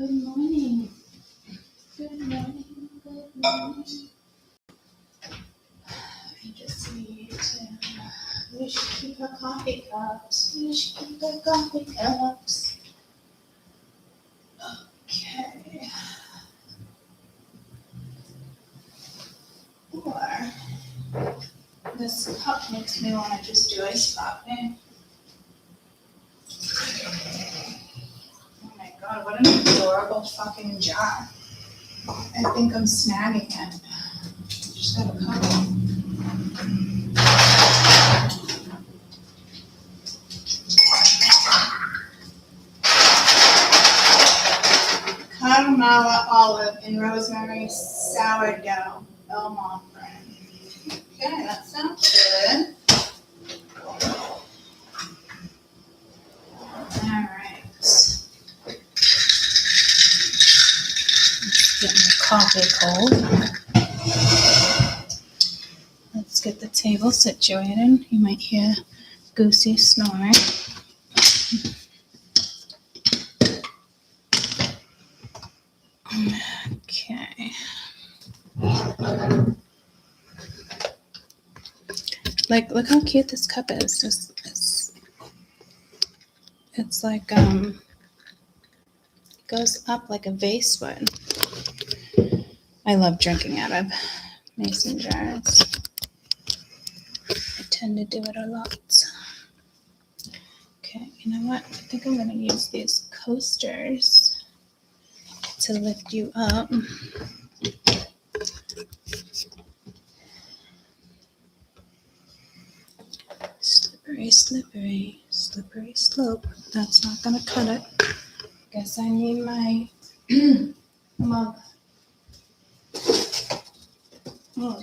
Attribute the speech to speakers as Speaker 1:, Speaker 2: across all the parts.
Speaker 1: Good morning. Good morning. Good morning. I just need to. We should keep our coffee cups. We should keep our coffee cups. Okay. Or this cup makes me want to just do ice popping. Oh my god, what an adorable fucking jar. I think I'm snagging it. Just got a couple. Caramel olive and rosemary sourdough Belmont brand. Okay, that sounds good. Alright. Let's get my coffee cold. Let's get the table situated. You might hear Goosey snoring. Okay. Like, look how cute this cup is. It's like, it goes up like a vase would. I love drinking out of mason jars. I tend to do it a lot. Okay, you know what? I think I'm going to use these coasters to lift you up. Slippery, slippery, slippery slope. That's not going to cut it. Guess I need my mug. Oh,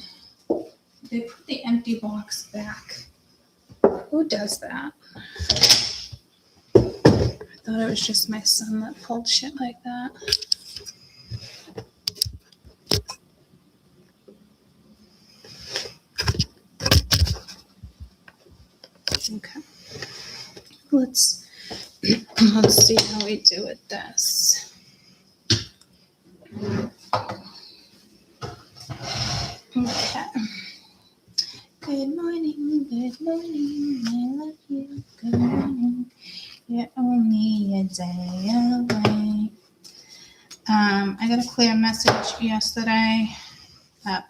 Speaker 1: they put the empty box back. Who does that? I thought it was just my son that pulled shit like that. Okay. Let's see how we do with this. Okay. Good morning, I love you. Good morning, you're only a day away. I got a clear message yesterday. The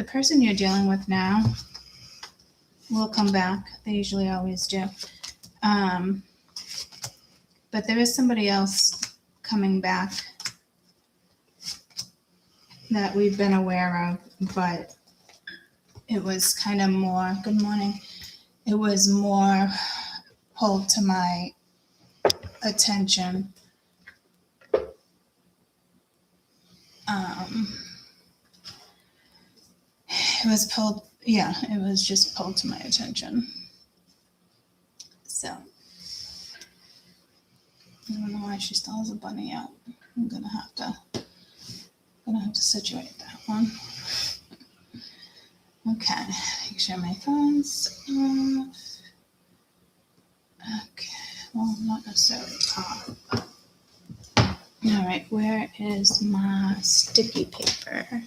Speaker 1: person you're dealing with now will come back. They usually always do. But there is somebody else coming back that we've been aware of, but it was kind of more, good morning, it was more pulled to my attention. It was just pulled to my attention. So, I don't know why she still has a bunny out. I'm gonna have to situate that one. Okay, make sure my phone's off. Okay, well, not necessarily off. All right, where is my sticky paper?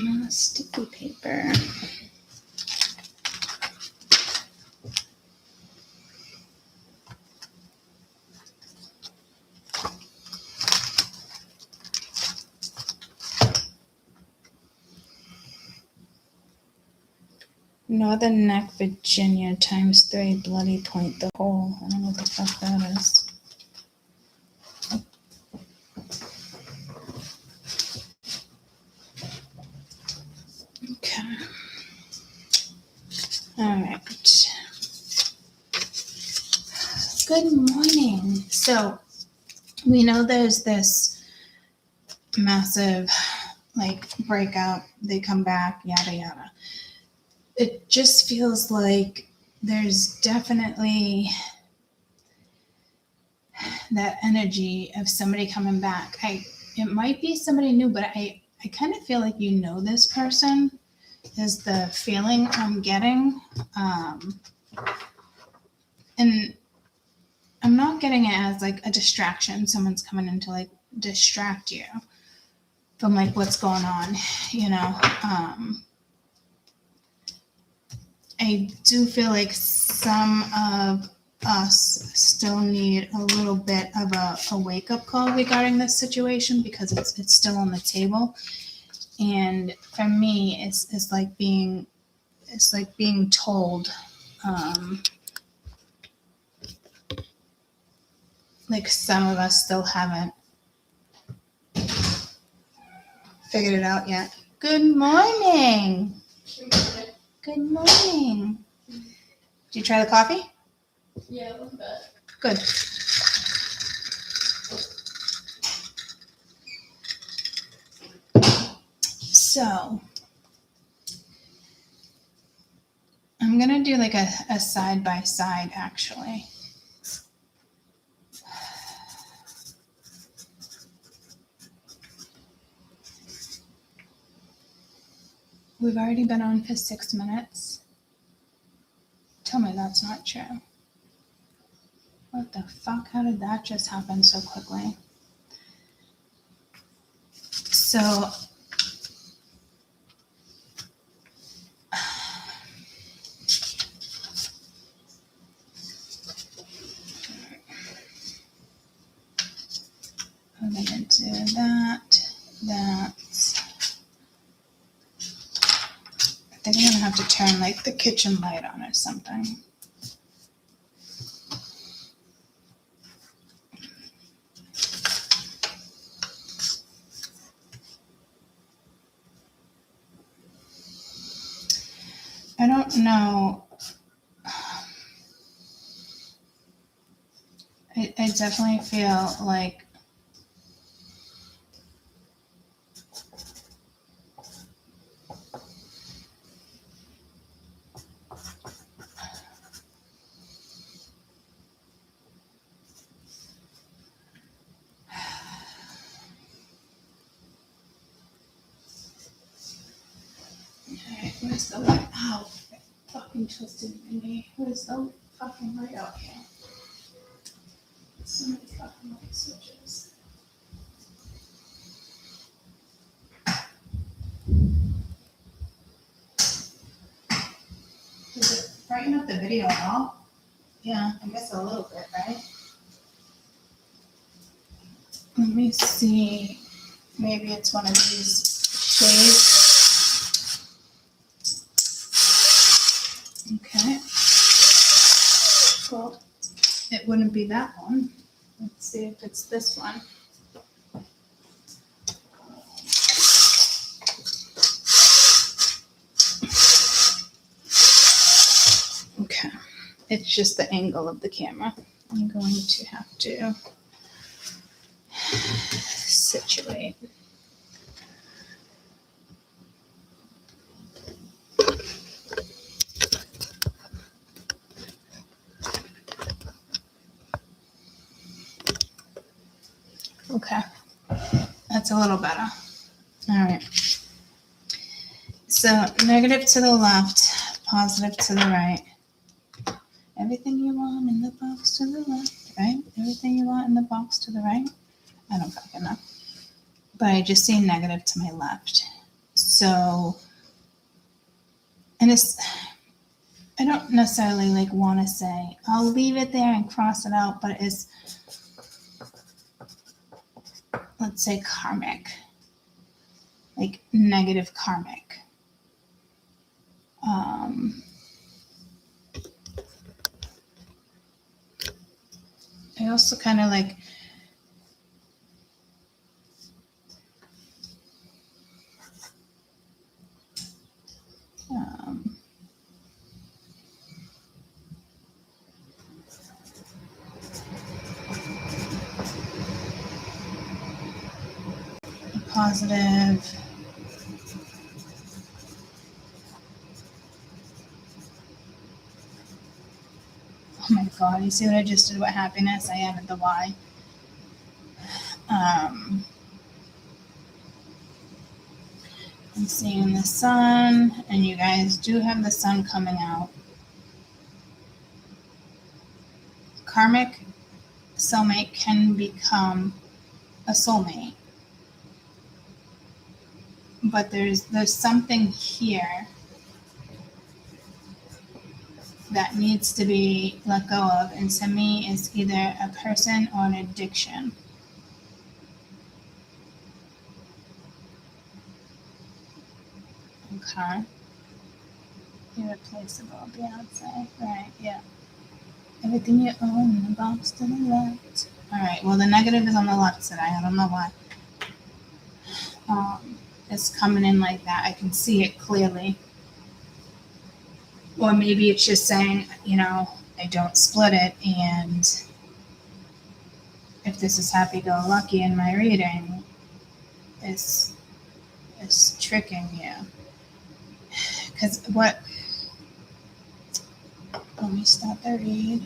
Speaker 1: My sticky paper. Northern Neck, Virginia, ×3, Bloody Point, the Hole. I don't know what the fuck that is. Okay. All right. Good morning. So we know there's this massive breakout. They come back, yada, yada. It just feels like there's definitely that energy of somebody coming back. It might be somebody new, but I kind of feel like you know this person is the feeling I'm getting. And I'm not getting it as like a distraction. Someone's coming in to like distract you from like what's going on, you know. I do feel like some of us still need a little bit of a wake-up call regarding this situation because it's still on the table. And for me, it's like being told, like some of us still haven't figured it out yet. Good morning. Good morning. Did you try the coffee?
Speaker 2: Yeah, a little bit.
Speaker 1: Good. So I'm gonna do like a side by side actually. We've already been on for 6 minutes. Tell me that's not true. What the fuck? How did that just happen so quickly? So I'm gonna do that. I think I'm gonna have to turn like the kitchen light on or something. I don't know. I definitely feel like where's the light? Ow, I fucking twisted my knee. Where's the fucking light out here? So many fucking light switches. Does it brighten up the video at all? Yeah, I guess a little bit, right? Let me see. Maybe it's one of these shades. Okay. Well, it wouldn't be that one. Let's see if it's this one. Okay. It's just the angle of the camera. I'm going to have to situate. Okay, that's a little better. All right. So negative to the left, positive to the right. Everything you want in the box to the left, right? Everything you want in the box to the right. I don't fucking know. But I just see negative to my left. So, and it's, I don't necessarily like want to say, I'll leave it there and cross it out, but it's, let's say karmic, like negative karmic. I also kind of like, positive. Oh my God, you see what I just did with happiness? I added the Y. I'm seeing the sun, and you guys do have the sun coming out. Karmic soulmate can become a soulmate. But there's something here that needs to be let go of, and to me it's either a person or an addiction. Okay. Irreplaceable, Beyonce. Right, yeah. Everything you own, the box to the left. Alright, well the negative is on the left today. I don't know why. It's coming in like that. I can see it clearly. Or maybe it's just saying, I don't split it, and if this is happy-go-lucky in my reading, it's tricking you. Because let me start the read.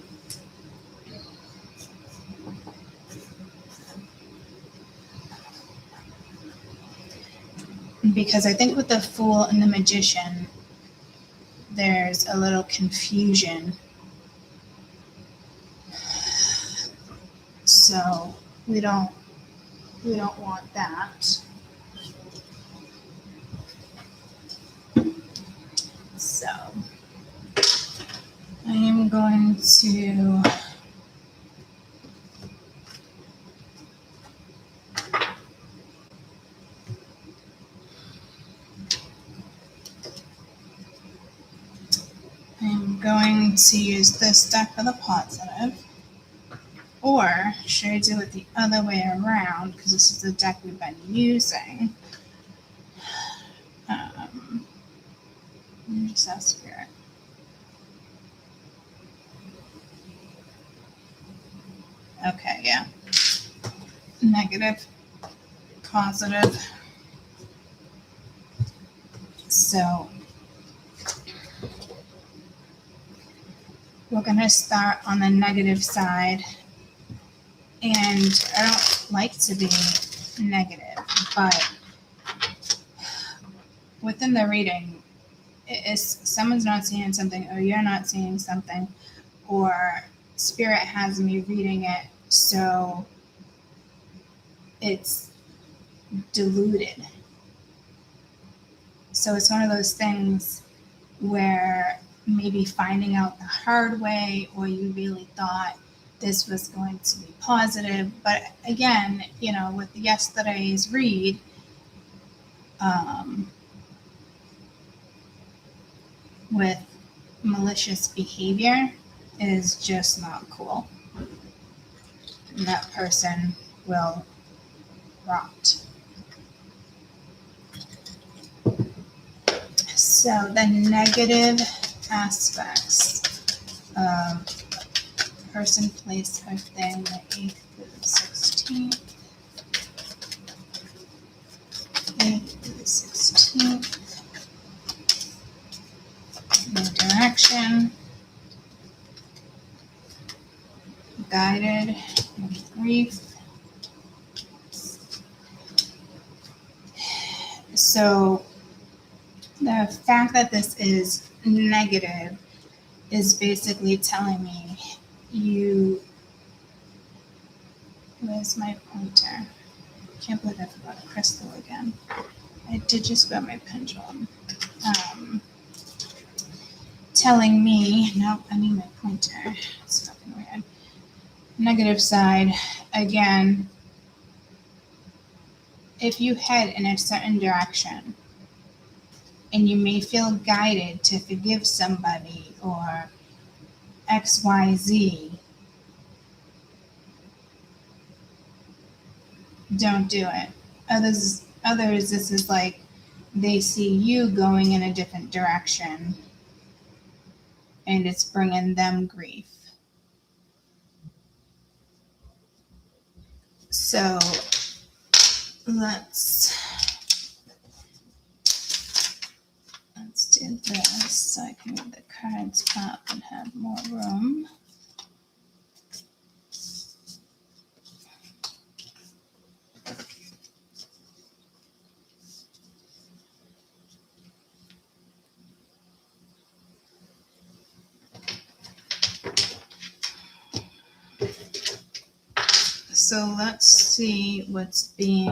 Speaker 1: Because I think with the Fool and the Magician, there's a little confusion. So we don't want that. So I am going to use this deck for the positive. Or should I do it the other way around? Because this is the deck we've been using. Let me just ask Spirit. Okay, yeah. Negative, positive. So we're going to start on the negative side. And I don't like to be negative, but within the reading, someone's not seeing something, or you're not seeing something, or Spirit has me reading it, so it's diluted. So it's one of those things where maybe finding out the hard way, or you really thought this was going to be positive. But again, with yesterday's read, with malicious behavior is just not cool. And that person will rot. So the negative aspects of person, place, or thing, the 8th through the 16th. 8th through the 16th. No direction. Guided with grief. So the fact that this is negative is basically telling me where's my pointer? Can't believe I forgot a crystal again. I did just grab my pendulum. Telling me, nope, I need my pointer. It's fucking weird. Negative side, again, if you head in a certain direction and you may feel guided to forgive somebody or XYZ, don't do it. Others, this is like they see you going in a different direction and it's bringing them grief. So let's do this so I can move the cards up and have more room. So let's see what's being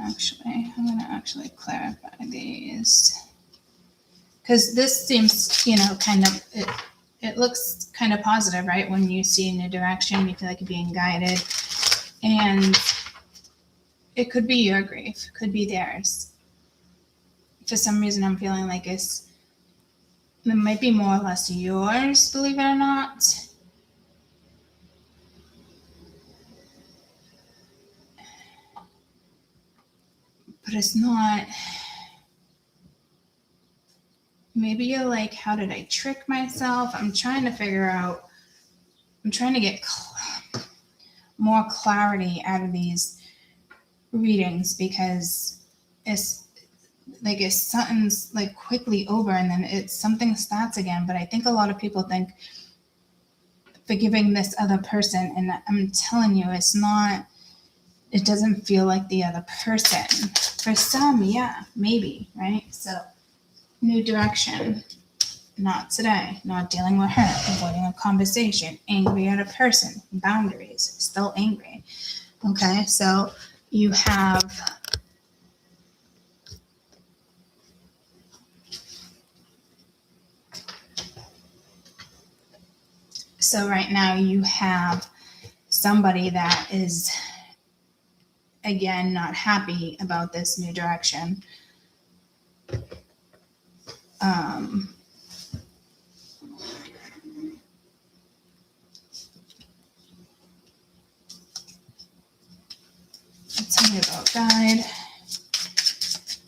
Speaker 1: actually, I'm going to actually clarify these. Because this seems, kind of, it looks kind of positive, right? When you see a new direction, you feel like you're being guided. And it could be your grief, it could be theirs. For some reason, I'm feeling like it might be more or less yours, believe it or not. But it's not. Maybe you're like, how did I trick myself? I'm trying to get more clarity out of these readings, because it's like if something's like quickly over and then something starts again. But I think a lot of people think forgiving this other person, and I'm telling you, it's not. It doesn't feel like the other person. For some, yeah, maybe, right? So new direction, not today, not dealing with her, avoiding a conversation, angry at a person, boundaries, still angry. Okay, so you have right now you have somebody that is, again, not happy about this new direction. Tell me about guide.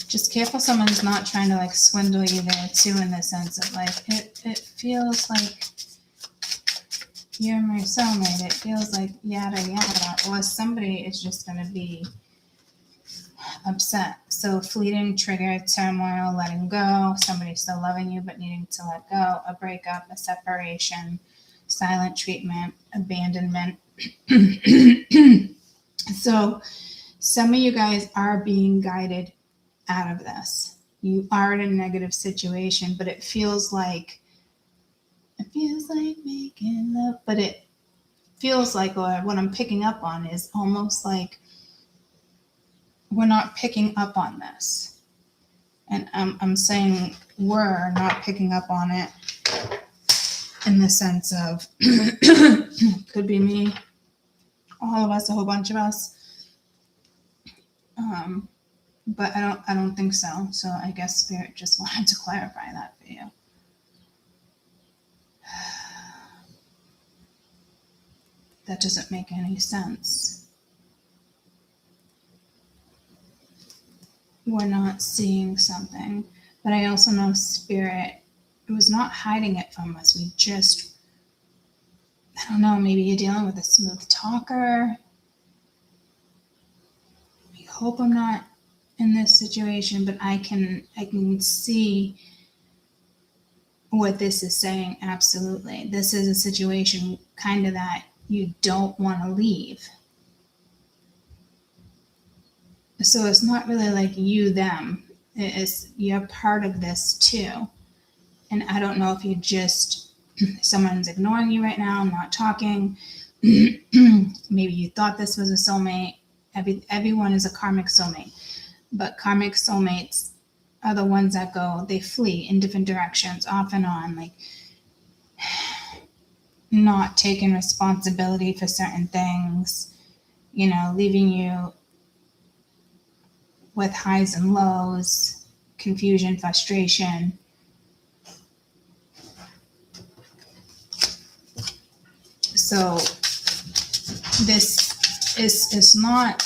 Speaker 1: Just careful someone's not trying to like swindle you there too, in the sense of like it feels like you're my soulmate. It feels like yada yada, or somebody is just gonna be upset. So fleeting trigger, turmoil, letting go, somebody still loving you but needing to let go, a breakup, a separation, silent treatment, abandonment. So some of you guys are being guided out of this. You are in a negative situation, but it feels like making love, but it feels like, or what I'm picking up on is almost like we're not picking up on this. And I'm saying we're not picking up on it in the sense of could be me, all of us, a whole bunch of us. But I don't think so. So I guess Spirit just wanted to clarify that for you. That doesn't make any sense. We're not seeing something, but I also know Spirit, it was not hiding it from us. We just, I don't know, maybe you're dealing with a smooth talker. I hope I'm not in this situation, but I can see what this is saying. Absolutely. This is a situation kind of that you don't want to leave. So it's not really like you, them. You're part of this too. And I don't know if you just, someone's ignoring you right now, not talking. Maybe you thought this was a soulmate. Everyone is a karmic soulmate. But karmic soulmates are the ones that they flee in different directions, off and on, like not taking responsibility for certain things, leaving you with highs and lows, confusion, frustration. So this is not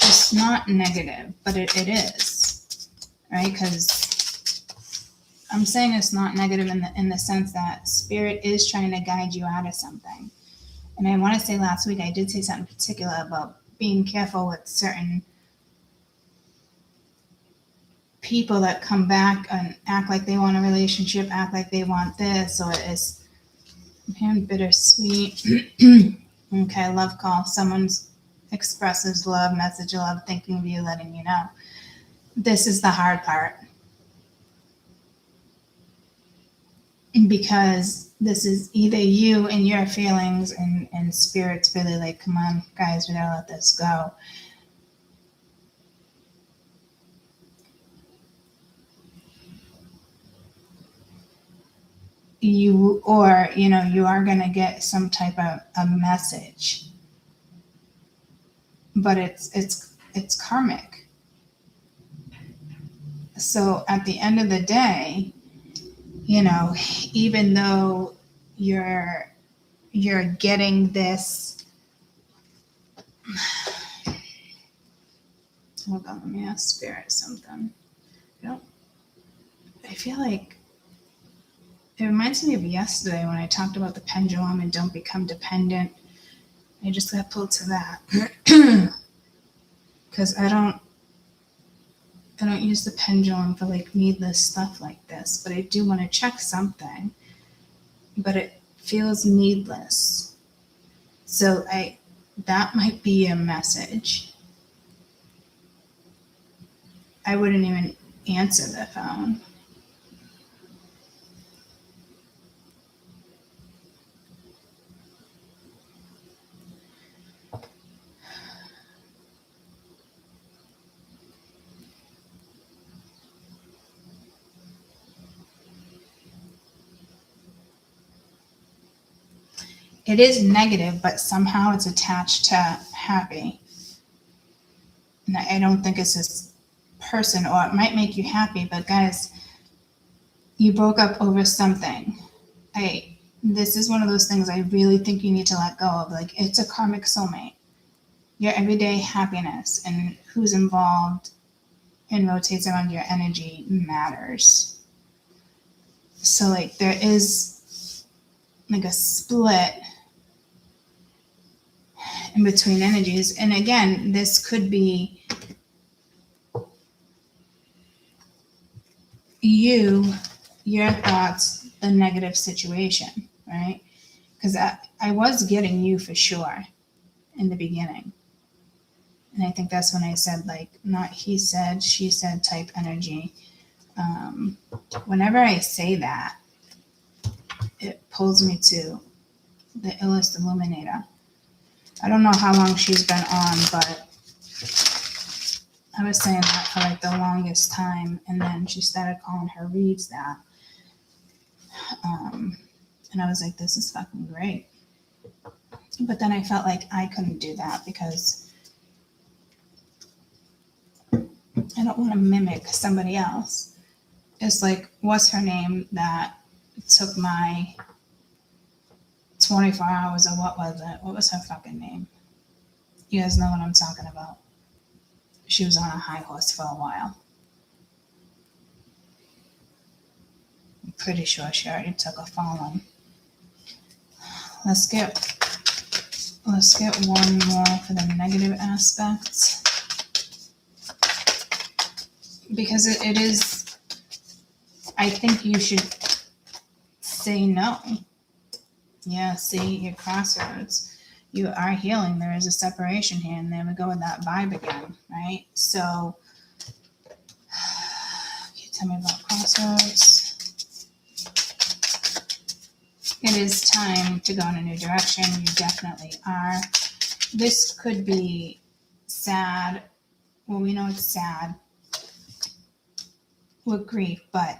Speaker 1: it's not negative, but it is, right? Because I'm saying it's not negative in the sense that Spirit is trying to guide you out of something. And I want to say last week I did say something particular about being careful with certain people that come back and act like they want a relationship, act like they want this, or it's bittersweet. Okay, love call. Someone's expresses love, message of love, thinking of you, letting you know. This is the hard part. Because this is either you and your feelings and spirit's really like, come on, guys, we gotta let this go. You are going to get some type of a message, but it's karmic. So at the end of the day, even though you're getting this, hold on, let me ask spirit something. I feel like it reminds me of yesterday when I talked about the pendulum and don't become dependent. I just got pulled to that because I don't use the pendulum for like needless stuff like this, but I do want to check something, but it feels needless. So that might be a message. I wouldn't even answer the phone. It is negative, but somehow it's attached to happy. And I don't think it's this person, or it might make you happy, but guys, you broke up over something. This is one of those things I really think you need to let go of. Like, it's a karmic soulmate. Your everyday happiness and who's involved and rotates around your energy matters. So like there is like a split in between energies. And again, this could be your thoughts, the negative situation, right? Because I was getting you for sure in the beginning. And I think that's when I said, like, not he said, she said type energy. Whenever I say that, it pulls me to the illest illuminator. I don't know how long she's been on, but I was saying that for like the longest time. And then she started calling her reads that. And I was like, this is fucking great. But then I felt like I couldn't do that because I don't want to mimic somebody else. It's like, what's her name that took my 24 hours, or what was it? What was her fucking name? You guys know what I'm talking about. She was on a high horse for a while. I'm pretty sure she already took a falling. Let's get one more for the negative aspects. Because it is, I think you should say no. Yeah, see, your crossroads. You are healing. There is a separation here, and there we go with that vibe again, right? So, can you tell me about crossroads? It is time to go in a new direction. You definitely are. This could be sad. Well, we know it's sad with grief, but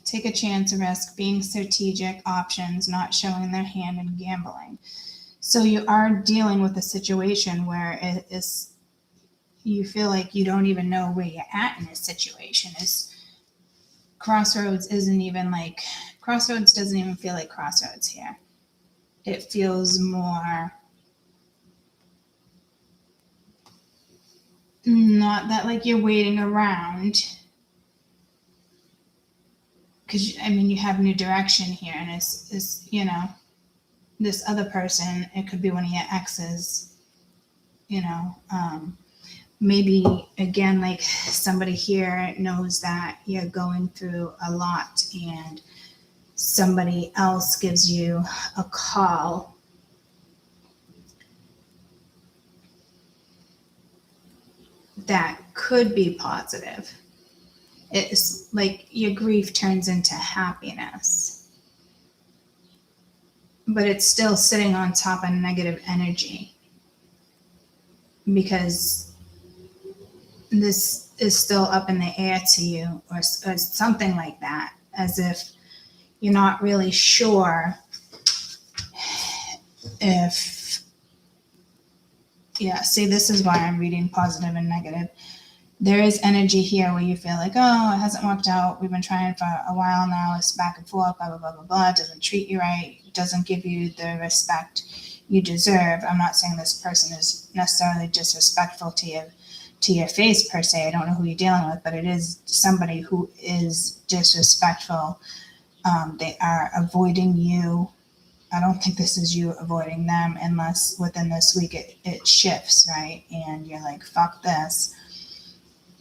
Speaker 1: take a chance, risk, being strategic, options, not showing their hand, and gambling. So you are dealing with a situation where it is, you feel like you don't even know where you're at in this situation. Crossroads doesn't even feel like crossroads here. It feels more, not that like you're waiting around, because I mean you have new direction here, and it's this other person, it could be one of your exes, maybe again, like somebody here knows that you're going through a lot, and somebody else gives you a call that could be positive. It's like your grief turns into happiness, but it's still sitting on top of negative energy because this is still up in the air to you, or something like that, as if you're not really sure if, yeah, see, this is why I'm reading positive and negative. There is energy here where you feel like, oh, it hasn't worked out. We've been trying for a while now. It's back and forth, blah, blah, blah, blah, blah. It doesn't treat you right. It doesn't give you the respect you deserve. I'm not saying this person is necessarily disrespectful to your face per se. I don't know who you're dealing with, but it is somebody who is disrespectful. They are avoiding you. I don't think this is you avoiding them unless within this week it shifts, right? And you're like, fuck this.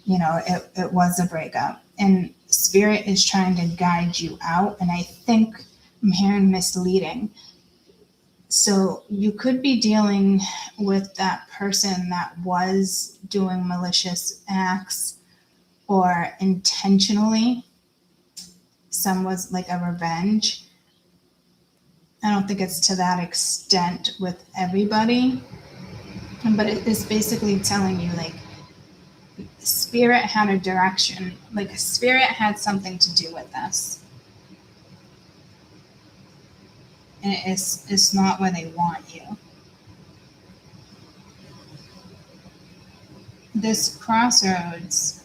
Speaker 1: You know, it was a breakup. And spirit is trying to guide you out. And I think I'm hearing misleading. So you could be dealing with that person that was doing malicious acts or intentionally. Some was like a revenge. I don't think it's to that extent with everybody, but it is basically telling you like spirit had a direction, like spirit had something to do with this. And it's not where they want you. This crossroads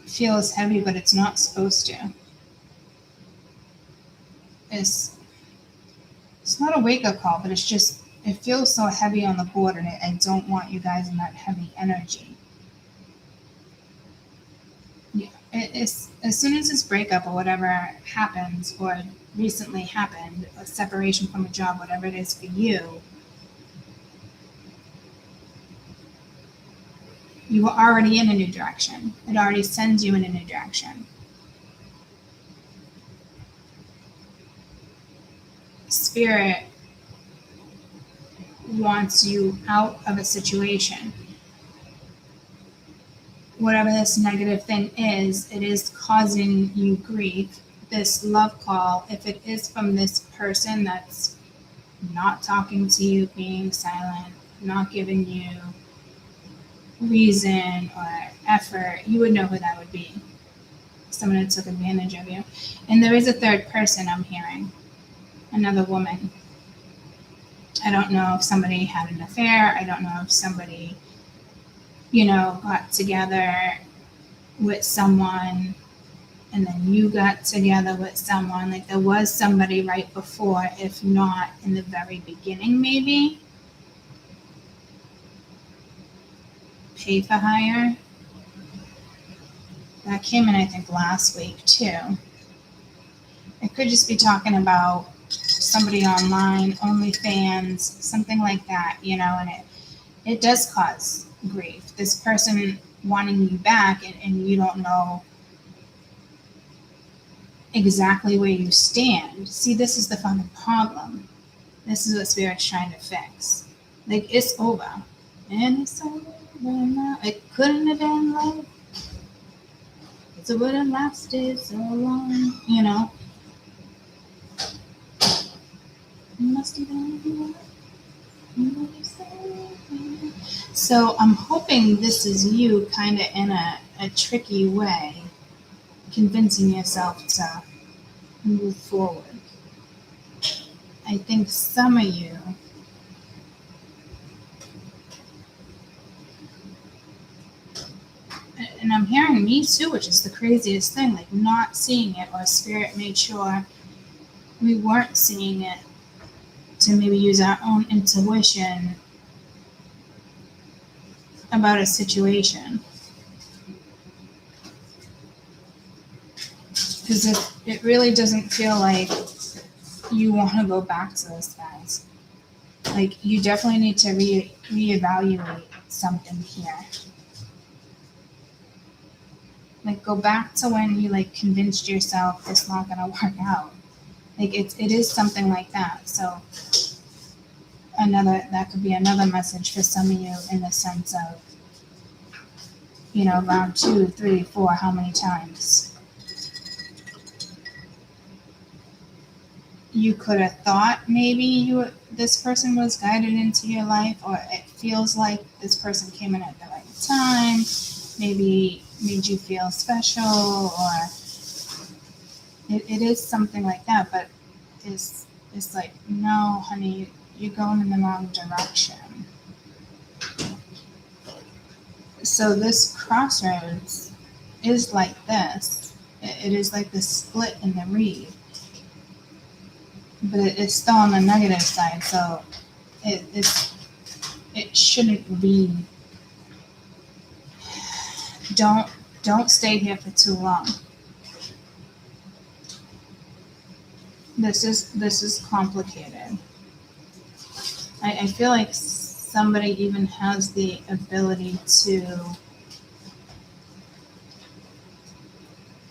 Speaker 1: feels heavy, but it's not supposed to. It's not a wake-up call, but it's just, it feels so heavy on the board, and I don't want you guys in that heavy energy. Yeah, it's as soon as this breakup or whatever happens, or recently happened, a separation from a job, whatever it is for you, you were already in a new direction. It already sends you in a new direction. Spirit wants you out of a situation. Whatever this negative thing is, it is causing you grief. This love call, if it is from this person that's not talking to you, being silent, not giving you reason or effort, you would know who that would be. Someone that took advantage of you. And there is a third person I'm hearing. Another woman. I don't know if somebody had an affair. I don't know if somebody, got together with someone and then you got together with someone. Like there was somebody right before, if not in the very beginning, maybe. Pay for hire. That came in, I think, last week too. It could just be talking about somebody online, OnlyFans, something like that, and it does cause grief. This person wanting you back and you don't know exactly where you stand. See, this is the fucking problem. This is what Spirit's trying to fix. Like, it's over. And it's over now. It couldn't have been like it would have lasted so long, Must have been. So I'm hoping this is you kind of in a tricky way, convincing yourself to move forward. I think some of you and I'm hearing me too, which is the craziest thing, like not seeing it, or Spirit made sure we weren't seeing it to maybe use our own intuition about a situation. Because it really doesn't feel like you want to go back to this, guys. Like, you definitely need to reevaluate something here. Like, go back to when you convinced yourself it's not gonna work out. Like, it is something like that. So that could be another message for some of you, in the sense of around 2, 3, 4, how many times. You could have thought maybe this person was guided into your life, or it feels like this person came in at the right time, maybe made you feel special, or it is something like that, but it's like, no, honey, you're going in the wrong direction. So this crossroads is like this. It is like the split in the reed. But it's still on the negative side, so it shouldn't be. Don't stay here for too long. This is complicated. I feel like somebody even has the ability to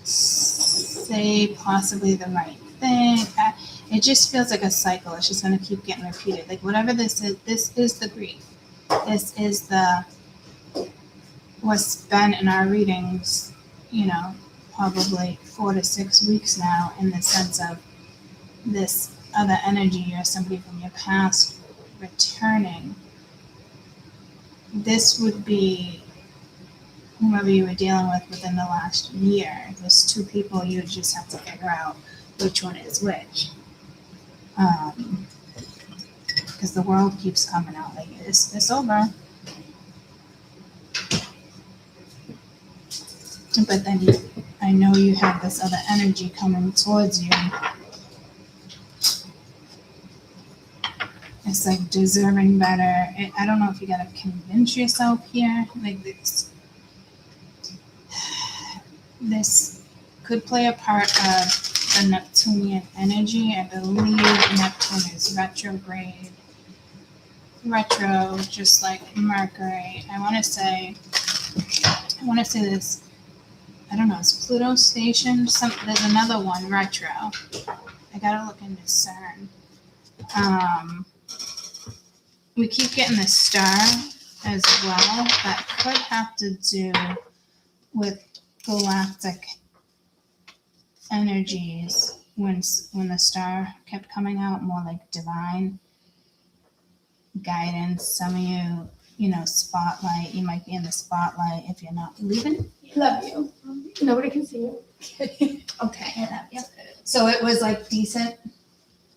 Speaker 1: say possibly the right thing. It just feels like a cycle. It's just going to keep getting repeated. Like whatever this is the grief. This is what's been in our readings, probably 4 to 6 weeks now, in the sense of this other energy or somebody from your past returning. This would be whomever you were dealing with within the last year. There's 2 people, you just have to figure out which one is which. Because the world keeps coming out like it's over. But then I know you have this other energy coming towards you. It's like deserving better. I don't know if you gotta convince yourself here. Like this could play a part of the Neptunian energy. I believe Neptune is retrograde. Retro, just like Mercury. I want to say this. I don't know. Is Pluto station? There's another one retro. I gotta look into CERN. We keep getting the star as well. That could have to do with galactic energies. When the star kept coming out, more like divine guidance. Some of you, spotlight. You might be in the spotlight if you're not leaving.
Speaker 2: Love you. Nobody can see you.
Speaker 1: Okay, I love you. So it was like decent.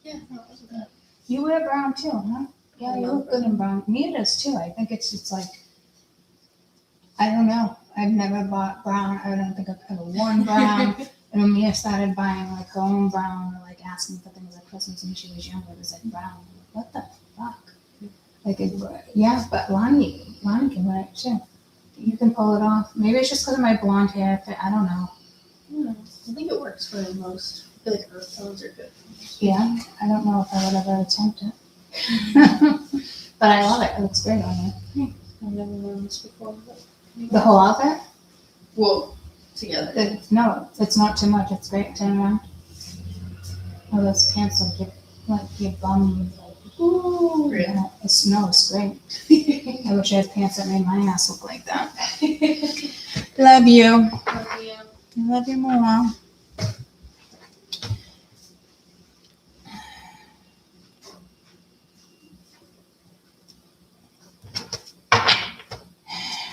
Speaker 2: Yeah, no, it wasn't bad.
Speaker 1: You wear brown too, huh? Yeah, you look good in brown. Me it is too. I think it's just like, I don't know. I've never bought brown. I don't think I've ever worn brown. And when Mia started buying like her own brown, or like asking for things at Christmas when she was younger, it was like brown. What the fuck? Like, but Lonnie can wear it too. You can pull it off. Maybe it's just because of my blonde hair. I don't know.
Speaker 2: I think it works for most. I feel like earth tones are good.
Speaker 1: Yeah, I don't know if I would ever attempt it. But I love it. It looks great on you.
Speaker 2: I've never worn this before. But
Speaker 1: The whole outfit?
Speaker 2: whoa, together.
Speaker 1: No, it's not too much. It's great. Turn around. Oh, those pants like your bum. Like, ooh.
Speaker 2: Really?
Speaker 1: Yeah, it's great. I wish I had pants that made my ass look like that. Love you.
Speaker 2: Love you.
Speaker 1: I love you more.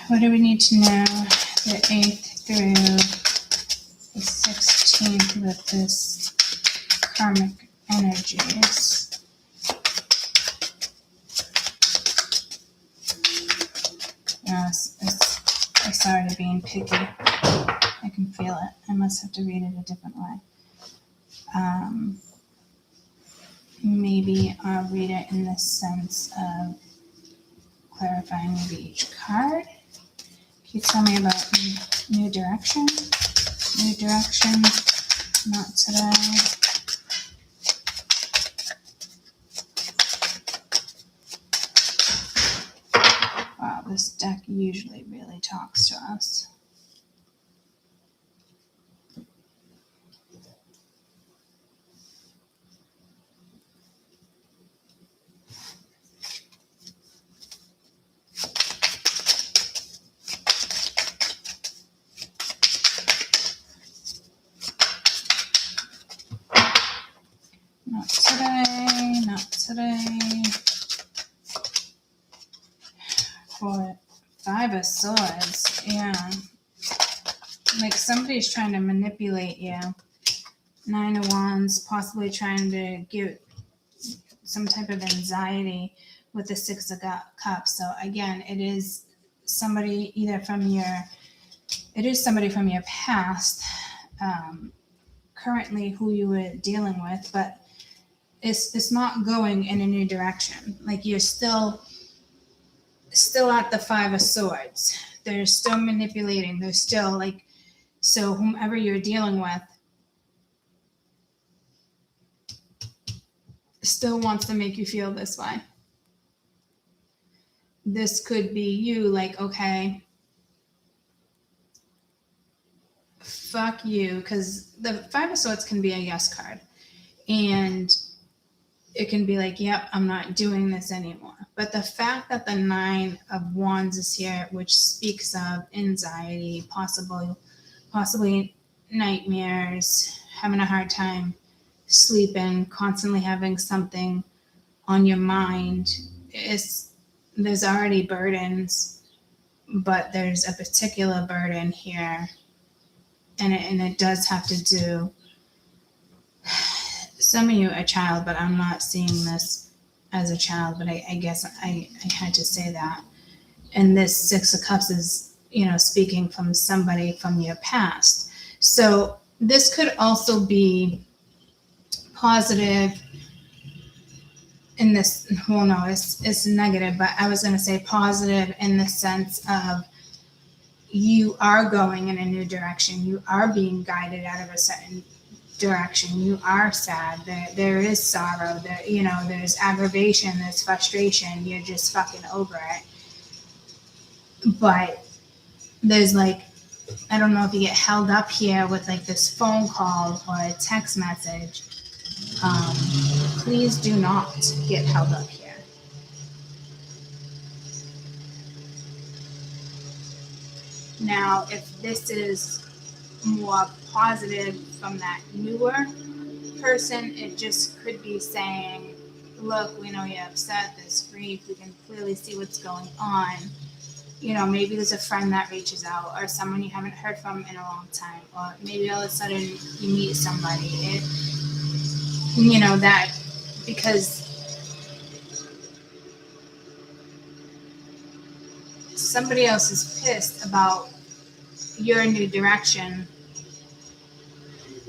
Speaker 1: What do we need to know the 8th through the 16th with this karmic energies? Yes, it's already being picky. I can feel it. I must have to read it a different way. Maybe I'll read it in the sense of clarifying maybe each card. Can you tell me about new direction? New direction, not today. Wow, this deck usually really talks to us. for Five of Swords, yeah. Like somebody's trying to manipulate you. Nine of Wands, possibly trying to give some type of anxiety with the Six of Cups. So again, it is somebody from your past, currently who you were dealing with, but it's not going in a new direction. Like you're still at the Five of Swords. They're still manipulating. They're still like, so whomever you're dealing with still wants to make you feel this way. This could be you like, okay, fuck you, because the Five of Swords can be a yes card. And it can be like, yep, I'm not doing this anymore. But the fact that the Nine of Wands is here, which speaks of anxiety, possibly nightmares, having a hard time sleeping, constantly having something on your mind, there's already burdens, but there's a particular burden here, and it does have to do. Some of you are a child, but I'm not seeing this as a child, but I guess I had to say that. And this Six of Cups is, speaking from somebody from your past. So this could also be positive in this, well, no, it's negative, but I was going to say positive in the sense of you are going in a new direction. You are being guided out of a certain direction. You are sad. There is sorrow. There's aggravation. There's frustration. You're just fucking over it. But there's like, I don't know if you get held up here with like this phone call or a text message. Please do not get held up here. Now, if this is more positive from that newer person, it just could be saying, look, we know you're upset, there's grief, we can clearly see what's going on. Maybe there's a friend that reaches out, or someone you haven't heard from in a long time, or maybe all of a sudden you meet somebody. That, because somebody else is pissed about your new direction,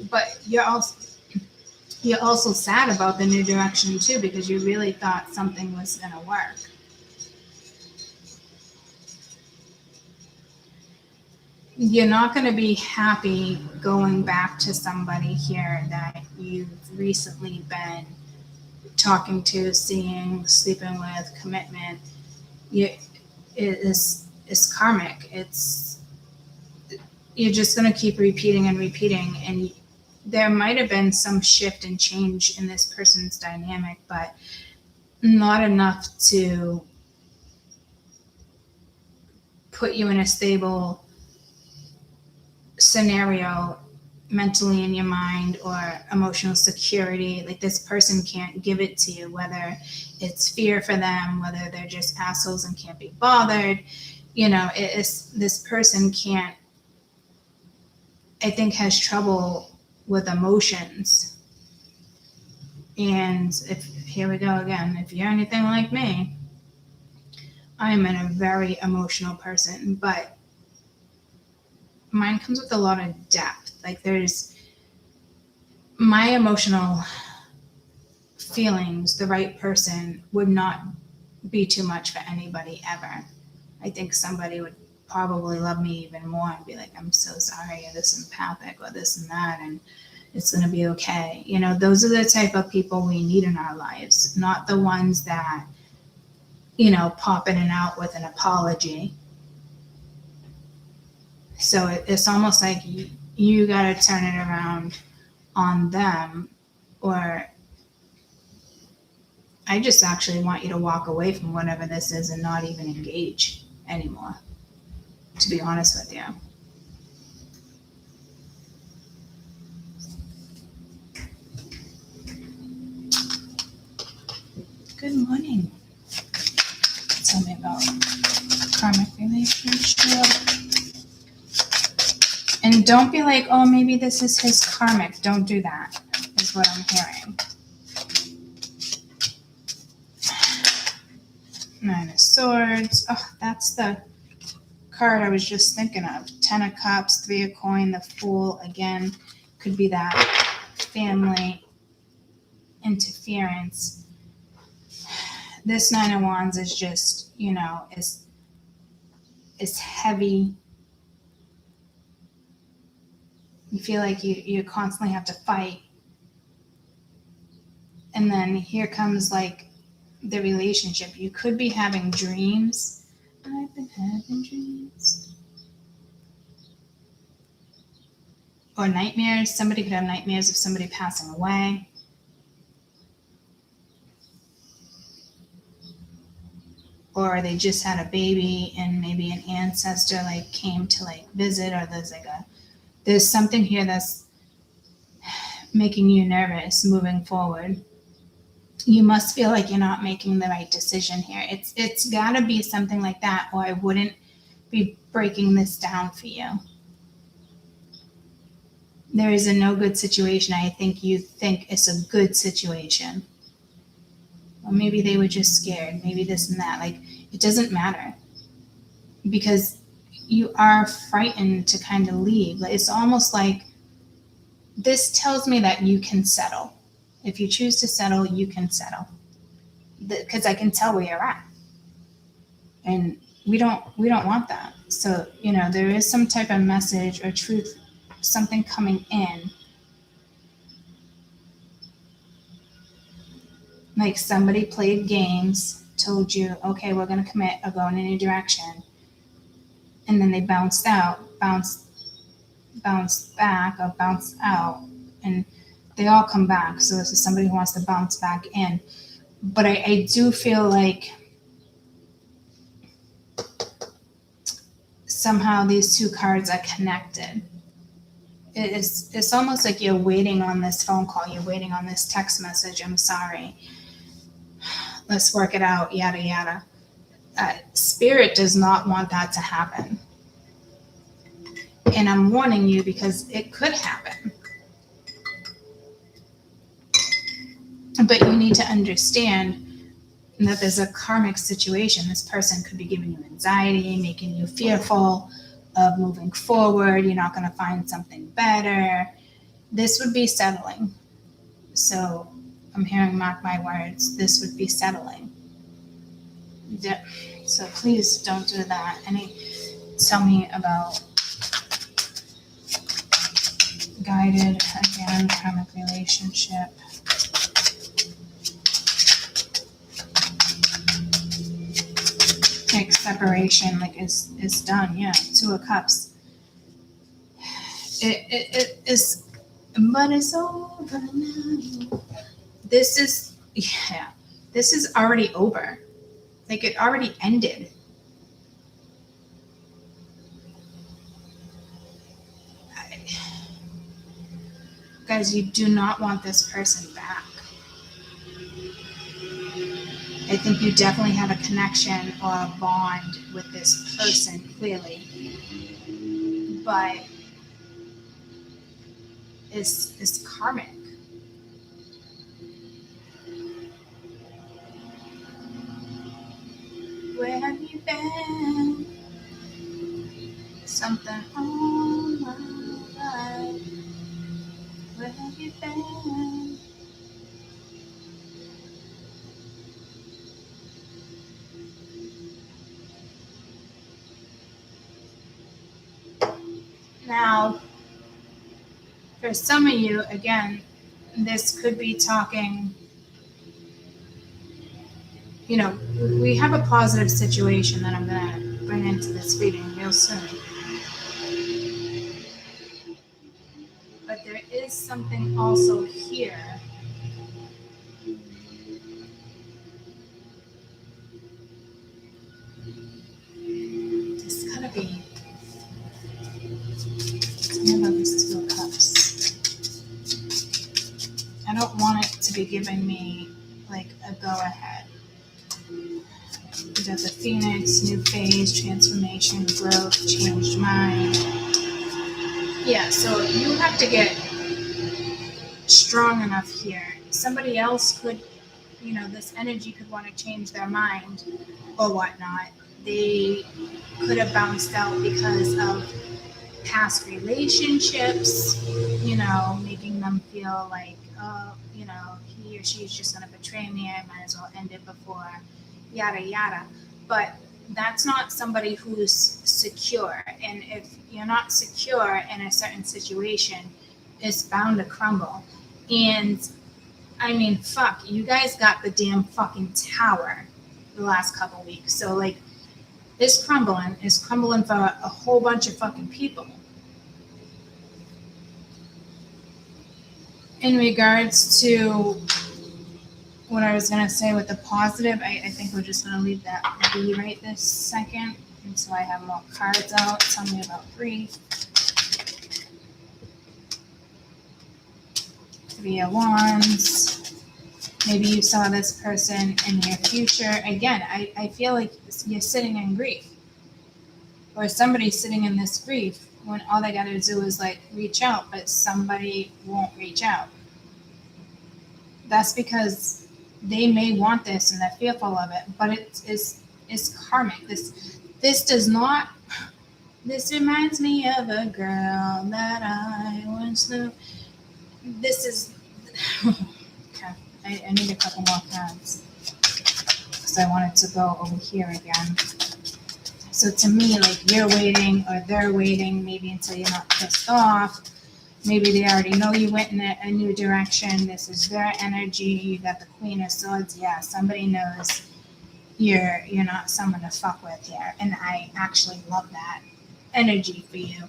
Speaker 1: but you're also sad about the new direction too, because you really thought something was going to work. You're not going to be happy going back to somebody here that you've recently been talking to, seeing, sleeping with, commitment. It's karmic. You're just going to keep repeating and repeating, and there might have been some shift and change in this person's dynamic, but not enough to put you in a stable scenario mentally in your mind, or emotional security. Like this person can't give it to you, whether it's fear for them, whether they're just assholes and can't be bothered. This person can't, I think, has trouble with emotions. And here we go again, if you're anything like me, I'm a very emotional person, but mine comes with a lot of depth. Like there's my emotional feelings, the right person would not be too much for anybody ever. I think somebody would probably love me even more and be like, I'm so sorry, you're this empathic or this and that, and it's going to be okay. Those are the type of people we need in our lives, not the ones that, pop in and out with an apology. So it's almost like you got to turn it around on them, or I just actually want you to walk away from whatever this is and not even engage anymore, to be honest with you. Good morning. Tell me about karmic relationship. And don't be like, oh, maybe this is his karmic. Don't do that, is what I'm hearing. Nine of Swords. Oh, that's the card I was just thinking of. 10 of Cups, 3 of Coin, the Fool. Again, could be that family interference. This 9 of Wands is just, is heavy. You feel like you constantly have to fight. And then here comes like the relationship. You could be having dreams. I've been having dreams. Or nightmares. Somebody could have nightmares of somebody passing away. Or they just had a baby and maybe an ancestor like came to like visit, or there's something here that's making you nervous moving forward. You must feel like you're not making the right decision here. It's got to be something like that, or I wouldn't be breaking this down for you. There is a no good situation. I think you think it's a good situation. Or maybe they were just scared. Maybe this and that. Like, it doesn't matter. Because you are frightened to kind of leave. Like, it's almost like this tells me that you can settle. If you choose to settle, you can settle. Because I can tell where you're at. And we don't want that. So, there is some type of message or truth, something coming in. Like somebody played games, told you, okay, we're going to commit or go in a new direction. And then they bounced back or bounced out. And they all come back. So this is somebody who wants to bounce back in. But I do feel like somehow these two cards are connected. It's almost like you're waiting on this phone call. You're waiting on this text message. I'm sorry. Let's work it out, yada, yada. Spirit does not want that to happen. And I'm warning you because it could happen. But you need to understand that there's a karmic situation. This person could be giving you anxiety, making you fearful of moving forward. You're not going to find something better. This would be settling. So I'm hearing, mark my words, this would be settling. So please don't do that. Tell me about guided, again, karmic relationship. Like separation, like is done. Yeah, 2 of Cups. It is, but it's over now. This is already over. Like it already ended. Guys, you do not want this person back. I think you definitely have a connection or a bond with this person, clearly. But it's karmic. Where have you been? Something on my life. Where have you been? Now, for some of you, again, this could be talking, we have a positive situation that I'm going to bring into this reading real soon. But there is something also here. It's gotta be. Tell me about this 2 of Cups. I don't want it to be giving me like a go ahead. We got the Phoenix, new phase, transformation, growth, changed mind. Yeah, so you have to get strong enough here. Somebody else could, this energy could want to change their mind or whatnot. They could have bounced out because of past relationships, making them feel like, oh, he or she is just going to betray me. I might as well end it before, yada, yada. But that's not somebody who's secure. And if you're not secure in a certain situation, it's bound to crumble. And I mean, fuck, you guys got the damn fucking tower the last couple weeks. So, like, it's crumbling for a whole bunch of fucking people. In regards to what I was going to say with the positive, I think we're just going to leave that be right this second until I have more cards out. Tell me about grief. 3 of Wands. Maybe you saw this person in your future. Again, I feel like you're sitting in grief. Or somebody's sitting in this grief when all they got to do is like reach out, but somebody won't reach out. That's because they may want this and they're fearful of it, but it's karmic. This does not. This reminds me of a girl that I once knew. This is. Okay, I need a couple more cards because I wanted to go over here again. So to me, like, you're waiting or they're waiting, maybe until you're not pissed off. Maybe they already know you went in a new direction. This is their energy. You got the Queen of Swords. Yeah, somebody knows you're not someone to fuck with here. And I actually love that energy for you.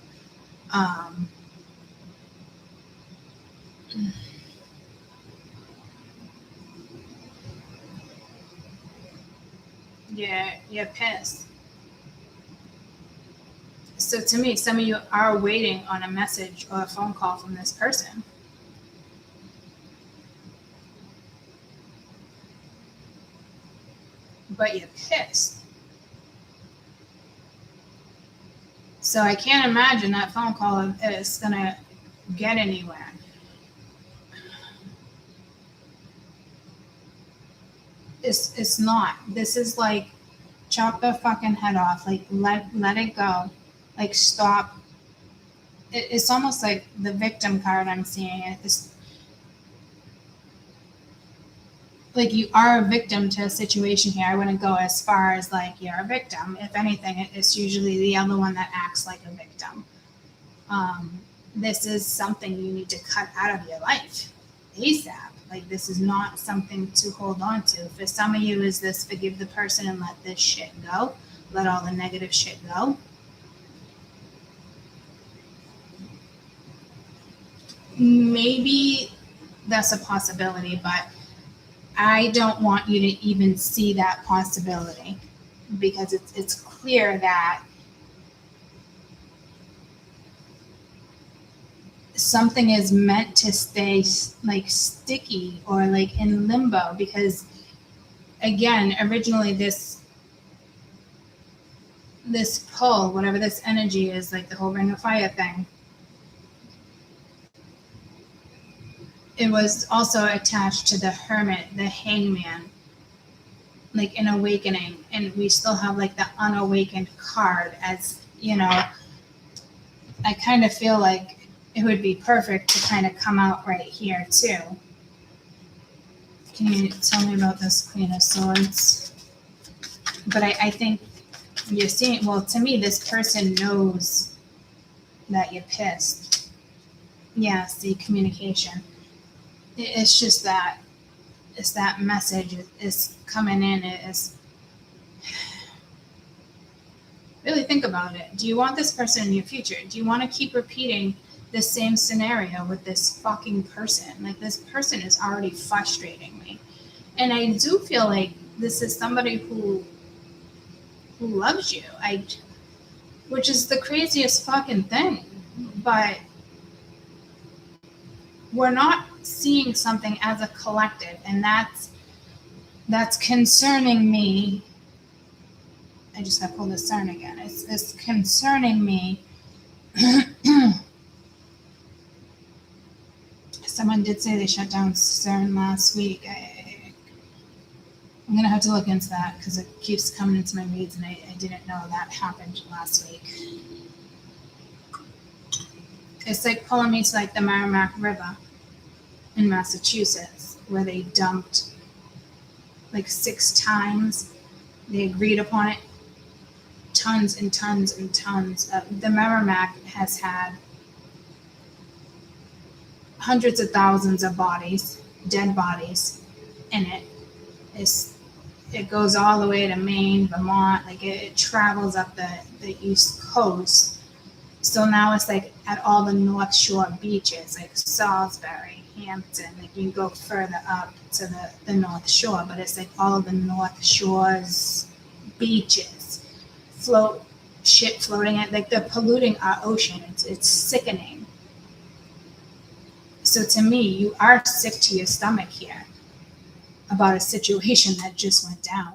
Speaker 1: You're pissed. So to me, some of you are waiting on a message or a phone call from this person. But you're pissed. So I can't imagine that phone call is going to get anywhere. It's not. This is like chop the fucking head off. Like let it go. Like stop. It's almost like the victim card I'm seeing. It's like you are a victim to a situation here. I wouldn't go as far as like you're a victim. If anything, it's usually the other one that acts like a victim. This is something you need to cut out of your life ASAP. Like, this is not something to hold on to. For some of you, is this forgive the person and let this shit go? Let all the negative shit go? Maybe that's a possibility, but I don't want you to even see that possibility because it's clear that something is meant to stay like sticky or like in limbo because, again, originally this pull, whatever this energy is, like the whole ring of fire thing, it was also attached to the hermit, the hangman, like an awakening. And we still have like the unawakened card as, I kind of feel like it would be perfect to kind of come out right here too. Can you tell me about this Queen of Swords? But I think you're seeing, well, to me, this person knows that you're pissed. Yeah, see, communication. It's just that, it's that message is coming in. It's really think about it. Do you want this person in your future? Do you want to keep repeating the same scenario with this fucking person? Like, this person is already frustrating me. And I do feel like this is somebody who loves you. Which is the craziest fucking thing. But we're not seeing something as a collective, and that's concerning me I just got to pull the CERN again. It's concerning me. Someone did say they shut down CERN last week. I'm going to have to look into that because it keeps coming into my reads, and I didn't know that happened last week. It's like pulling me to like the Merrimack River in Massachusetts, where they dumped like 6 times. They agreed upon it. Tons and tons and tons. The Merrimack has had hundreds of thousands of bodies, dead bodies in it. It goes all the way to Maine, Vermont, like it travels up the East Coast. So now it's like at all the North Shore beaches, like Salisbury, Hampton, like you go further up to the North Shore, but it's like all of the North Shore's beaches floating at, like they're polluting our ocean. It's sickening. So to me, you are sick to your stomach here about a situation that just went down,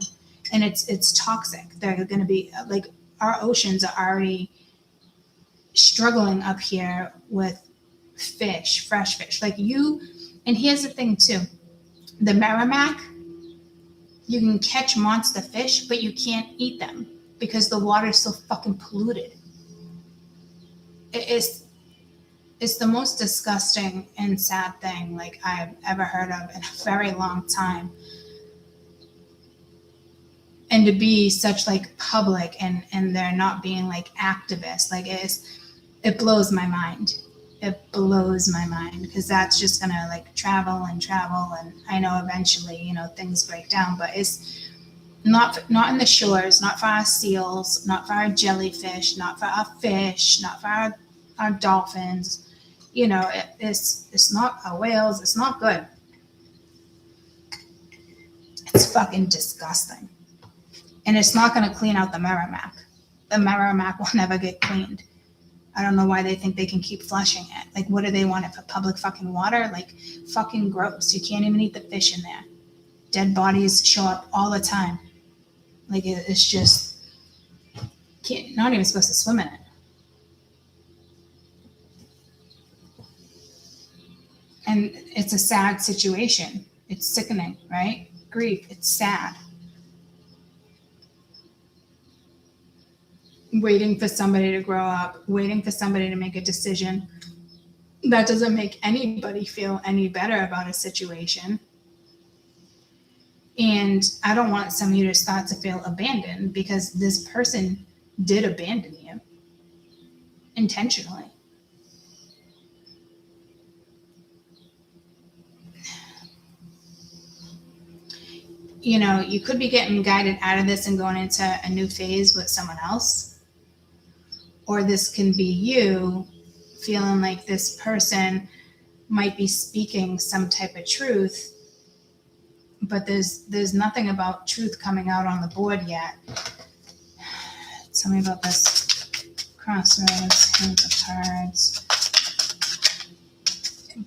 Speaker 1: and it's toxic. They're going to be like, our oceans are already struggling up here with fish, fresh fish. Like and here's the thing too, the Merrimack, you can catch monster fish, but you can't eat them because the water is so fucking polluted. It's the most disgusting and sad thing like I've ever heard of in a very long time. And to be such like public and they're not being like activists, like it blows my mind. It blows my mind because that's just gonna like travel, and I know eventually, things break down, but it's not in the shores, not for our seals, not for our jellyfish, not for our fish, not for our dolphins. It's not our whales. It's not good. It's fucking disgusting. And it's not going to clean out the Merrimack. The Merrimack will never get cleaned. I don't know why they think they can keep flushing it. Like, what do they want it for? Public fucking water? Like, fucking gross. You can't even eat the fish in there. Dead bodies show up all the time. Like, it's just, not even supposed to swim in it. And it's a sad situation. It's sickening, right? Grief. It's sad. Waiting for somebody to grow up, waiting for somebody to make a decision. That doesn't make anybody feel any better about a situation. And I don't want some of you to start to feel abandoned because this person did abandon you intentionally. You could be getting guided out of this and going into a new phase with someone else. Or this can be you feeling like this person might be speaking some type of truth, but there's nothing about truth coming out on the board yet. Tell me about this crossroads, hands of cards.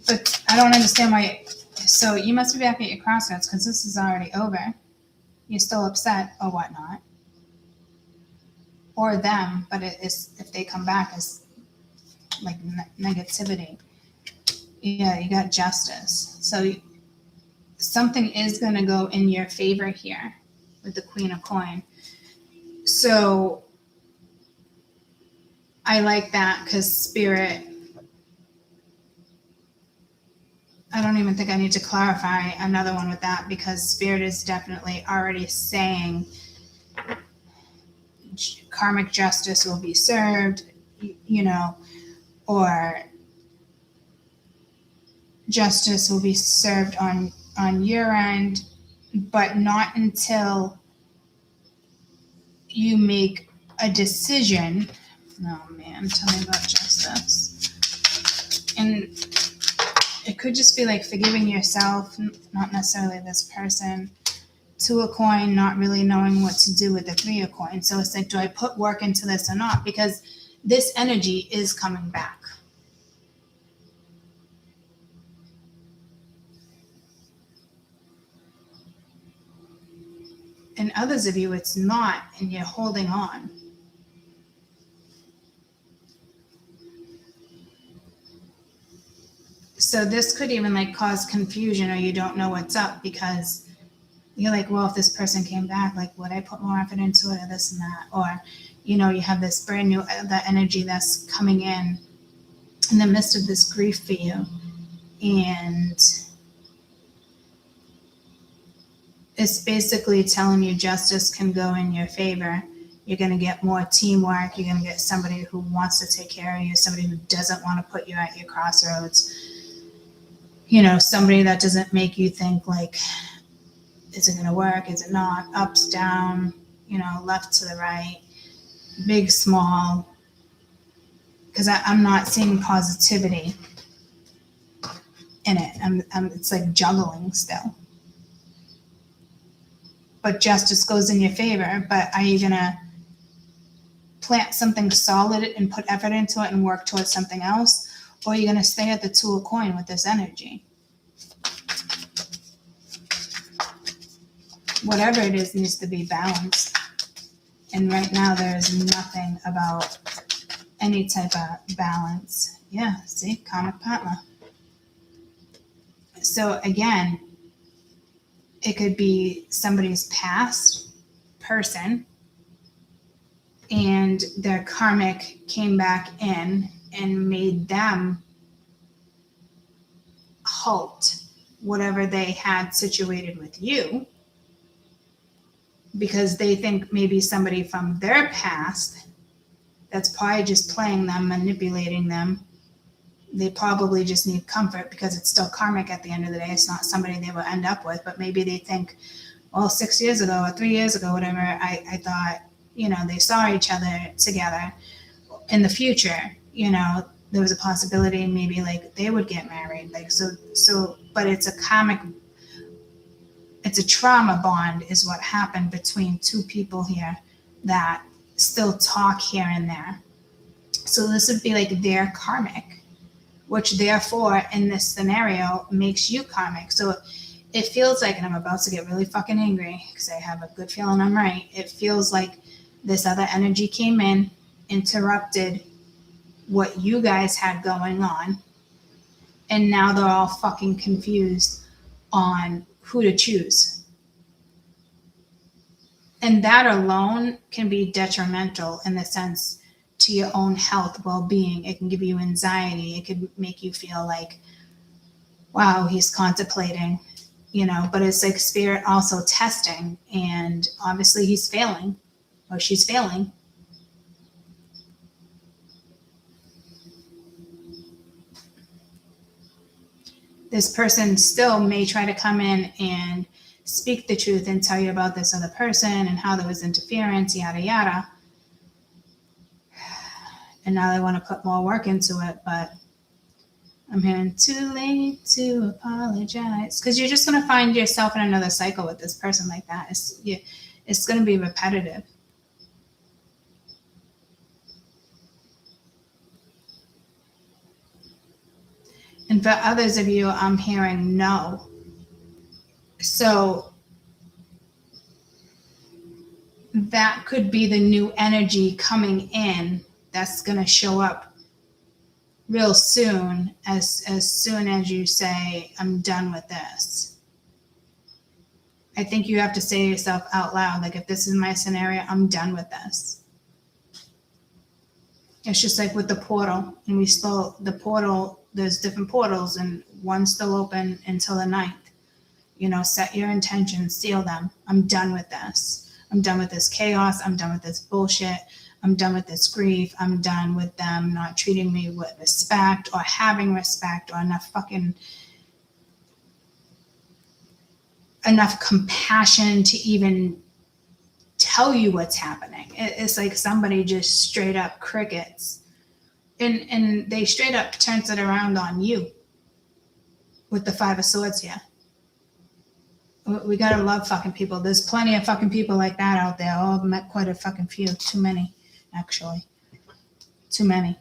Speaker 1: But I don't understand why. So you must be back at your crossroads because this is already over. You're still upset or whatnot. Or them, but if they come back as like negativity. Yeah, you got justice. So something is going to go in your favor here with the Queen of Coin. So I like that because Spirit, I don't even think I need to clarify another one with that because Spirit is definitely already saying karmic justice will be served, or justice will be served on your end, but not until you make a decision. Oh man, tell me about justice. And it could just be like forgiving yourself, not necessarily this person. 2 of Coin, not really knowing what to do with the 3 of Coin. So it's like, do I put work into this or not? Because this energy is coming back. And others of you, it's not, and you're holding on. So this could even like cause confusion, or you don't know what's up because you're like, well, if this person came back, like, would I put more effort into it or this and that? Or, you know, you have this brand new, the energy that's coming in the midst of this grief for you. And it's basically telling you justice can go in your favor. You're going to get more teamwork. You're going to get somebody who wants to take care of you, somebody who doesn't want to put you at your crossroads. You know, somebody that doesn't make you think like, is it going to work? Is it not? Ups, down, you know, left to the right, big, small. Because I'm not seeing positivity in it. It's like juggling still. But justice goes in your favor. But are you going to plant something solid and put effort into it and work towards something else? Or are you going to stay at the Two of Coin with this energy? Whatever it is needs to be balanced. And right now there is nothing about any type of balance. Yeah, see, karmic partner. So again, it could be somebody's past person and their karmic came back in and made them halt whatever they had situated with you because they think maybe somebody from their past that's probably just playing them, manipulating them. They probably just need comfort because it's still karmic at the end of the day. It's not somebody they will end up with, but maybe they think, well, 6 years ago or 3 years ago, whatever, I thought, you know, they saw each other together. In the future, you know, there was a possibility maybe like they would get married. Like, so, but it's a karmic, it's a trauma bond is what happened between two people here that still talk here and there. So this would be like their karmic, which therefore in this scenario makes you karmic. So it feels like, and I'm about to get really fucking angry because I have a good feeling I'm right. It feels like this other energy came in, interrupted what you guys had going on, and now they're all fucking confused on who to choose. And that alone can be detrimental in the sense to your own health, well-being. It can give you anxiety. It could make you feel like, wow, he's contemplating, you know, but it's like spirit also testing, and obviously he's failing or she's failing. This person still may try to come in and speak the truth and tell you about this other person and how there was interference, yada, yada. And now they want to put more work into it, but I'm hearing too late to apologize. Because you're just going to find yourself in another cycle with this person like that. It's going to be repetitive. And for others of you, I'm hearing no. So that could be the new energy coming in that's going to show up real soon as soon as you say, I'm done with this. I think you have to say to yourself out loud, like, if this is my scenario, I'm done with this. It's just like with the portal, and the portal, there's different portals, and one's still open until the 9th. You know, set your intentions, seal them. I'm done with this. I'm done with this chaos. I'm done with this bullshit. I'm done with this grief. I'm done with them not treating me with respect or having respect or enough compassion to even tell you what's happening. It's like somebody just straight up crickets. And they straight up turns it around on you with the 5 of Swords here. We gotta love fucking people. There's plenty of fucking people like that out there. Oh, I've met quite a fucking few. Too many, actually. Too many.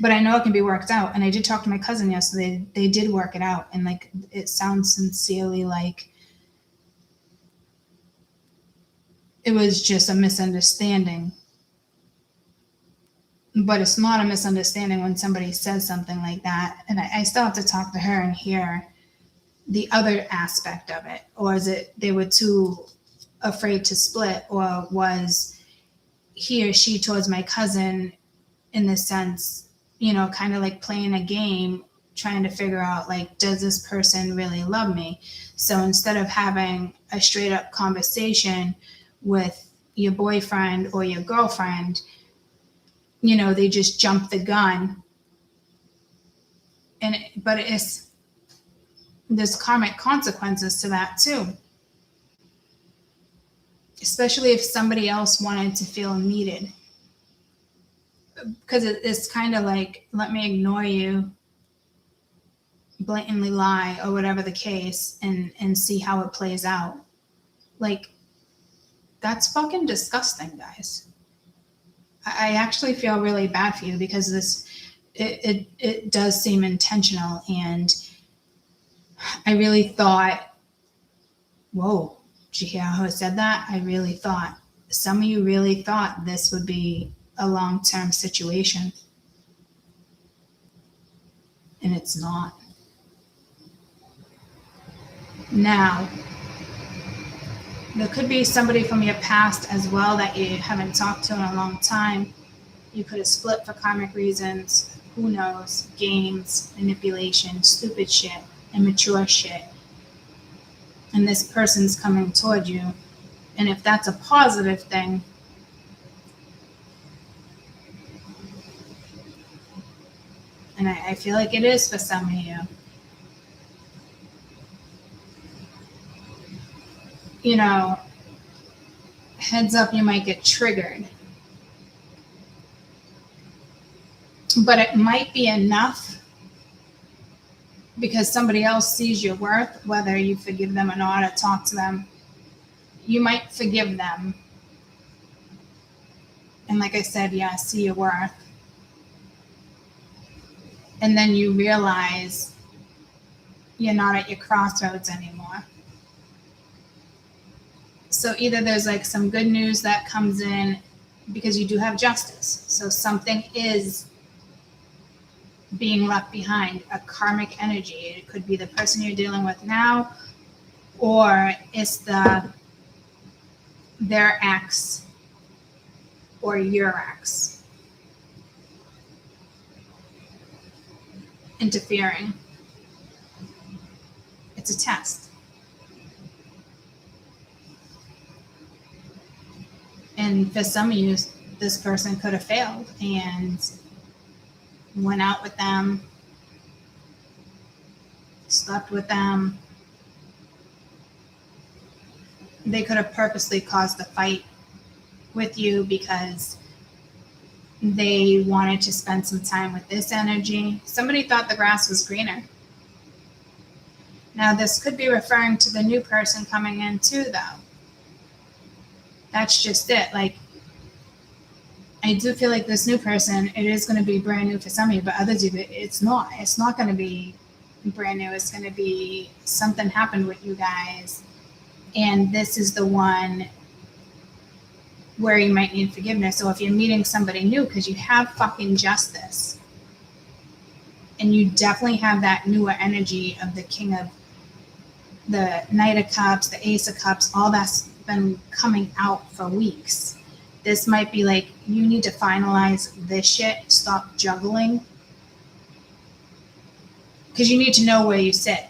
Speaker 1: But I know it can be worked out. And I did talk to my cousin yesterday. They did work it out. And like, it sounds sincerely like it was just a misunderstanding. But it's not a misunderstanding when somebody says something like that. And I still have to talk to her and hear the other aspect of it. Or is it they were too afraid to split? Or was he or she towards my cousin in the sense, you know, kind of like playing a game, trying to figure out, like, does this person really love me? So instead of having a straight up conversation with your boyfriend or your girlfriend, you know, they just jump the gun. But there's karmic consequences to that too. Especially if somebody else wanted to feel needed. Because it's kind of like, let me ignore you, blatantly lie, or whatever the case, and see how it plays out. Like, that's fucking disgusting, guys. I actually feel really bad for you because it does seem intentional, and I really thought, whoa, did you hear how I said that? I really thought, some of you really thought this would be a long-term situation, and it's not. Now, there could be somebody from your past as well that you haven't talked to in a long time. You could have split for karmic reasons. Who knows? Games, manipulation, stupid shit, immature shit. And this person's coming toward you. And if that's a positive thing, and I feel like it is for some of you, you know, heads up, you might get triggered. But it might be enough because somebody else sees your worth, whether you forgive them or not, or talk to them. You might forgive them. And like I said, yeah, see your worth. And then you realize you're not at your crossroads anymore. So either there's like some good news that comes in because you do have justice. So something is being left behind, a karmic energy. It could be the person you're dealing with now, or it's their ex or your ex interfering. It's a test. And for some of you, this person could have failed and went out with them, slept with them. They could have purposely caused a fight with you because they wanted to spend some time with this energy. Somebody thought the grass was greener. Now, this could be referring to the new person coming in too, though. That's just it. Like, I do feel like this new person, it is going to be brand new for some of you, but others of it, it's not. It's not going to be brand new. It's going to be something happened with you guys. And this is the one where you might need forgiveness. So if you're meeting somebody new, because you have fucking justice, and you definitely have that newer energy of the King of the Knight of Cups, the Ace of Cups, all that's been coming out for weeks. This might be like, you need to finalize this shit, stop juggling. Because you need to know where you sit,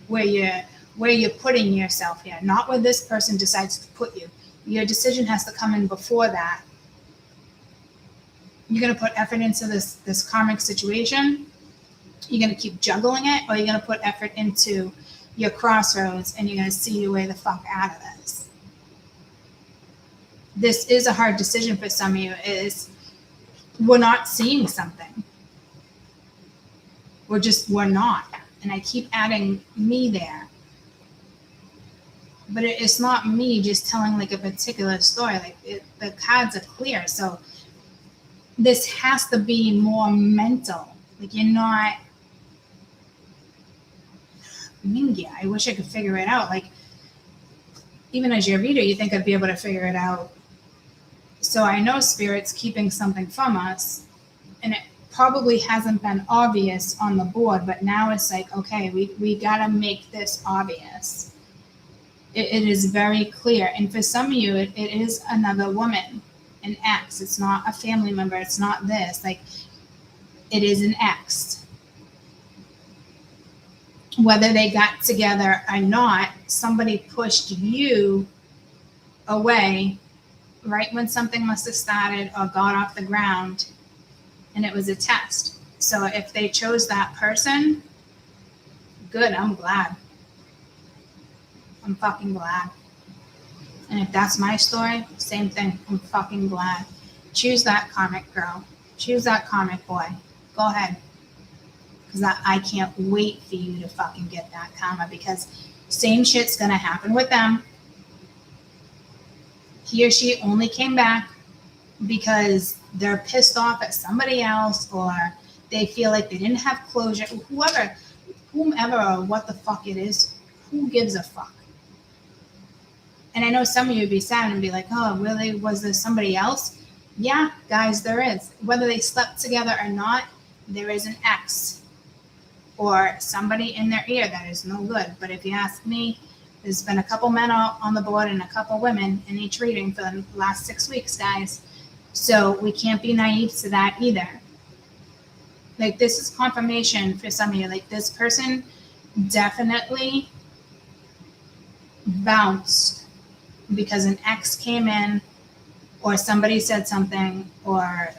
Speaker 1: where you're putting yourself here, not where this person decides to put you. Your decision has to come in before that. You're going to put effort into this karmic situation. You're going to keep juggling it, or you're going to put effort into your crossroads and you're going to see your way the fuck out of this. This is a hard decision for some of you. We're not seeing something. We're not. And I keep adding me there. But it's not me just telling like a particular story. Like the cards are clear. So this has to be more mental. Like you're not, Mingia, I wish I could figure it out. Like even as your reader, you think I'd be able to figure it out. So I know Spirit's keeping something from us, and it probably hasn't been obvious on the board, but now it's like, okay, we gotta make this obvious. It is very clear. And for some of you, it is another woman, an ex. It's not a family member. It's not this. Like, it is an ex. Whether they got together or not, somebody pushed you away right when something must have started or got off the ground, and it was a test. So if they chose that person, good, I'm glad. I'm fucking glad. And if that's my story, same thing. I'm fucking glad. Choose that karmic girl. Choose that karmic boy. Go ahead. Because I can't wait for you to fucking get that karma, because same shit's going to happen with them. He or she only came back because they're pissed off at somebody else, or they feel like they didn't have closure. Whomever or what the fuck it is, who gives a fuck? And I know some of you would be sad and be like, oh, really? Was there somebody else? Yeah, guys, there is. Whether they slept together or not, there is an ex or somebody in their ear that is no good. But if you ask me, there's been a couple men on the board and a couple women in each reading for the last 6 weeks, guys. So we can't be naive to that either. Like, this is confirmation for some of you. Like, this person definitely bounced because an ex came in, or somebody said something, or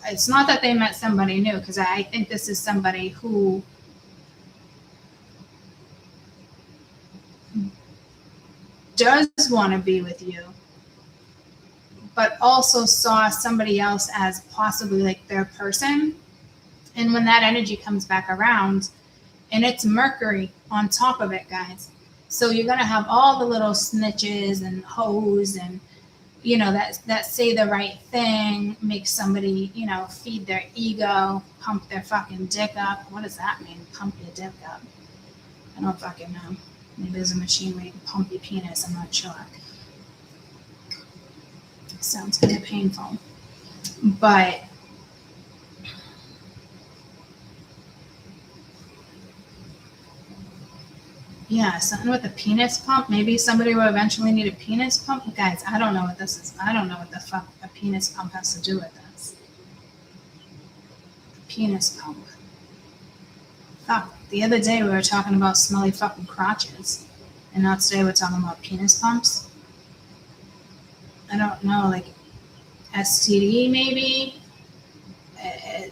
Speaker 1: it's not that they met somebody new, because I think this is somebody who does want to be with you, but also saw somebody else as possibly like their person. And when that energy comes back around, and it's Mercury on top of it, guys. So you're going to have all the little snitches and hoes and, you know, that say the right thing, make somebody, you know, feed their ego, pump their fucking dick up. What does that mean? Pump your dick up. I don't fucking know. Maybe there's a machine where you can pump your penis. I'm not sure. Sounds kind of painful. But yeah, something with a penis pump. Maybe somebody will eventually need a penis pump. Guys, I don't know what this is. I don't know what the fuck a penis pump has to do with this. A penis pump. Fuck. The other day we were talking about smelly fucking crotches. And now today we're talking about penis pumps. I don't know, like STD maybe?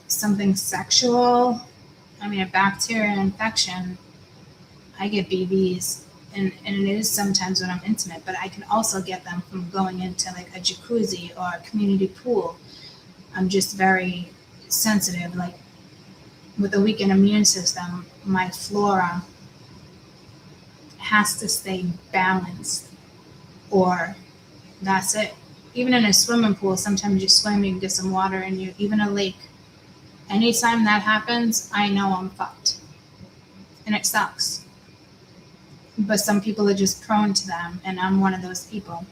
Speaker 1: Something sexual? I mean, a bacterial infection. I get BVs, and it is sometimes when I'm intimate, but I can also get them from going into like a jacuzzi or a community pool. I'm just very sensitive. Like, with a weakened immune system, my flora has to stay balanced, or that's it. Even in a swimming pool, sometimes you swim, you can get some water in you, even a lake. Anytime that happens, I know I'm fucked. And it sucks. But some people are just prone to them, and I'm one of those people.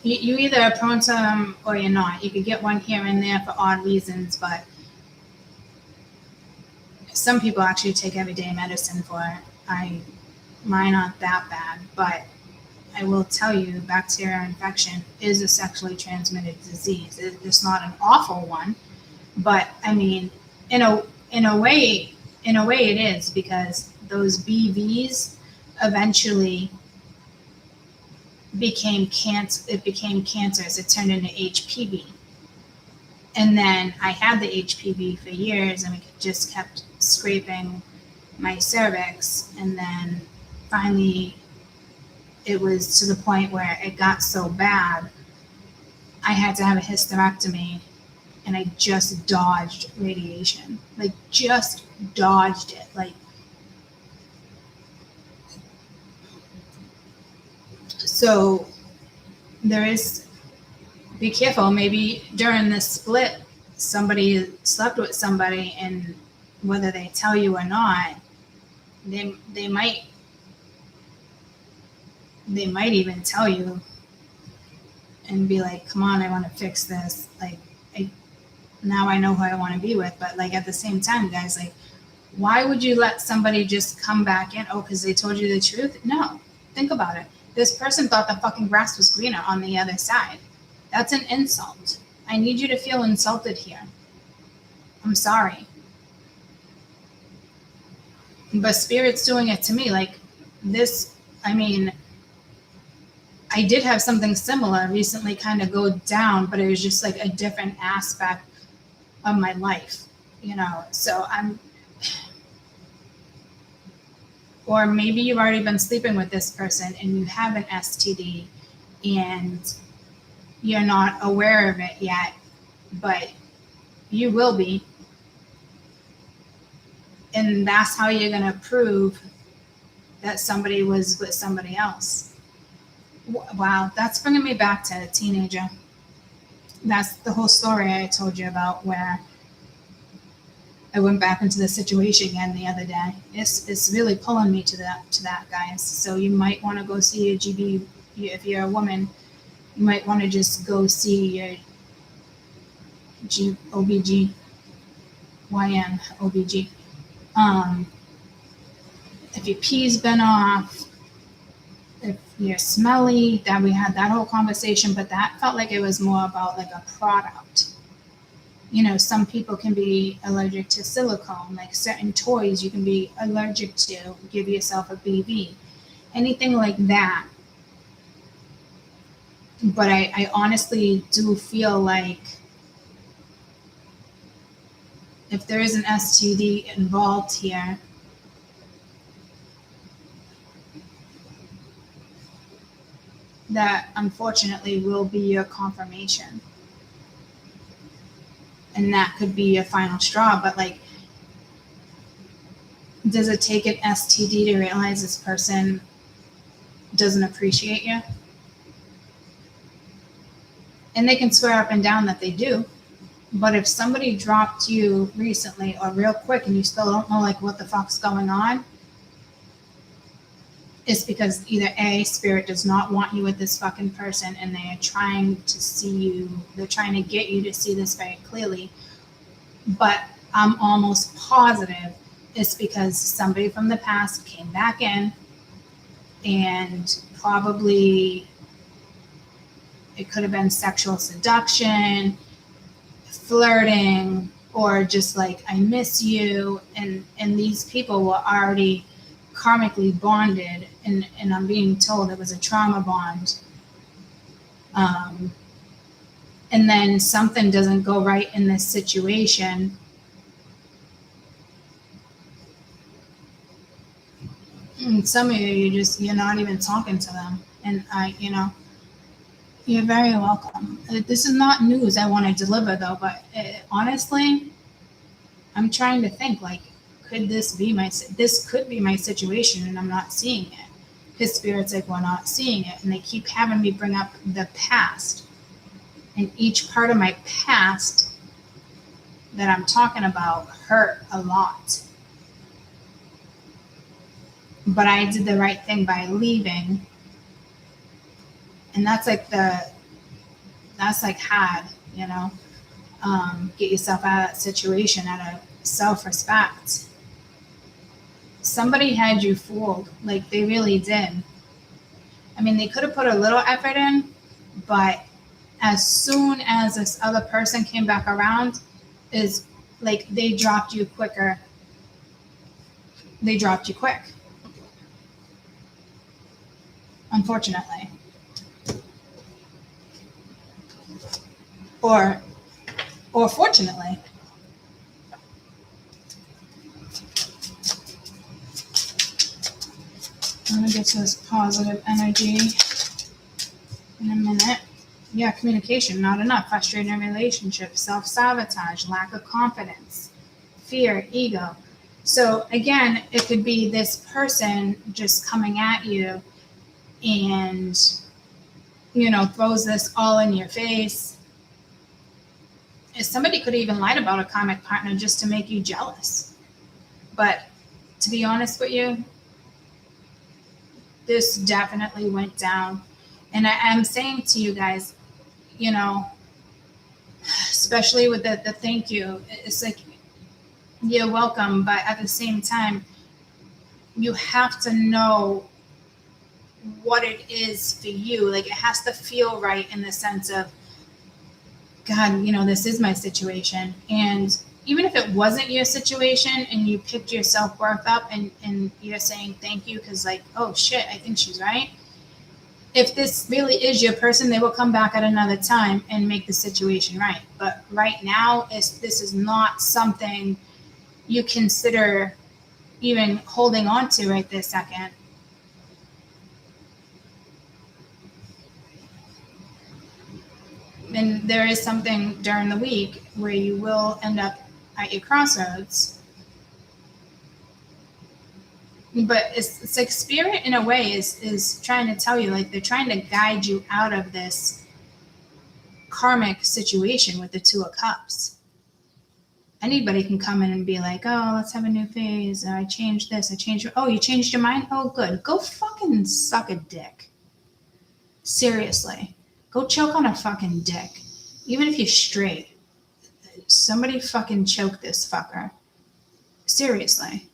Speaker 1: You either are prone to them or you're not. You could get one here and there for odd reasons, but some people actually take everyday medicine for it. Mine aren't that bad, but I will tell you, bacterial infection is a sexually transmitted disease. It's not an awful one, but I mean, in a way it is, because those BVs eventually became cancer. It became cancerous. It turned into HPV, and then I had the HPV for years, and we just kept scraping my cervix, and then finally it was to the point where it got so bad I had to have a hysterectomy, and I just dodged radiation. Like, just dodged it. Like, so there is be careful. Maybe during this split, somebody slept with somebody, and whether they tell you or not, they might even tell you and be like, come on, I want to fix this. Like, now I know who I want to be with. But like at the same time, guys, like, why would you let somebody just come back in? Oh, because they told you the truth? No. Think about it. This person thought the fucking grass was greener on the other side. That's an insult. I need you to feel insulted here. I'm sorry. But Spirit's doing it to me. Like this, I mean, I did have something similar recently kind of go down, but it was just like a different aspect of my life, you know? So or maybe you've already been sleeping with this person and you have an STD and you're not aware of it yet, but you will be. And that's how you're going to prove that somebody was with somebody else. Wow, that's bringing me back to a teenager. That's the whole story I told you about where I went back into the situation again the other day. It's really pulling me to that, guys. So you might want to go see a GB. If you're a woman, you might want to just go see your OBGYN, OBG. If your pee's been off, if you're smelly, that we had that whole conversation, but that felt like it was more about like a product. You know, some people can be allergic to silicone, like certain toys you can be allergic to, give yourself a BV, anything like that. But I honestly do feel like if there is an STD involved here, that unfortunately will be your confirmation. And that could be a final straw, but like, does it take an STD to realize this person doesn't appreciate you? And they can swear up and down that they do. But if somebody dropped you recently or real quick and you still don't know like what the fuck's going on, it's because either A, Spirit does not want you with this fucking person and they are trying to see you, they're trying to get you to see this very clearly. But I'm almost positive it's because somebody from the past came back in and probably it could have been sexual seduction, flirting, or just like, I miss you. And these people were already karmically bonded, and I'm being told it was a trauma bond. And then something doesn't go right in this situation. And some of you, you're not even talking to them. And you're very welcome. This is not news I want to deliver though, but honestly, I'm trying to think like, this could be my situation and I'm not seeing it. His Spirit's like, we're not seeing it. And they keep having me bring up the past. And each part of my past that I'm talking about hurt a lot. But I did the right thing by leaving. And that's hard, you know. Get yourself out of that situation out of self-respect. Somebody had you fooled, like they really did. I mean, they could have put a little effort in, but as soon as this other person came back around, is like they dropped you quicker. They dropped you quick. Unfortunately. Or fortunately. I'm going to get to this positive energy in a minute. Yeah, communication, not enough. Frustrating relationships, self-sabotage, lack of confidence, fear, ego. So again, it could be this person just coming at you and throws this all in your face. Somebody could even lie about a karmic partner just to make you jealous. But to be honest with you, this definitely went down. And I'm saying to you guys, especially with the thank you, it's like, you're welcome. But at the same time, you have to know what it is for you. Like, it has to feel right in the sense of, God, this is my situation. And even if it wasn't your situation and you picked your self-worth up and you're saying thank you because, like, oh shit, I think she's right. If this really is your person, they will come back at another time and make the situation right. But right now, this is not something you consider even holding on to right this second. And there is something during the week where you will end up at your crossroads. But it's like spirit in a way is trying to tell you, like, they're trying to guide you out of this karmic situation with the Two of Cups. Anybody can come in and be like, oh, let's have a new phase. I changed this. Oh, you changed your mind? Oh, good. Go fucking suck a dick. Seriously. Go choke on a fucking dick. Even if you're straight. Somebody fucking choke this fucker. Seriously.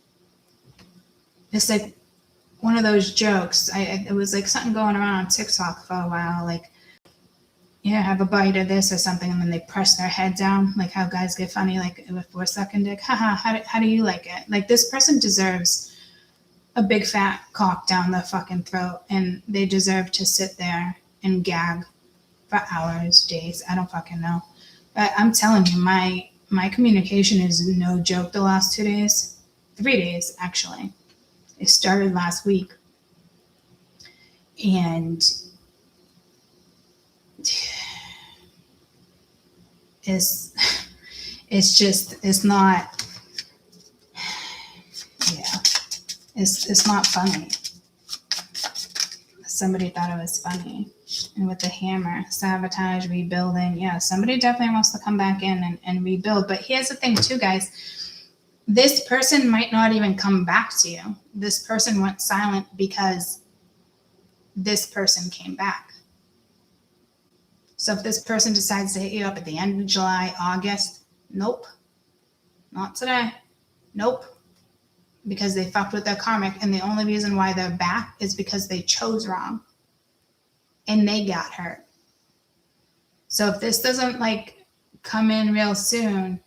Speaker 1: It's like one of those jokes. It was like something going around on TikTok for a while. Like, yeah, have a bite of this or something, and then they press their head down. Like how guys get funny, like for a second dick. Haha, how do you like it? Like, this person deserves a big fat cock down the fucking throat, and they deserve to sit there and gag for hours, days. I don't fucking know. But I'm telling you, my communication is no joke the last 2 days. 3 days, actually. It started last week. And it's not, yeah, it's not funny. Somebody thought it was funny. And with the hammer, sabotage, rebuilding. Yeah, somebody definitely wants to come back in and rebuild. But here's the thing too, guys. This person might not even come back to you. This person went silent because this person came back. So if this person decides to hit you up at the end of July, August, nope. Not today. Nope. Because they fucked with their karmic, and the only reason why they're back is because they chose wrong. And they got hurt. So if this doesn't come in real soon,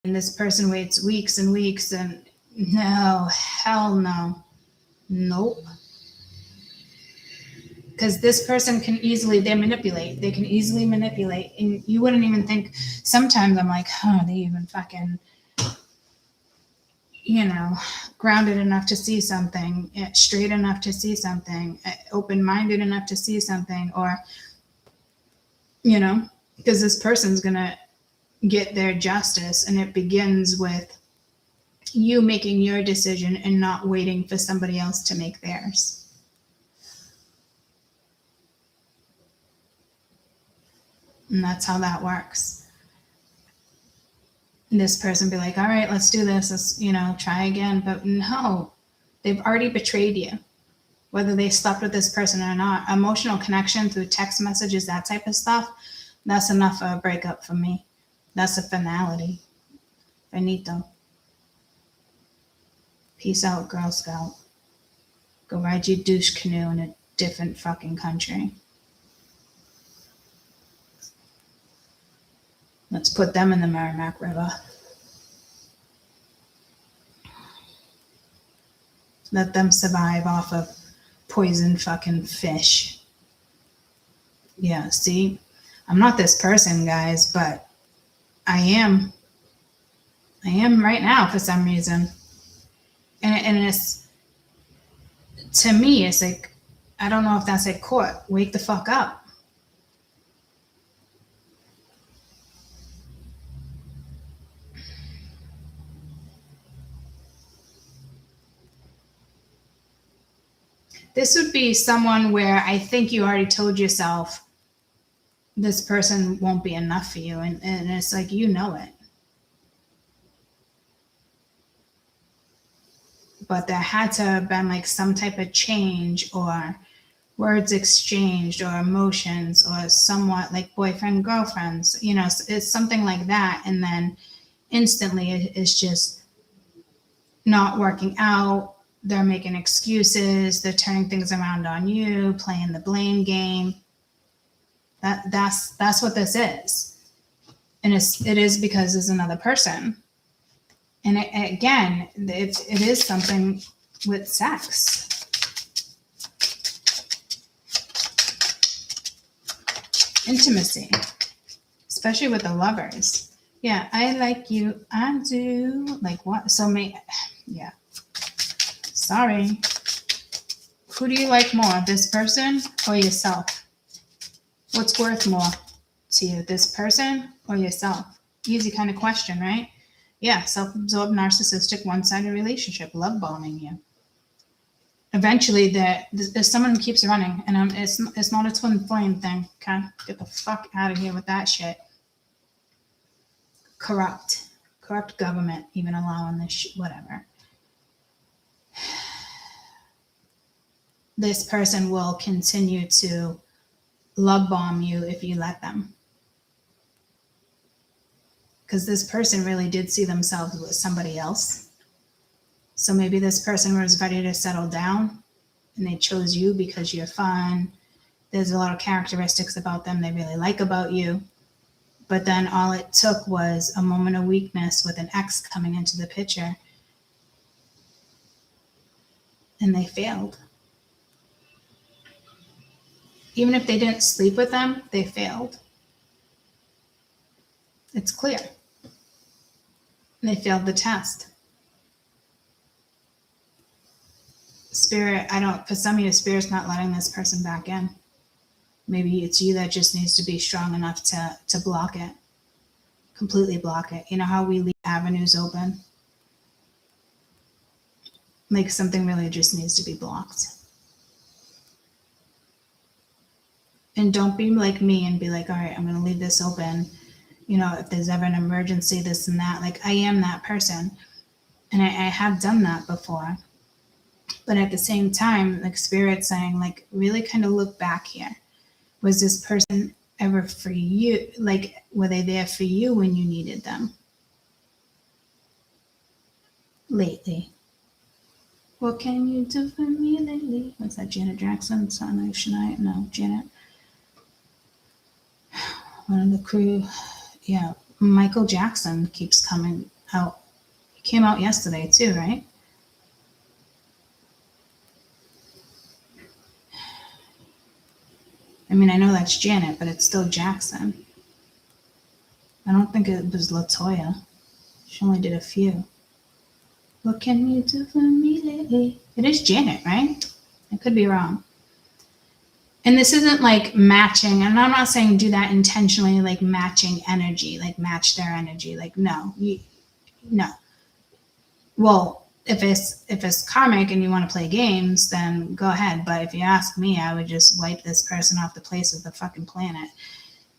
Speaker 1: and this person waits weeks and weeks, and no, hell no. Nope. Because this person can easily, they can easily manipulate. And you wouldn't even think, sometimes I'm like, they even fucking, grounded enough to see something, straight enough to see something, open-minded enough to see something, or, because this person's going to get their justice, and it begins with you making your decision and not waiting for somebody else to make theirs. And that's how that works. And this person be like, all right, let's do this. Let's, try again. But no, they've already betrayed you. Whether they slept with this person or not, emotional connection through text messages, that type of stuff, that's enough for a breakup for me. That's a finality. Finito. Peace out, Girl Scout. Go ride your douche canoe in a different fucking country. Let's put them in the Merrimack River. Let them survive off of poison fucking fish. Yeah, see? I'm not this person, guys, but I am. I am right now for some reason. And it's, to me, it's like, I don't know if that's at court. Wake the fuck up. This would be someone where I think you already told yourself, this person won't be enough for you. And it's like, you know it. But there had to have been like some type of change or words exchanged or emotions or somewhat like boyfriend, girlfriends, you know, it's something like that. And then instantly it's just not working out. They're making excuses. They're turning things around on you, playing the blame game. That's what this is. And it is because there's another person. And again, it is something with sex. Intimacy, especially with the lovers. Yeah, I like you. I do. Like what? Yeah. Sorry. Who do you like more, this person or yourself? What's worth more to you, this person or yourself? Easy kind of question, right? Yeah, self-absorbed, narcissistic, one-sided relationship, love bombing you. Eventually, there's someone who keeps running, and it's not a twin flame thing. Okay, get the fuck out of here with that shit. Corrupt government, even allowing this shit, whatever. This person will continue to love bomb you if you let them. Because this person really did see themselves with somebody else. So maybe this person was ready to settle down and they chose you because you're fun. There's a lot of characteristics about them they really like about you. But then all it took was a moment of weakness with an ex coming into the picture. And they failed. Even if they didn't sleep with them, they failed. It's clear. They failed the test. Spirit, for some of you, Spirit's not letting this person back in. Maybe it's you that just needs to be strong enough to block it. Completely block it. You know how we leave avenues open? Like something really just needs to be blocked. And don't be like me and be like, all right, I'm going to leave this open. You know, if there's ever an emergency, this and that. Like, I am that person. And I have done that before. But at the same time, like Spirit saying, like, really kind of look back here. Was this person ever for you? Like, were they there for you when you needed them? Lately. What can you do for me lately? What's that, Janet Jackson? Song like Shania? No, Janet. One of the crew. Yeah, Michael Jackson keeps coming out. He came out yesterday too, right? I mean, I know that's Janet, but it's still Jackson. I don't think it was LaToya. She only did a few. What can you do for me lately? It is Janet, right? I could be wrong. And this isn't like matching, and I'm not saying do that intentionally, like matching energy, like match their energy. Like, no. No. Well, if it's karmic and you want to play games, then go ahead. But if you ask me, I would just wipe this person off the face of the fucking planet.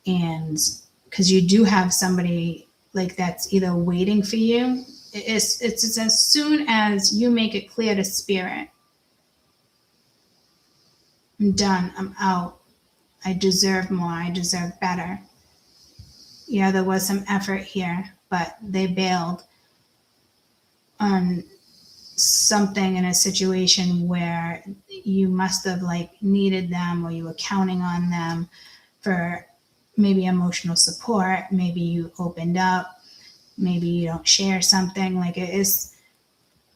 Speaker 1: And because you do have somebody like that's either waiting for you. It's as soon as you make it clear to Spirit, I'm done, I'm out, I deserve more, I deserve better. Yeah, there was some effort here, but they bailed on something in a situation where you must have like needed them, or you were counting on them for maybe emotional support. Maybe you opened up, maybe you don't share something. Like, it is,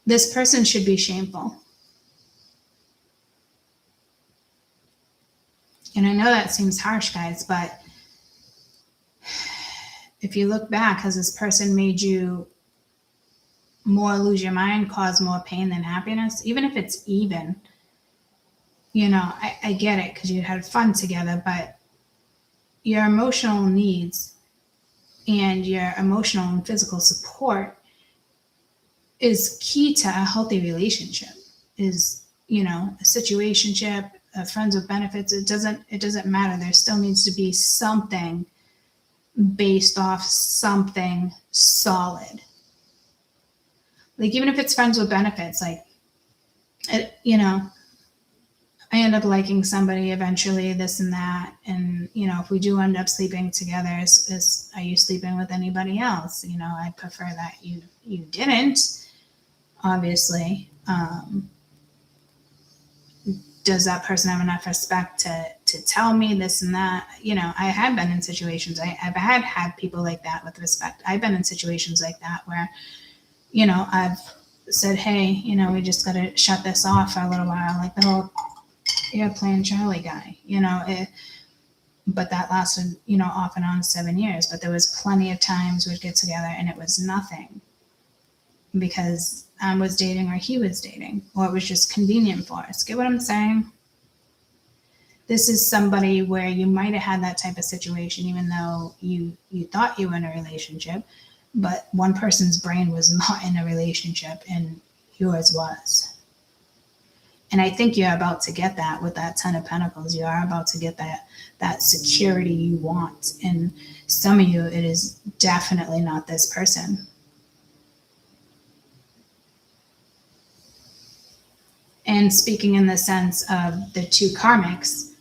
Speaker 1: this person should be shameful. And I know that seems harsh, guys, but if you look back, has this person made you more lose your mind, cause more pain than happiness? Even if it's even, you know, I get it because you had fun together, but your emotional needs and your emotional and physical support is key to a healthy relationship. Is, you know, a situationship, friends with benefits, it doesn't matter. There still needs to be something based off something solid. Like, even if it's friends with benefits, like, I end up liking somebody eventually, this and that. And, if we do end up sleeping together, are you sleeping with anybody else? I prefer that you didn't, obviously. Does that person have enough respect to tell me this and that? I have been in situations, I've had people like that with respect. I've been in situations like that where, I've said, hey, we just got to shut this off for a little while, like the whole Airplane Charlie guy, but that lasted, off and on 7 years. But there was plenty of times we'd get together and it was nothing because I was dating or he was dating, or it was just convenient for us. Get what I'm saying? This is somebody where you might have had that type of situation, even though you thought you were in a relationship, but one person's brain was not in a relationship and yours was. And I think you're about to get that with that 10 of Pentacles. You are about to get that security you want. And some of you, it is definitely not this person. And speaking in the sense of the two karmics,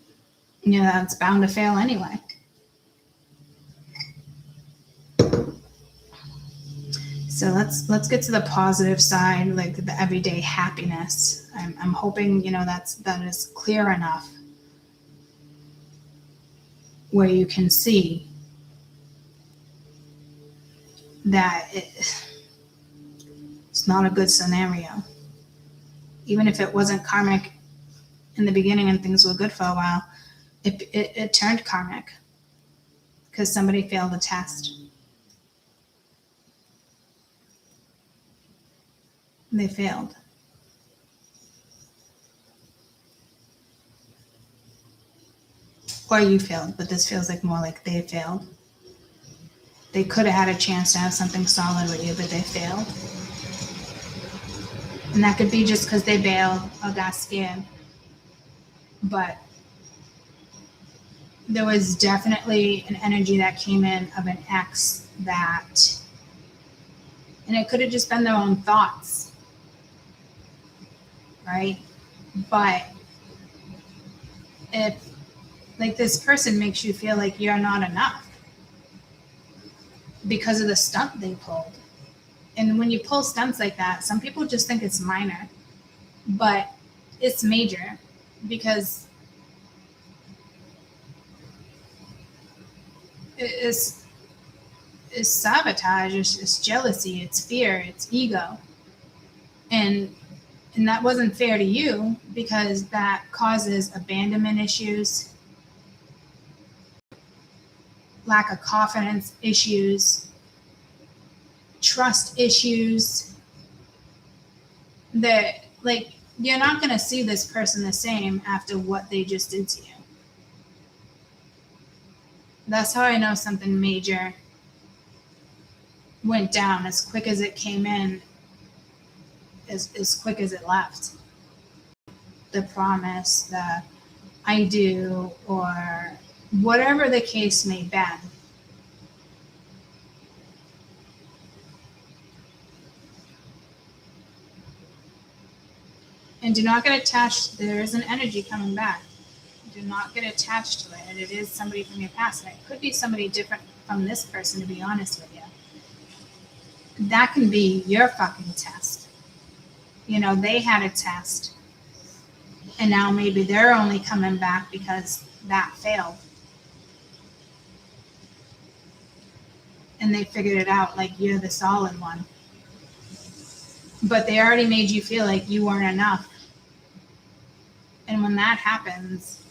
Speaker 1: that's bound to fail anyway. So let's get to the positive side, like the everyday happiness. I'm hoping that is clear enough where you can see that it's not a good scenario. Even if it wasn't karmic in the beginning and things were good for a while, it turned karmic because somebody failed a test. They failed. Or you failed, but this feels like more like they failed. They could have had a chance to have something solid with you, but they failed. And that could be just because they bailed or got scared. But there was definitely an energy that came in of an ex that, and it could have just been their own thoughts, right? But if, like, this person makes you feel like you're not enough because of the stunt they pulled. And when you pull stunts like that, some people just think it's minor, but it's major because it's sabotage, it's jealousy, it's fear, it's ego. And that wasn't fair to you because that causes abandonment issues, lack of confidence issues, trust issues, that, like, you're not going to see this person the same after what they just did to you. That's how I know something major went down. As quick as it came in, as quick as it left. The promise, the I do, or whatever the case may be. And do not get attached. There is an energy coming back. Do not get attached to it. And it is somebody from your past. And it could be somebody different from this person, to be honest with you. That can be your fucking test. They had a test. And now maybe they're only coming back because that failed. And they figured it out, like, you're the solid one. But they already made you feel like you weren't enough. And when that happens,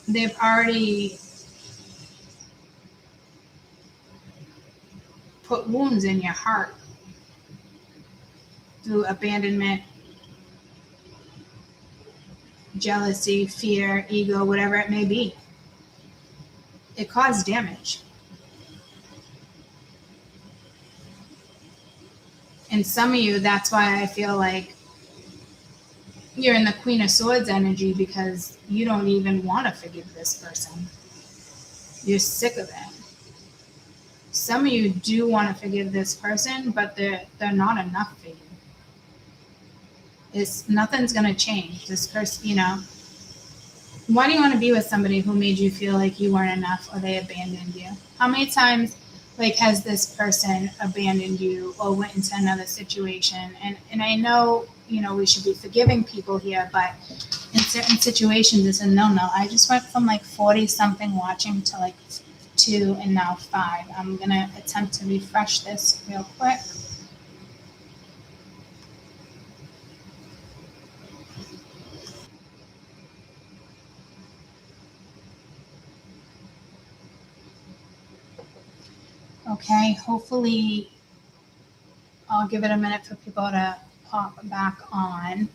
Speaker 1: they've already put wounds in your heart through abandonment, jealousy, fear, ego, whatever it may be. It caused damage. And some of you, that's why I feel like you're in the Queen of Swords energy because you don't even want to forgive this person. You're sick of it. Some of you do want to forgive this person, but they're not enough for you. Nothing's gonna change. This person, why do you want to be with somebody who made you feel like you weren't enough or they abandoned you? How many times has this person abandoned you or went into another situation? And I know, we should be forgiving people here, but in certain situations it's a no. I just went from 40 something watching to 2 and now 5. I'm gonna attempt to refresh this real quick. Okay, hopefully I'll give it a minute for people to pop back on.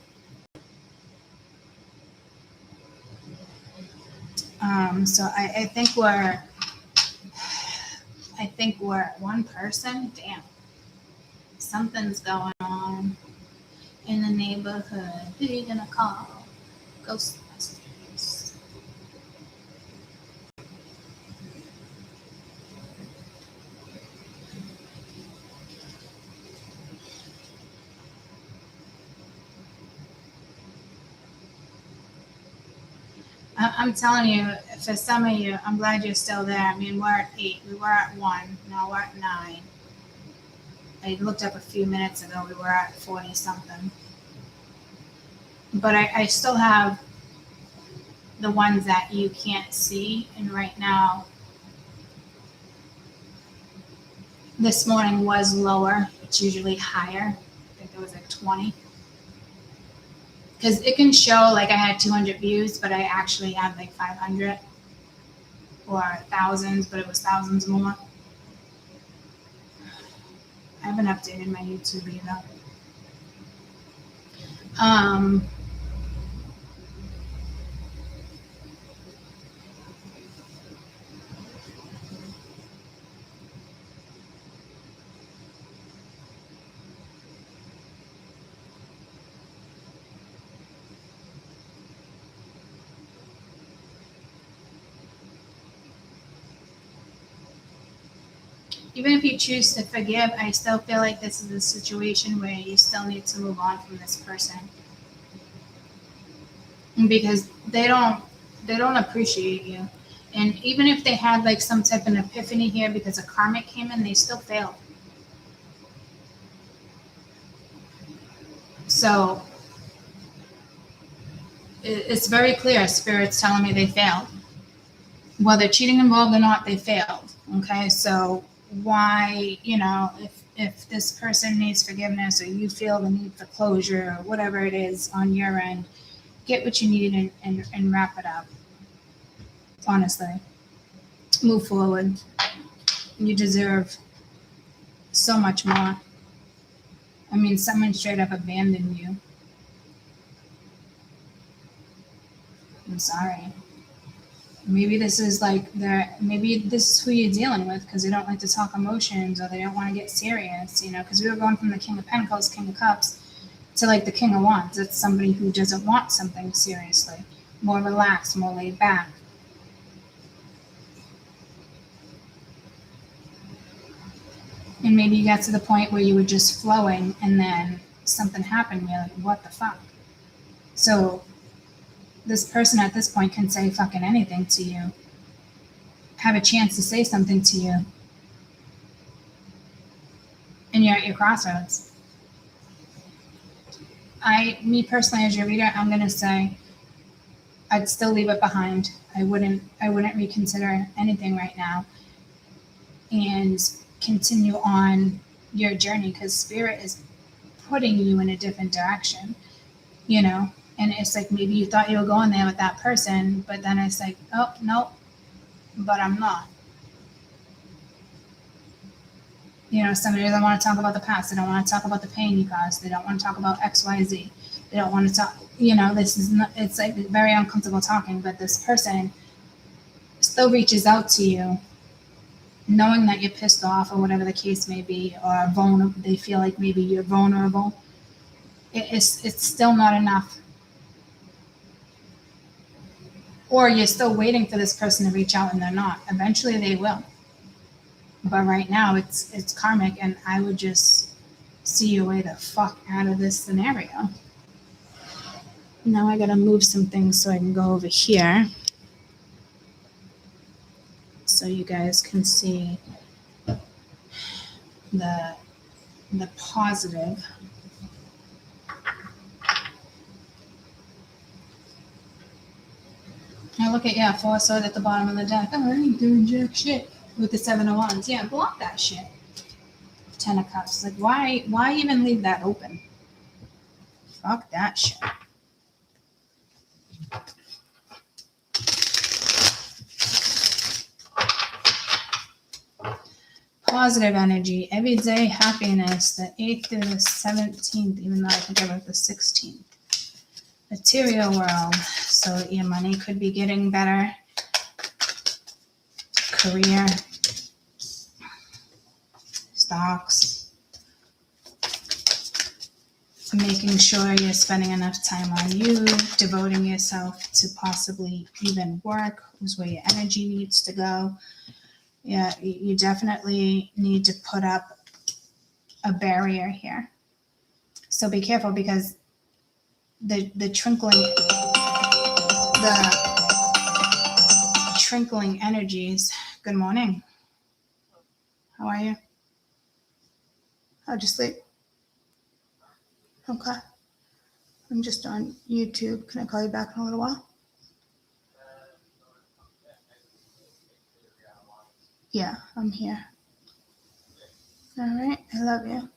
Speaker 1: So I think we're one person. Damn, something's going on in the neighborhood. Who are you gonna call? Ghostbusters. I'm telling you, for some of you, I'm glad you're still there. I mean, we're at 8. We were at 1. Now we're at 9. I looked up a few minutes ago. We were at 40 something. But I still have the ones that you can't see. And right now, this morning was lower. It's usually higher. I think it was 20. Because it can show I had 200 views, but I actually had 500 or thousands, but it was thousands more. I haven't updated my YouTube either. Even if you choose to forgive, I still feel like this is a situation where you still need to move on from this person. Because they don't appreciate you. And even if they had some type of epiphany here because a karmic came in, they still failed. So it's very clear. Spirit's telling me they failed. Whether cheating involved or not, they failed. Okay, so why, if this person needs forgiveness or you feel the need for closure or whatever it is on your end, get what you need and wrap it up. Honestly, move forward. You deserve so much more. I mean, someone straight up abandoned you. I'm sorry. Maybe this is maybe this is who you're dealing with because they don't like to talk emotions or they don't want to get serious, because we were going from the King of Pentacles, King of Cups to the King of Wands. It's somebody who doesn't want something seriously, more relaxed, more laid back. And maybe you got to the point where you were just flowing and then something happened and you're like, what the fuck? So this person at this point can say fucking anything to you, have a chance to say something to you, and you're at your crossroads. Me personally, as your reader, I'm gonna say I'd still leave it behind. I wouldn't reconsider anything right now and continue on your journey because Spirit is putting you in a different direction, And it's maybe you thought you were going there with that person, but then it's oh, nope, but I'm not. Somebody doesn't want to talk about the past. They don't want to talk about the pain you caused. They don't want to talk about X, Y, Z. They don't want to talk, this is not, it's very uncomfortable talking, but this person still reaches out to you knowing that you're pissed off or whatever the case may be, or vulnerable. They feel like maybe you're vulnerable. It's still not enough Or you're still waiting for this person to reach out and they're not. Eventually they will. But right now it's karmic, and I would just see your way the fuck out of this scenario. Now I gotta move some things so I can go over here so you guys can see the positive. Now look at, four sword at the bottom of the deck. Oh, I ain't doing jack shit with the 7 of wands. Yeah, block that shit. 10 of cups. Like, why even leave that open? Fuck that shit. Positive energy, everyday happiness, the 8th through the 17th, even though I think I wrote the 16th. Material world, so your money could be getting better. Career, stocks, making sure you're spending enough time on you, devoting yourself to possibly even work, is where your energy needs to go. Yeah, you definitely need to put up a barrier here. So be careful, because the trickling energies. Good morning. How are you? How'd you sleep? Okay. I'm just on YouTube. Can I call you back in a little while? Yeah, I'm here. All right. I love you.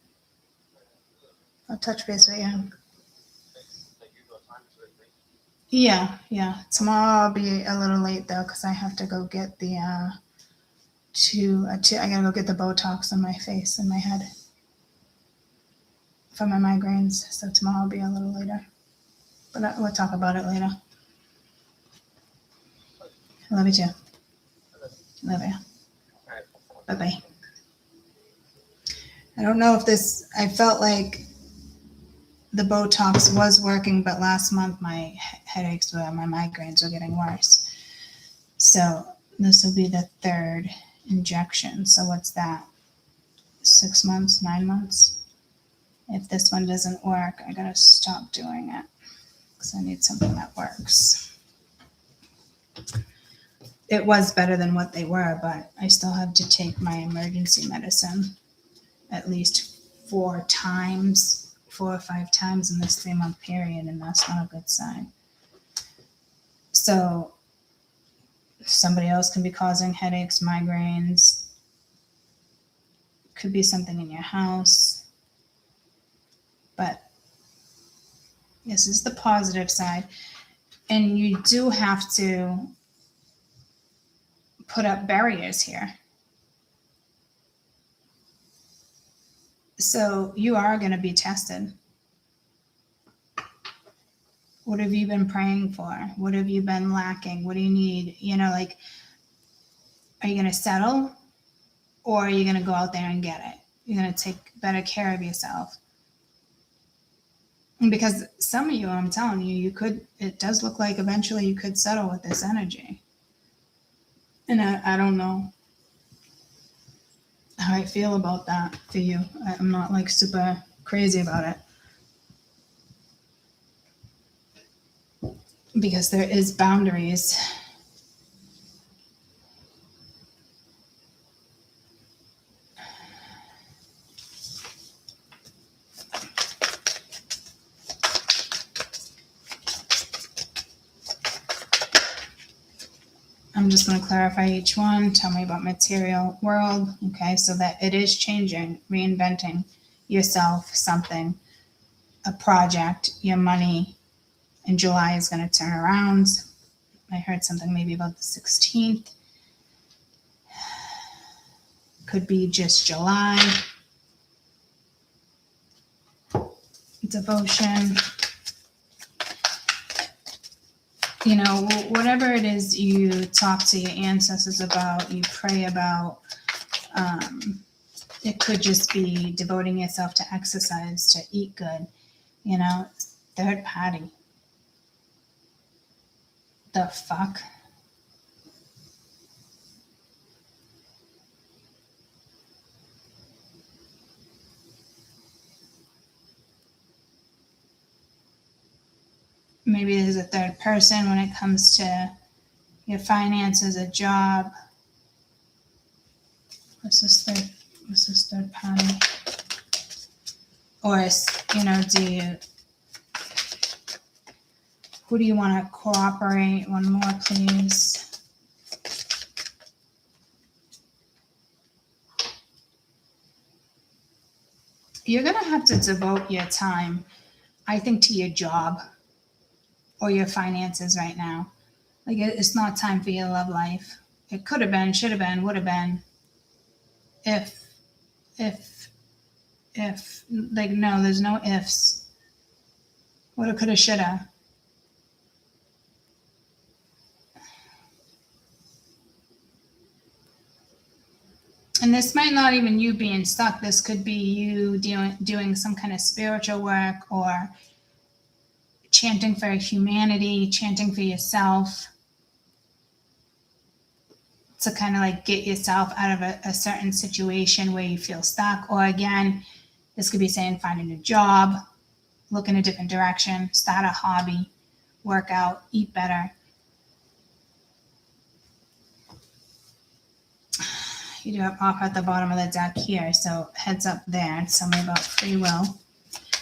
Speaker 1: I'll touch base with you. Yeah. Tomorrow I'll be a little late though, because I have to go get the I gotta go get the Botox on my face and my head for my migraines. So tomorrow I'll be a little later, but we'll talk about it later. I love you too. Love you. Bye bye. I don't know if I felt like the Botox was working, but last month my migraines were getting worse. So this will be the 3rd injection. So what's that? 6 months, 9 months? If this one doesn't work, I gotta stop doing it, because I need something that works. It was better than what they were, but I still have to take my emergency medicine at least 4 or 5 times in this 3-month period, and that's not a good sign. So somebody else can be causing headaches, migraines. Could be something in your house. But this is the positive side. And you do have to put up barriers here. So you are going to be tested. What have you been praying for? What have you been lacking? What do you need? Are you going to settle, or are you going to go out there and get it? You're going to take better care of yourself. Because some of you, I'm telling you, it does look like eventually you could settle with this energy. And I don't know how I feel about that for you. I'm not like super crazy about it. Because there is boundaries. I'm just going to clarify each one. Tell me about material world. Okay, so that it is changing, reinventing yourself, something, a project, your money in July is going to turn around. I heard something maybe about the 16th. Could be just July. Devotion. Whatever it is you talk to your ancestors about, you pray about, it could just be devoting yourself to exercise, to eat good, third party. The fuck? Maybe there's a third person when it comes to your finances, a job. What's this third party? Or, who do you want to cooperate? One more, please. You're going to have to devote your time, I think, to your job or your finances right now. Like, it's not time for your love life. It could have been, should have been, would have been. If, like, no, there's no ifs. Woulda, coulda, shoulda. And this might not even you being stuck. This could be you doing some kind of spiritual work or chanting for humanity, chanting for yourself to kind of like get yourself out of a certain situation where you feel stuck. Or again, this could be saying find a new job, look in a different direction, start a hobby, work out, eat better. You do have off at the bottom of the deck here, so heads up there. Tell me about free will,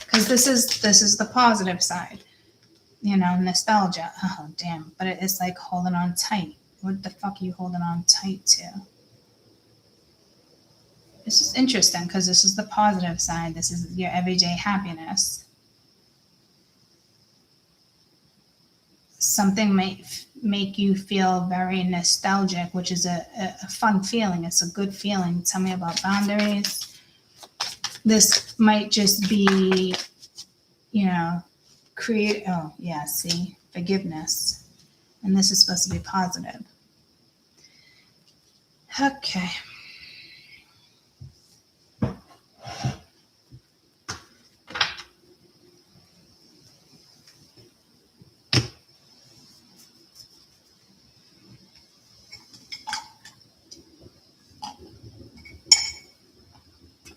Speaker 1: because this is the positive side. Nostalgia. Oh damn! But it's like holding on tight. What the fuck are you holding on tight to? This is interesting because this is the positive side. This is your everyday happiness. Something might make you feel very nostalgic, which is a fun feeling. It's a good feeling. Tell me about boundaries. This might just be, forgiveness. And this is supposed to be positive. Okay.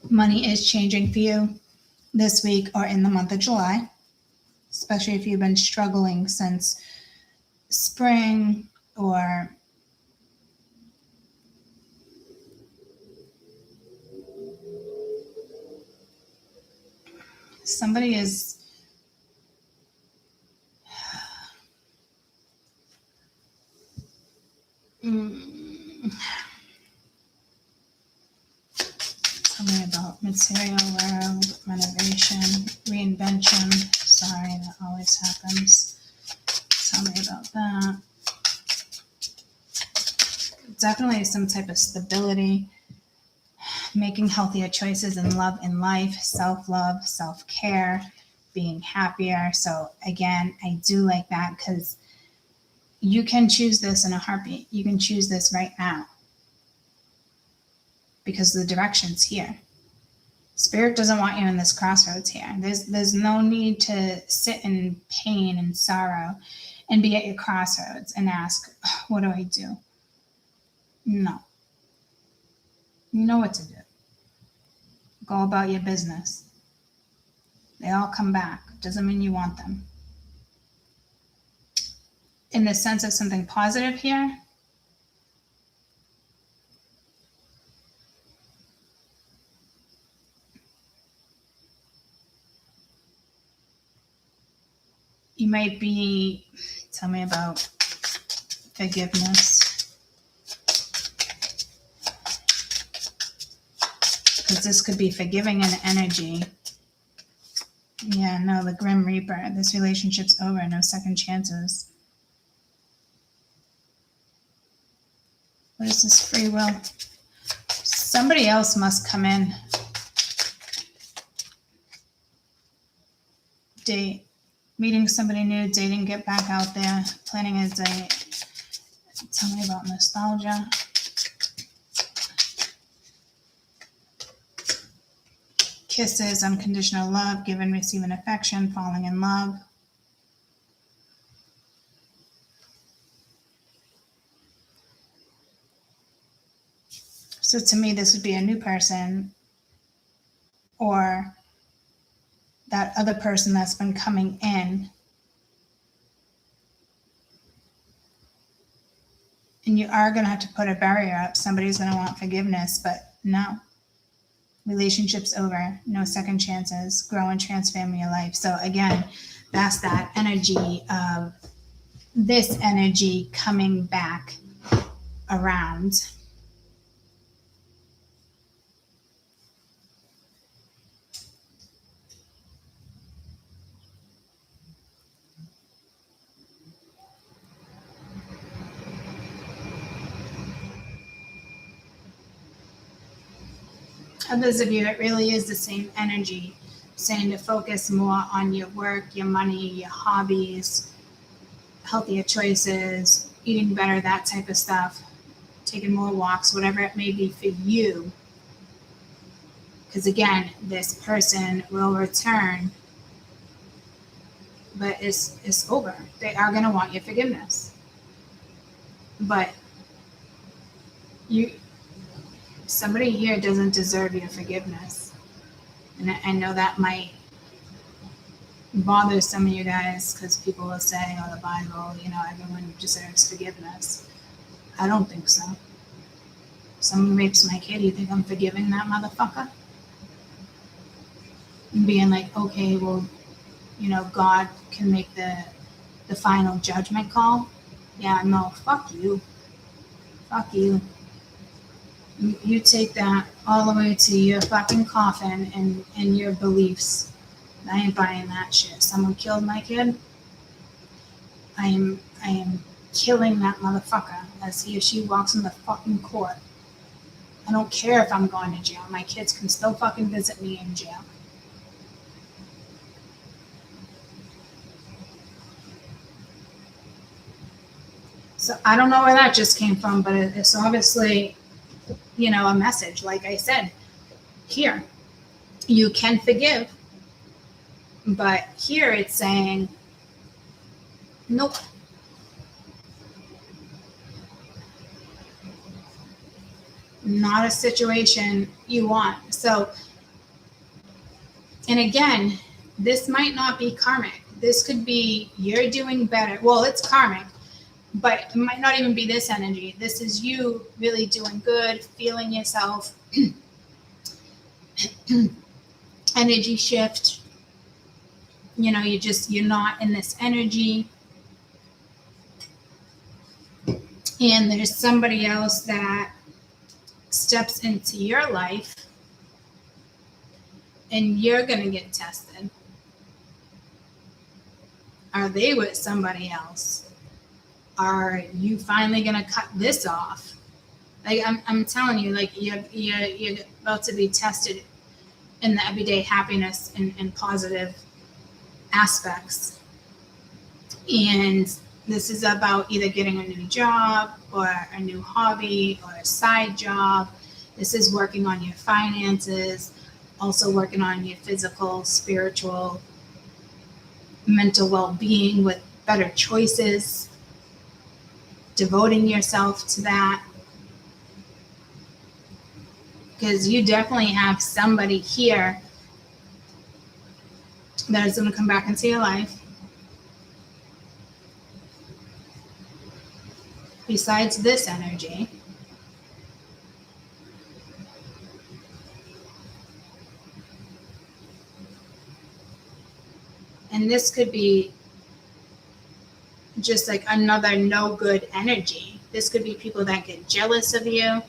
Speaker 1: Money is changing for you this week or in the month of July, especially if you've been struggling since spring or somebody is tell me about material world, renovation, reinvention. Sorry, that always happens. Tell me about that. Definitely some type of stability, making healthier choices in love and life, self-love, self-care, being happier. So again, I do like that because you can choose this in a heartbeat. You can choose this right now because the direction's here. Spirit doesn't want you in this crossroads here. There's no need to sit in pain and sorrow and be at your crossroads and ask, what do I do? No. You know what to do. Go about your business. They all come back. Doesn't mean you want them. In the sense of something positive here, you might be, tell me about forgiveness. Because this could be forgiving an energy. Yeah, no, the Grim Reaper. This relationship's over. No second chances. What is this free will? Somebody else must come in. Date. Meeting somebody new, dating, get back out there, planning a date. Tell me about nostalgia. Kisses, unconditional love, giving, receiving affection, falling in love. So to me, this would be a new person or that other person that's been coming in. And you are going to have to put a barrier up. Somebody's going to want forgiveness, but no. Relationship's over. No second chances. Grow and transform your life. So again, that's that energy of this energy coming back around. Others of you, it really is the same energy, saying to focus more on your work, your money, your hobbies, healthier choices, eating better, that type of stuff, taking more walks, whatever it may be for you. Because again, this person will return, but it's over. They are going to want your forgiveness. But somebody here doesn't deserve your forgiveness. And I know that might bother some of you guys because people will say, oh, the Bible, everyone deserves forgiveness. I don't think so. Someone rapes my kid, you think I'm forgiving that motherfucker? And being like, okay, well, God can make the final judgment call. Yeah, no, fuck you. Fuck you. You take that all the way to your fucking coffin and your beliefs. I ain't buying that shit. Someone killed my kid. I am killing that motherfucker as he or she walks in the fucking court. I don't care if I'm going to jail. My kids can still fucking visit me in jail. So I don't know where that just came from, but it's obviously, a message. Like I said, here, you can forgive, but here it's saying, nope. Not a situation you want. So, and again, this might not be karmic. This could be you're doing better. Well, it's karmic, but it might not even be this energy. This is you really doing good, feeling yourself. Energy shift. You're not in this energy. And there's somebody else that steps into your life and you're going to get tested. Are they with somebody else? Are you finally going to cut this off? Like I'm telling you, like you're about to be tested in the everyday happiness and positive aspects. And this is about either getting a new job or a new hobby or a side job. This is working on your finances, also working on your physical, spiritual, mental well-being with better choices, devoting yourself to that. Because you definitely have somebody here that is going to come back into your life. Besides this energy. And this could be just like another no good energy. This could be people that get jealous of you.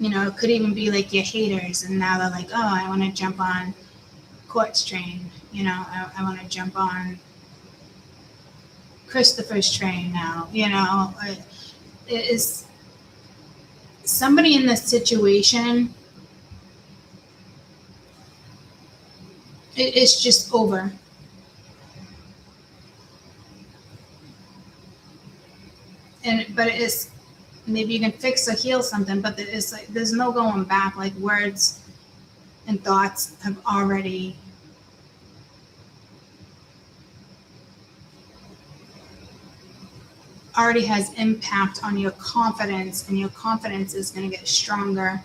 Speaker 1: It could even be like your haters, and now they're like, oh, I want to jump on Court's train. I want to jump on Christopher's train now. It is somebody in this situation. It's just over. But it is, maybe you can fix or heal something, but it's like there's no going back. Like words and thoughts have already already has impact on your confidence, and your confidence is going to get stronger.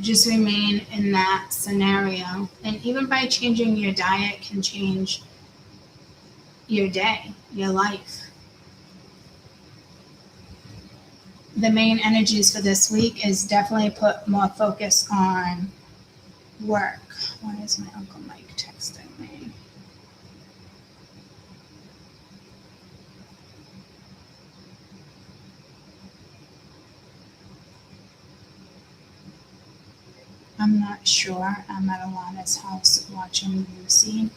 Speaker 1: Just remain in that scenario. And even by changing your diet can change your day, your life. The main energies for this week is definitely put more focus on work. Why is my Uncle Mike texting me? I'm not sure. I'm at Alana's house watching Lucy.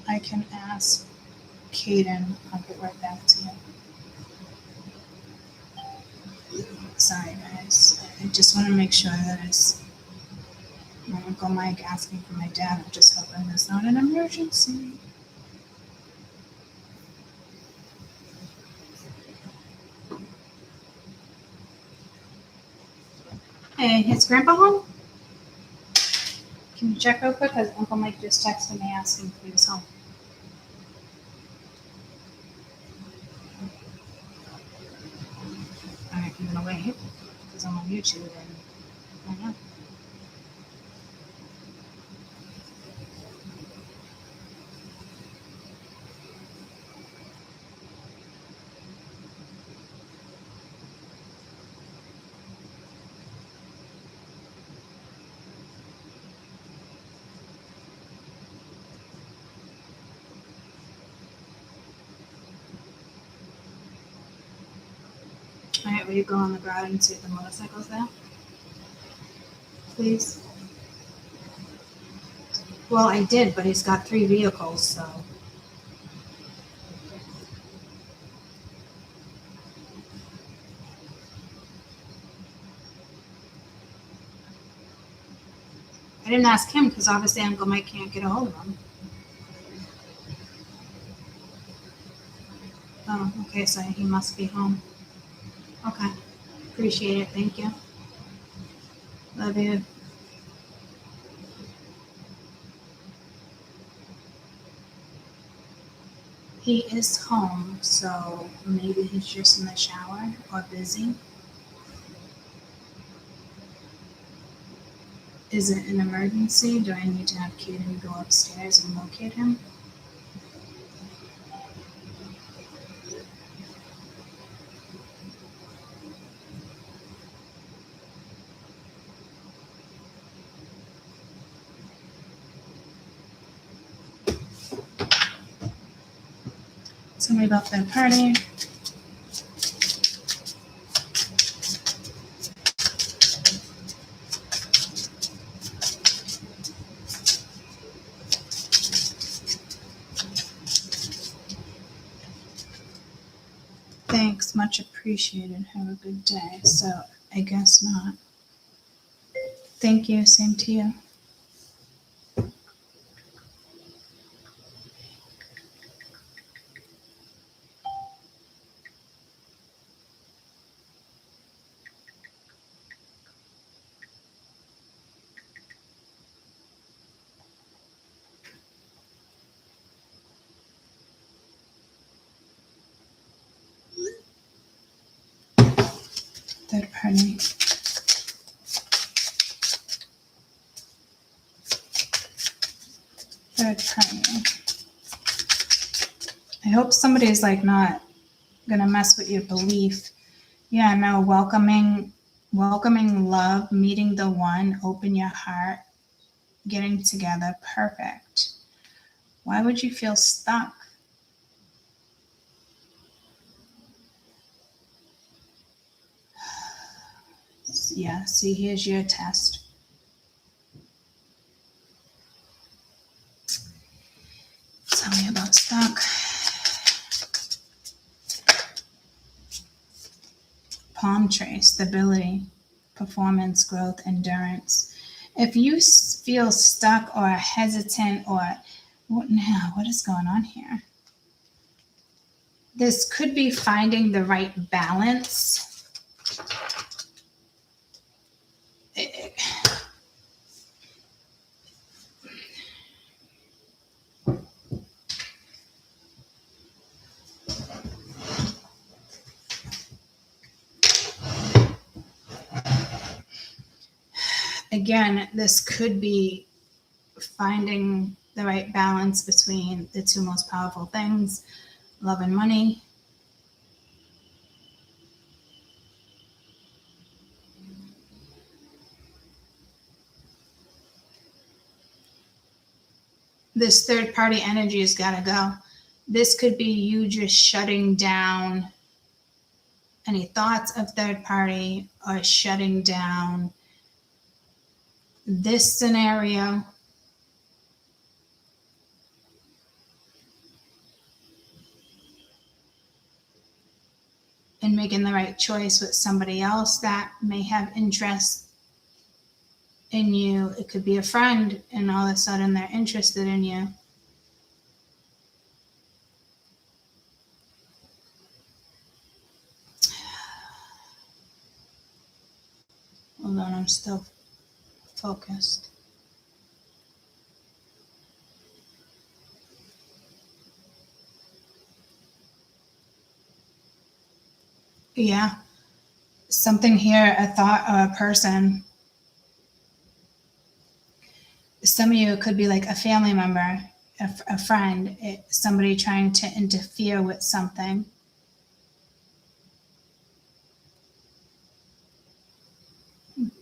Speaker 1: I can ask Kaden. I'll get right back to you. Sorry, guys. I just want to make sure that it's my Uncle Mike asking for my dad. I'm just hoping there's not an emergency. Hey, is Grandpa home? Can you check real quick? Because Uncle Mike just texted me asking if he was home. Alright, I'm gonna wait because I'm on YouTube and I know. Alright, will you go on the ground and see if the motorcycle's there? Please. Well, I did, but he's got 3 vehicles, so. I didn't ask him because obviously Uncle Mike can't get a hold of him. Oh, okay, so he must be home. Okay, appreciate it, thank you. Love you. He is home, so maybe he's just in the shower or busy. Is it an emergency? Do I need to have Kaden go upstairs and locate him? Tell me about that party. Thanks, much appreciated. Have a good day. So, I guess not. Thank you, same to you. Third party. Third party. I hope somebody's like not gonna mess with your belief. Yeah, no, welcoming love, meeting the one, open your heart, getting together, perfect. Why would you feel stuck? Yeah, see, here's your test. Tell me about stuck. Palm tree, stability. performance, growth, endurance. If you feel stuck or hesitant or what is going on here? This could be finding the right balance. Again, this could be finding the right balance between the two most powerful things, love and money. This third party energy has got to go. This could be you just shutting down any thoughts of third party or shutting down this scenario. And making the right choice with somebody else that may have interest in you. It could be a friend and all of a sudden they're interested in you. Hold on, I'm still focused. Yeah, something here, a thought or a person. Some of you, it could be like a family member, a friend, somebody trying to interfere with something.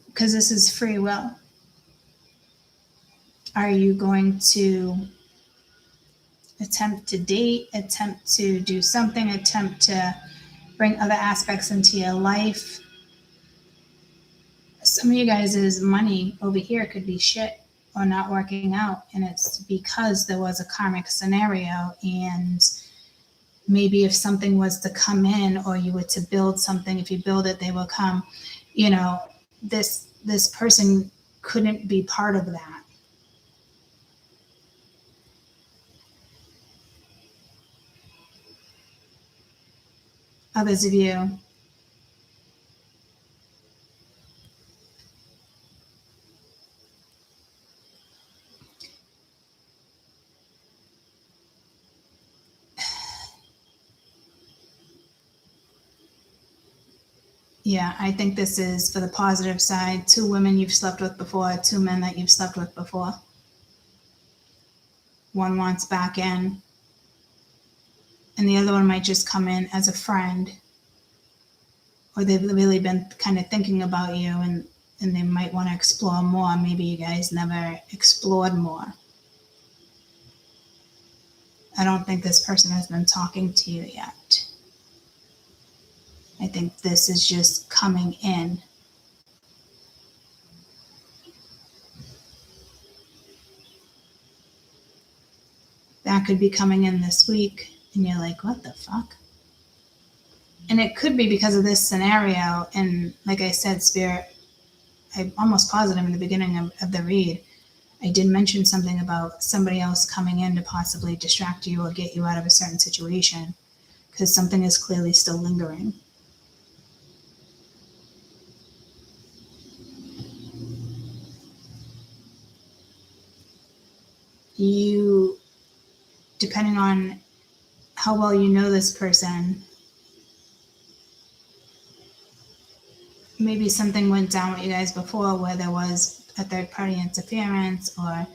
Speaker 1: Because this is free will. Are you going to attempt to date, attempt to do something, attempt to bring other aspects into your life? Some of you guys' money over here could be shit or not working out, and it's because there was a karmic scenario, and maybe if something was to come in or you were to build something, if you build it, they will come. You know, this person couldn't be part of that. Others of you, yeah, I think this is for the positive side. 2 women you've slept with before, 2 men that you've slept with before. One wants back in, and the other one might just come in as a friend, or they've really been kind of thinking about you, and they might want to explore more. Maybe you guys never explored more. I don't think this person has been talking to you yet. I think this is just coming in. That could be coming in this week, and you're like, what the fuck? And it could be because of this scenario. And like I said, Spirit, I'm almost positive in the beginning of the read, I did mention something about somebody else coming in to possibly distract you or get you out of a certain situation, because something is clearly still lingering. You, depending on how well you know this person, maybe something went down with you guys before where there was a third party interference, or,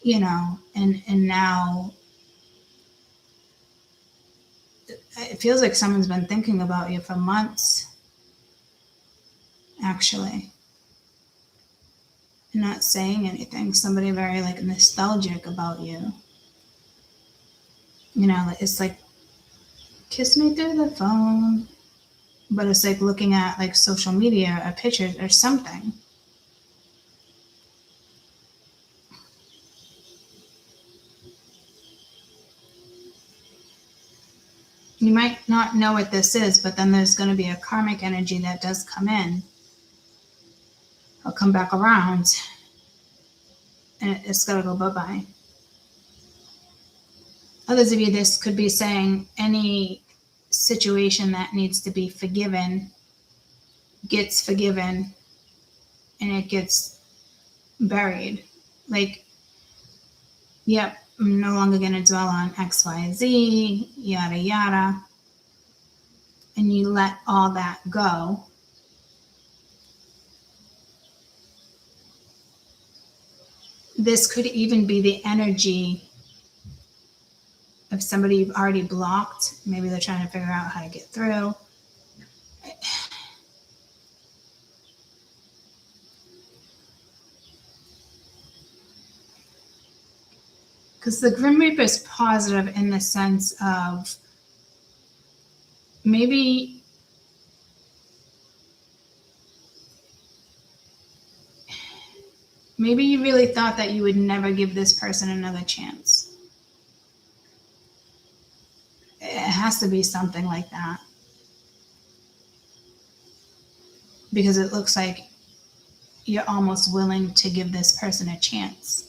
Speaker 1: you know, and now it feels like someone's been thinking about you for months, actually. Not saying anything. Somebody very like nostalgic about you. You know, it's like, kiss me through the phone. But it's like looking at like social media or pictures or something. You might not know what this is, but then there's going to be a karmic energy that does come in. He'll come back around and it's got to go bye-bye. Others of you, this could be saying any situation that needs to be forgiven gets forgiven and it gets buried. Like, yep, I'm no longer going to dwell on X, Y, Z, yada, yada. And you let all that go. This could even be the energy of somebody you've already blocked. Maybe they're trying to figure out how to get through. Because the Grim Reaper is positive in the sense of maybe you really thought that you would never give this person another chance. It has to be something like that. Because it looks like you're almost willing to give this person a chance.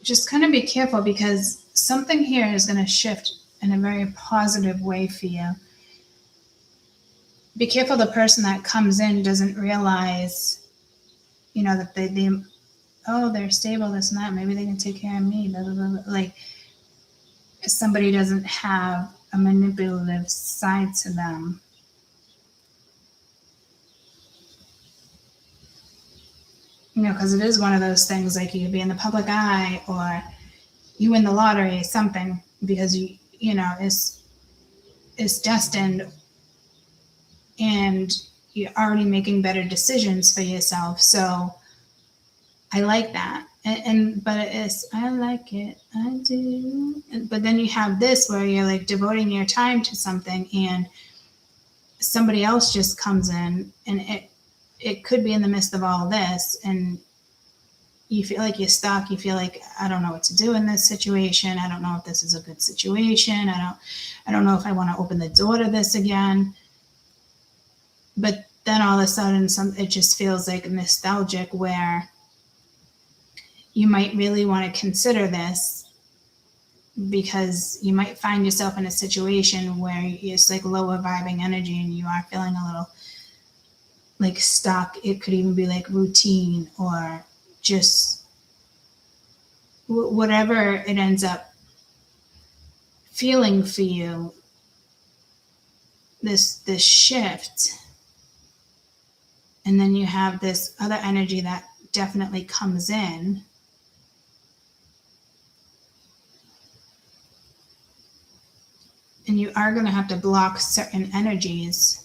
Speaker 1: Just kind of be careful because something here is going to shift in a very positive way for you. Be careful the person that comes in doesn't realize, that they're stable, this and that. Maybe they can take care of me. Blah, blah, blah, blah. Like somebody doesn't have a manipulative side to them. Because it is one of those things like you could be in the public eye or you win the lottery, something, because it's destined and you're already making better decisions for yourself. So I like that. But I like it. I do. But then you have this where you're like devoting your time to something and somebody else just comes in and it could be in the midst of all this and you feel like you're stuck. You feel like, I don't know what to do in this situation. I don't know if this is a good situation. I don't know if I want to open the door to this again. But then all of a sudden it just feels like nostalgic where you might really want to consider this because you might find yourself in a situation where it's like lower vibing energy and you are feeling a little like stuck. It could even be like routine or just whatever it ends up feeling for you. This shift, and then you have this other energy that definitely comes in. And you are going to have to block certain energies.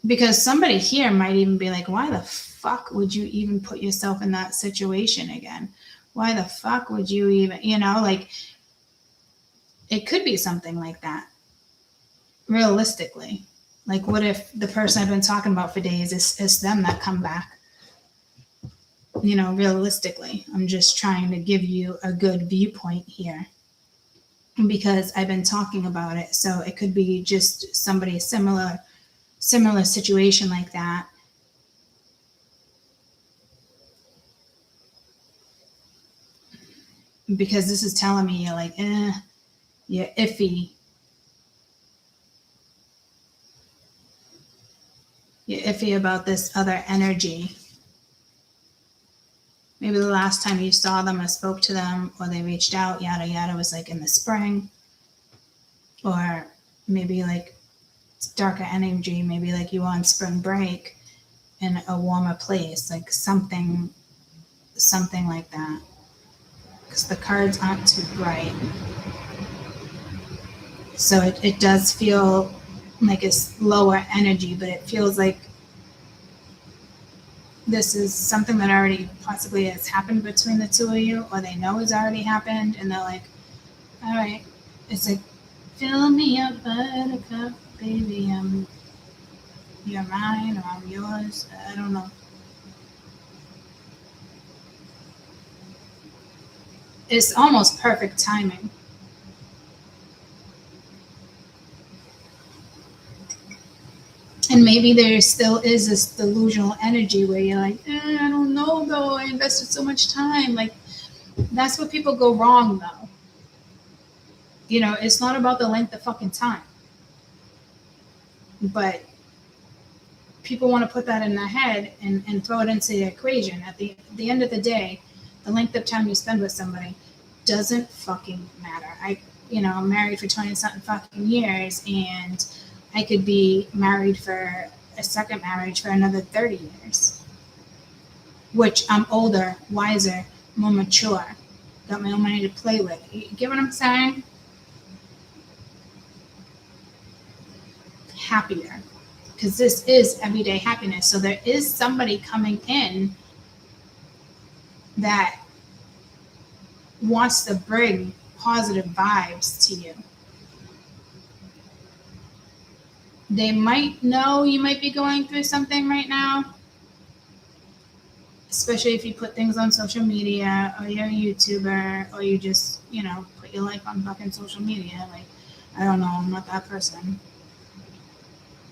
Speaker 1: Because somebody here might even be like, why the fuck would you even put yourself in that situation again? Why the fuck would you even, like it could be something like that. Realistically. Like what if the person I've been talking about for days is them that come back? Realistically. I'm just trying to give you a good viewpoint here. Because I've been talking about it. So it could be just somebody similar situation like that. Because this is telling me you're like, you're iffy. You're iffy about this other energy. Maybe the last time you saw them or spoke to them or they reached out, yada, yada, was like in the spring. Or maybe like it's darker energy, maybe like you were on spring break in a warmer place, like something like that. Because the cards aren't too bright. So it does feel like it's lower energy, but it feels like this is something that already possibly has happened between the two of you, or they know has already happened, and they're like, All right. It's like, fill me up, buttercup, baby. You're mine or I'm yours. I don't know. It's almost perfect timing. And maybe there still is this delusional energy where you're like, I don't know though. I invested so much time. Like, that's where people go wrong though. You know, it's not about the length of fucking time. But people want to put that in their head and throw it into the equation. At the end of the day, the length of time you spend with somebody doesn't fucking matter. I'm married for 20 something fucking years, and I could be married for a second marriage for another 30 years, which I'm older, wiser, more mature, got my own money to play with. You get what I'm saying? Happier. Because this is everyday happiness. So there is somebody coming in that wants to bring positive vibes to you. They might know you might be going through something right now, especially if you put things on social media, or you're a YouTuber, or you just, put your life on fucking social media. Like, I don't know, I'm not that person.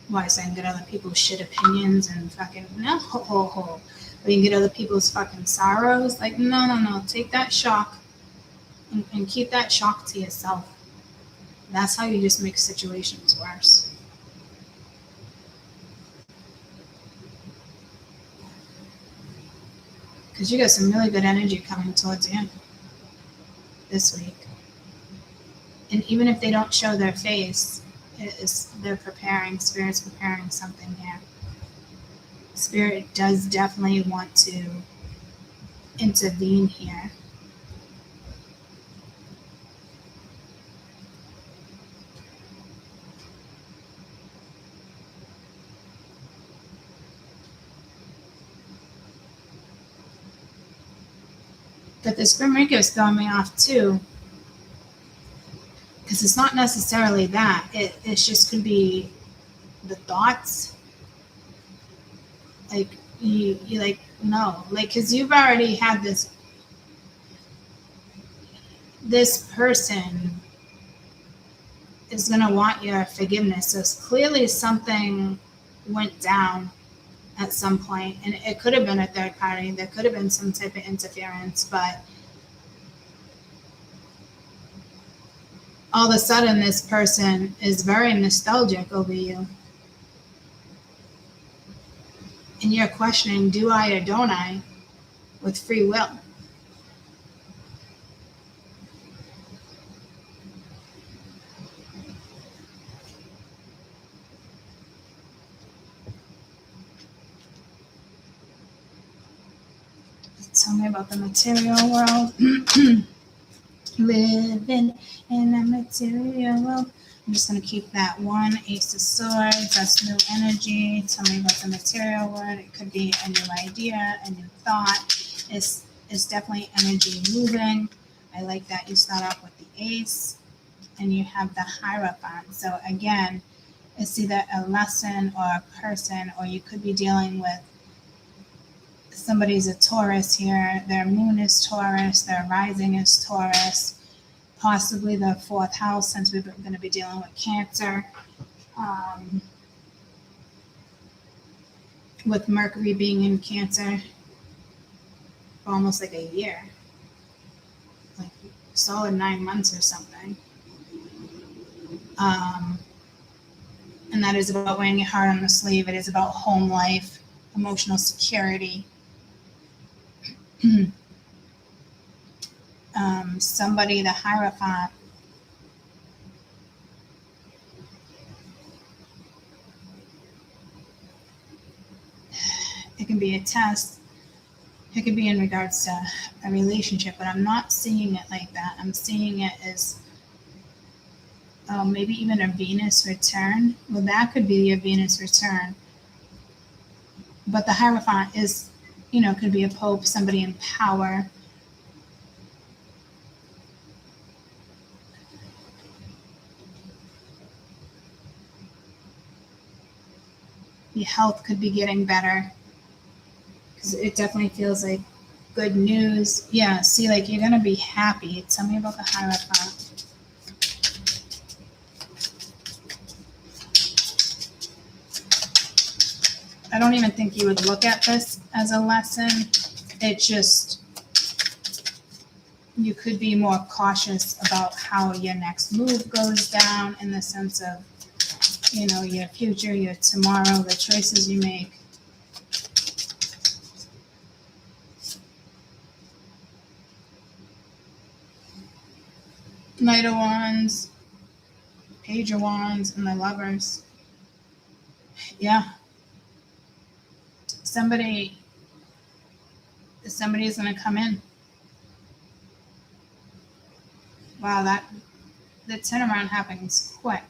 Speaker 1: Why, so I can get other people's shit opinions and fucking, no, or you can get other people's fucking sorrows. Like, no. Take that shock and keep that shock to yourself. That's how you just make situations worse. Because you got some really good energy coming towards you this week. And even if they don't show their face, they're preparing, Spirit's preparing something here. Spirit does definitely want to intervene here. But the Spring Reaper is throwing me off too. Because it's not necessarily that. It just could be the thoughts. Like, you like, no. Like, because you've already had this person is going to want your forgiveness. So clearly something went down at some point, and it could have been a third party. There could have been some type of interference, but all of a sudden this person is very nostalgic over you. And you're questioning, do I or don't I, with free will? Tell me about the material world. Living in a material world. I'm just going to keep that one. Ace of Swords, that's new energy. Tell me about the material world. It could be a new idea, a new thought. It's definitely energy moving. I like that you start off with the Ace and you have the Hierophant. So again, it's either a lesson or a person, or you could be dealing with somebody's a Taurus here. Their moon is Taurus. Their rising is Taurus. Possibly the fourth house, since we're going to be dealing with Cancer. With Mercury being in Cancer for almost like a year. Like solid 9 months or something. And that is about wearing your heart on the sleeve. It is about home life, emotional security. Somebody, the Hierophant, it can be a test. It could be in regards to a relationship, but I'm not seeing it like that. I'm seeing it as maybe even a Venus return. Well, that could be a Venus return. But the Hierophant is, could be a pope, somebody in power. Your health could be getting better, because it definitely feels like good news. Yeah, see, like you're gonna be happy. Tell me about the Hierophant. I don't even think you would look at this as a lesson. It just, you could be more cautious about how your next move goes down, in the sense of, you know, your future, your tomorrow, the choices you make. Knight of Wands, Page of Wands, and the Lovers. Yeah. Somebody's going to come in. Wow, the turnaround happens quick.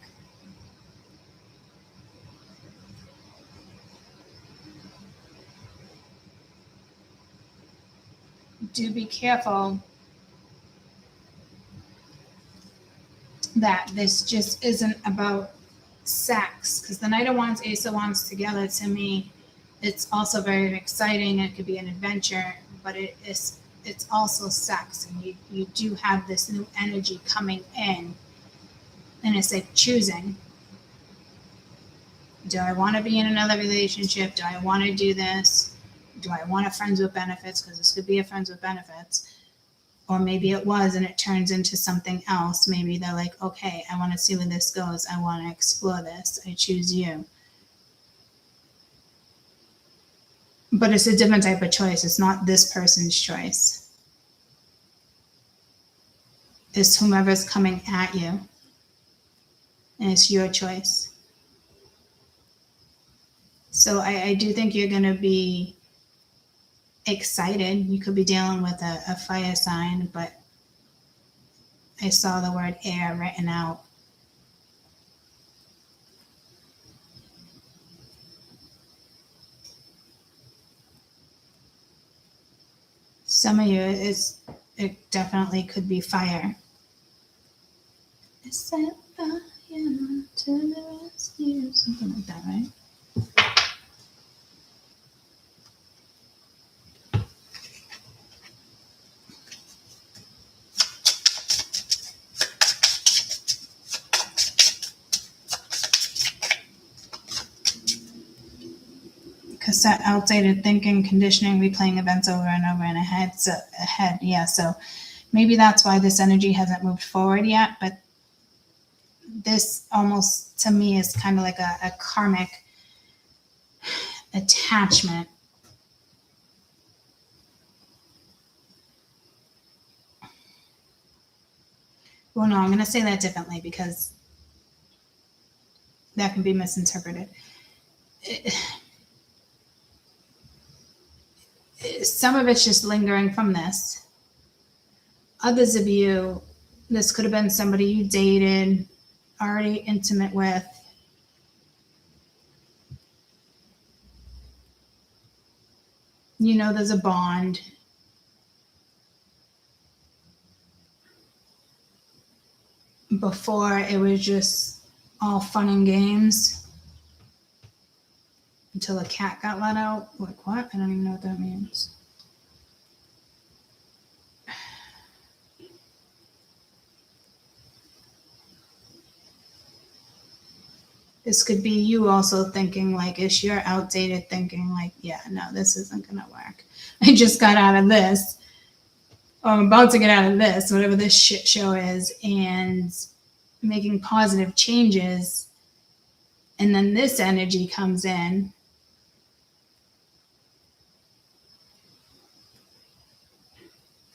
Speaker 1: Do be careful that this just isn't about sex, because the Knight of Wands, Ace of Wands together, to me, it's also very exciting. It could be an adventure, but it's also sex, and you do have this new energy coming in, and it's like choosing. Do I want to be in another relationship? Do I want to do this? Do I want a friends with benefits? Because this could be a friends with benefits. Or maybe it was and it turns into something else. Maybe they're like, okay, I want to see where this goes. I want to explore this. I choose you. But it's a different type of choice. It's not this person's choice. It's whomever's coming at you. And it's your choice. So I do think you're going to be excited. You could be dealing with a fire sign, but I saw the word air written out. Some of you, it definitely could be fire. I set fire to the rescue, something like that, right? Cassette, outdated thinking, conditioning, replaying events over and over in a head. Yeah, so maybe that's why this energy hasn't moved forward yet, but this almost, to me, is kind of like a karmic attachment. Well, no, I'm going to say that differently, because that can be misinterpreted. Some of it's just lingering from this. Others of you, this could have been somebody you dated, already intimate with. You know, there's a bond. Before, it was just all fun and games. Until a cat got let out. Like, what? I don't even know what that means. This could be you also thinking, like, it's your outdated thinking, like, yeah, no, this isn't going to work. I just got out of this, or I'm about to get out of this, whatever this shit show is, and making positive changes. And then this energy comes in.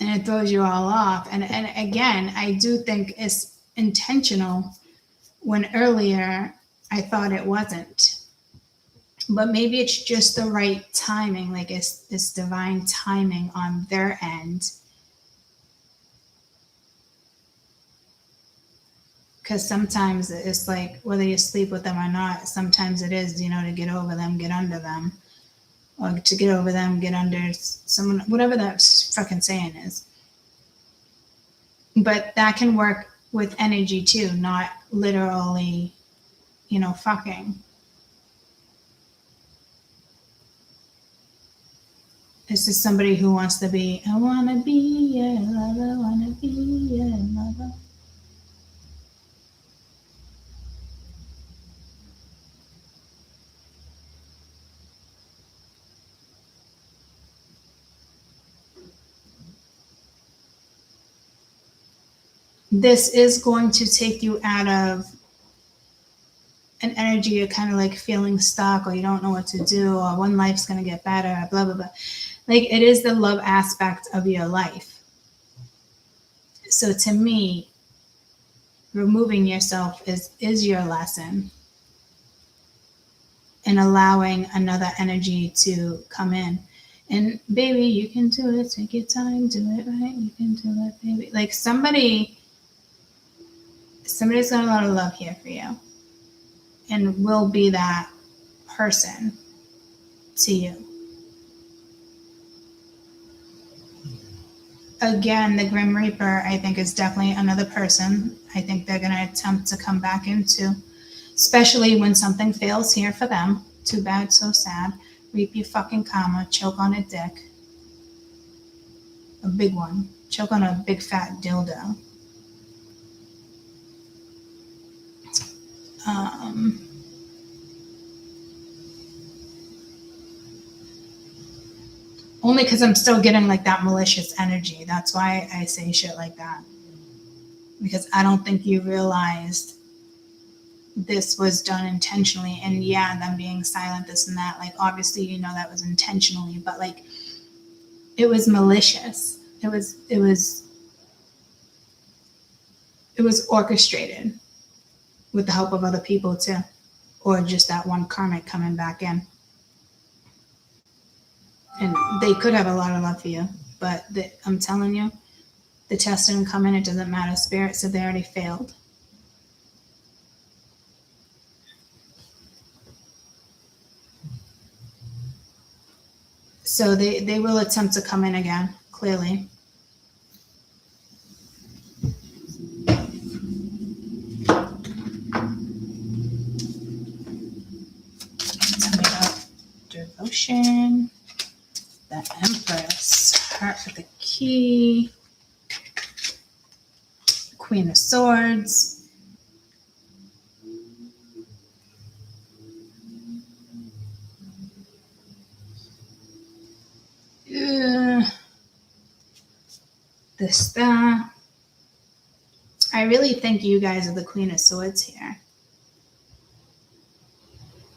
Speaker 1: And it throws you all off. And again, I do think it's intentional, when earlier I thought it wasn't. But maybe it's just the right timing, like it's divine timing on their end. Because sometimes it's like, whether you sleep with them or not, sometimes it is, you know, to get over them, get under them. Or to get over them, get under someone, whatever that fucking saying is. But that can work with energy too, not literally, you know, fucking. This is somebody who wants to be, I want to be your lover, want to be your lover. This is going to take you out of an energy you're kind of like feeling stuck, or you don't know what to do, or when life's going to get better, blah, blah, blah. Like, it is the love aspect of your life. So to me, removing yourself is your lesson, and allowing another energy to come in. And baby, you can do it. Take your time, do it right. You can do it, baby. Like, somebody's got a lot of love here for you, and will be that person to you. Again, the Grim Reaper, I think, is definitely another person. I think they're going to attempt to come back into, especially when something fails here for them. Too bad, so sad. Reap your fucking karma. Choke on a dick. A big one. Choke on a big fat dildo. Only because I'm still getting like that malicious energy. That's why I say shit like that. Because I don't think you realized this was done intentionally. And yeah, them being silent, this and that. Like, obviously, you know that was intentionally, but like, it was malicious. It was orchestrated with the help of other people too, or just that one karmic coming back in. And they could have a lot of love for you, but I'm telling you, the test didn't come in. It doesn't matter. Spirit said they already failed. So they will attempt to come in again, clearly. Tell me about devotion. The Empress, Heart with the Key, Queen of Swords. This, that. I really think you guys are the Queen of Swords here.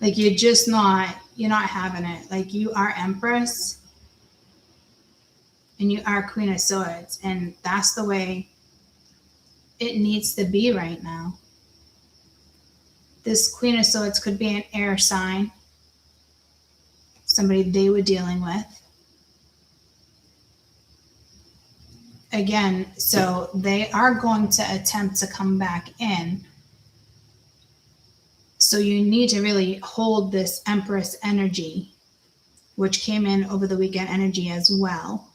Speaker 1: Like, you're not having it. Like, you are Empress. And you are Queen of Swords, and that's the way it needs to be right now. This Queen of Swords could be an air sign, somebody they were dealing with. Again, so they are going to attempt to come back in. So you need to really hold this Empress energy, which came in over the weekend energy as well.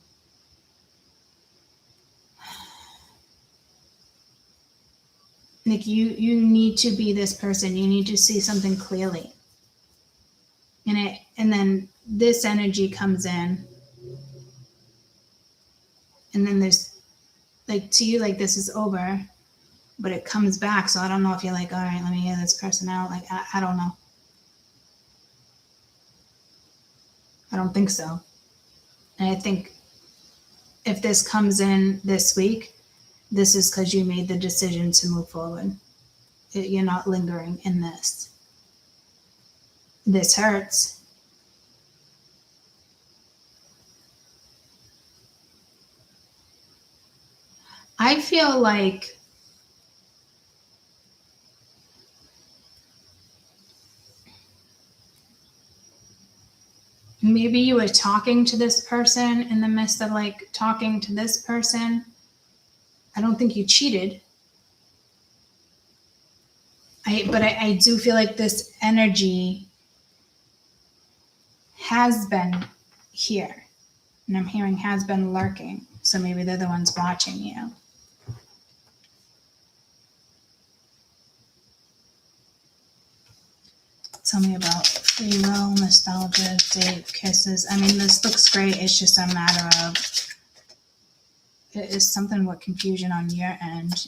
Speaker 1: Like, you need to be this person. You need to see something clearly. And then this energy comes in. And then there's, like, to you, like, this is over. But it comes back. So I don't know if you're like, all right, let me hear this person out. Like, I don't know. I don't think so. And I think if this comes in this week, this is because you made the decision to move forward. You're not lingering in this. This hurts. I feel like maybe you were talking to this person in the midst of like talking to this person. I don't think you cheated. But I do feel like this energy has been here. And I'm hearing has been lurking. So maybe they're the ones watching you. Tell me about Free will, nostalgia, date, kisses. I mean, this looks great. It's just a matter of, it is something with confusion on your end.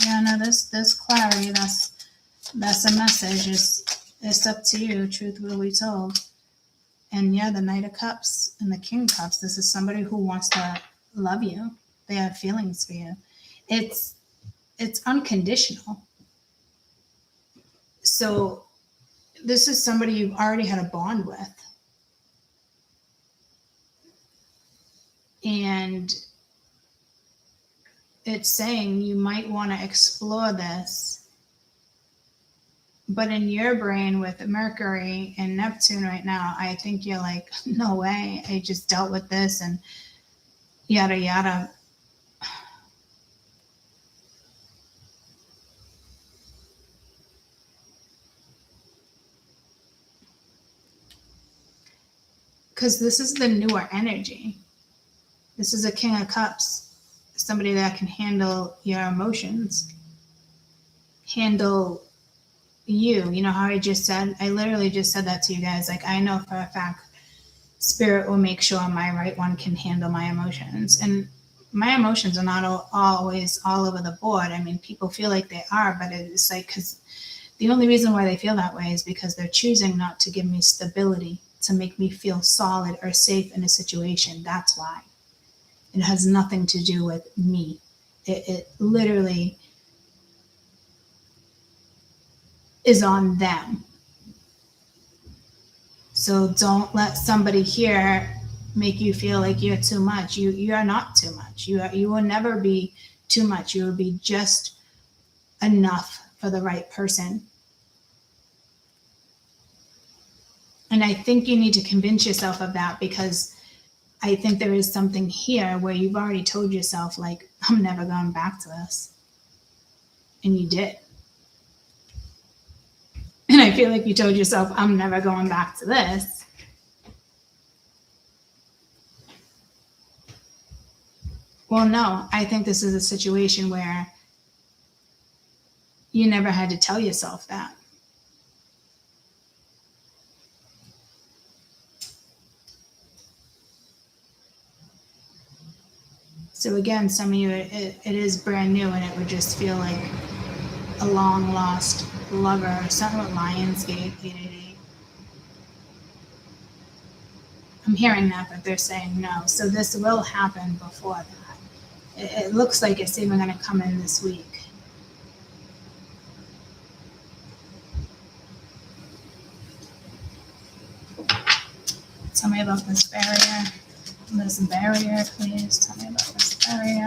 Speaker 1: Yeah, no, this clarity, that's a message. It's up to you. Truth will be told. And yeah, the Knight of Cups and the King of Cups. This is somebody who wants to love you. They have feelings for you. It's unconditional. So this is somebody you've already had a bond with. And it's saying you might want to explore this. But in your brain with Mercury and Neptune right now, I think you're like, no way. I just dealt with this and yada, yada. Because this is the newer energy. This is a King of Cups, somebody that can handle your emotions, handle you. You know how I literally just said that to you guys. Like, I know for a fact, Spirit will make sure my right one can handle my emotions. And my emotions are not always all over the board. I mean, people feel like they are, but it's like, because the only reason why they feel that way is because they're choosing not to give me stability, to make me feel solid or safe in a situation. That's why. It has nothing to do with me. It literally is on them. So don't let somebody here make you feel like you're too much. You are not too much. You will never be too much. You will be just enough for the right person. And I think you need to convince yourself of that, because I think there is something here where you've already told yourself, like, I'm never going back to this. And you did. And I feel like you told yourself, I'm never going back to this. Well, no, I think this is a situation where you never had to tell yourself that. So again, some of you, it is brand new, and it would just feel like a long lost lover, or something with Lionsgate, 888. I'm hearing that, but they're saying no. So this will happen before that. It looks like it's even going to come in this week. Tell me about this barrier. This barrier, please. Tell me about this barrier.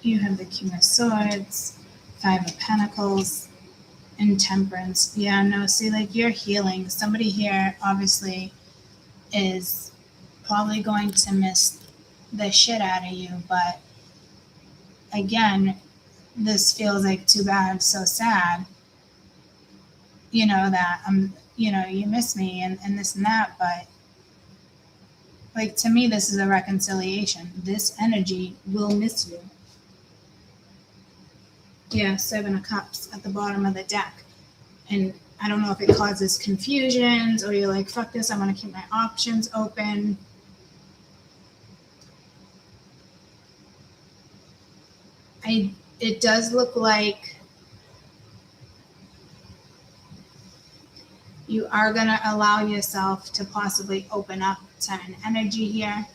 Speaker 1: You have the King of Swords, Five of Pentacles, and Temperance. Yeah, no, see, like, you're healing. Somebody here obviously is probably going to miss the shit out of you, but again, this feels like too bad, so sad. You know, that you miss me and this and that, but like, to me, this is a reconciliation. This energy will miss you. Yeah, Seven of Cups at the bottom of the deck. And I don't know if it causes confusions, or you're like, fuck this, I'm going to keep my options open. It does look like you are going to allow yourself to possibly open up to an energy here.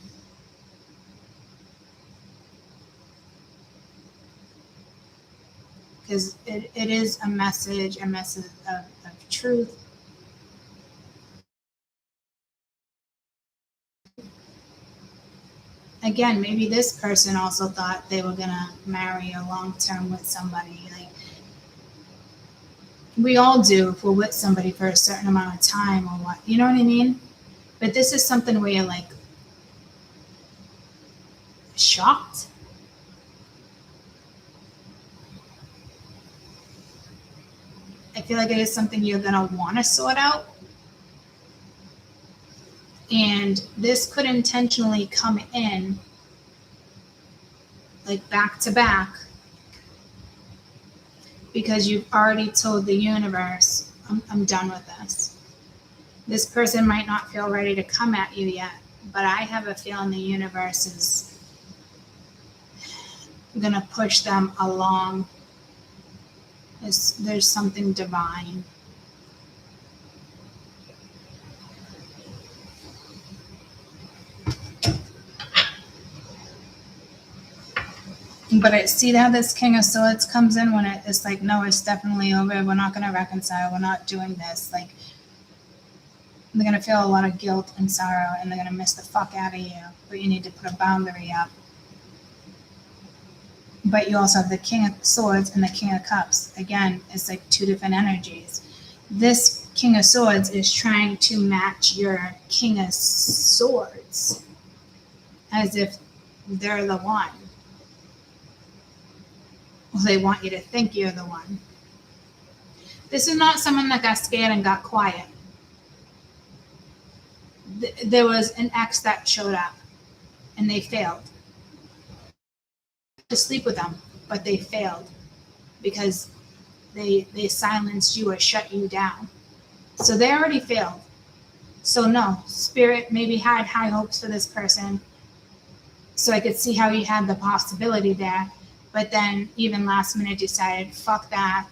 Speaker 1: Because it is a message of truth. Again, maybe this person also thought they were going to marry a long term with somebody. Like, we all do if we're with somebody for a certain amount of time, or what, you know what I mean? But this is something where you're like shocked. I feel like it is something you're going to want to sort out. And this could intentionally come in like back to back. because you've already told the universe, I'm done with this. This person might not feel ready to come at you yet, but I have a feeling the universe is going to push them along. There's something divine. But I see how this King of Swords comes in when it's like, no, it's definitely over. We're not going to reconcile. We're not doing this. Like, they're going to feel a lot of guilt and sorrow, and they're going to miss the fuck out of you. But you need to put a boundary up. But you also have the King of Swords and the King of Cups. Again, it's like two different energies. This King of Swords is trying to match your King of Swords as if they're the one. Well, they want you to think you're the one. This is not someone that got scared and got quiet. There was an ex that showed up and they failed. To sleep with them, but they failed because they silenced you or shut you down. So they already failed. So no, Spirit maybe had high hopes for this person. So I could see how you had the possibility there. But then even last minute decided, fuck that.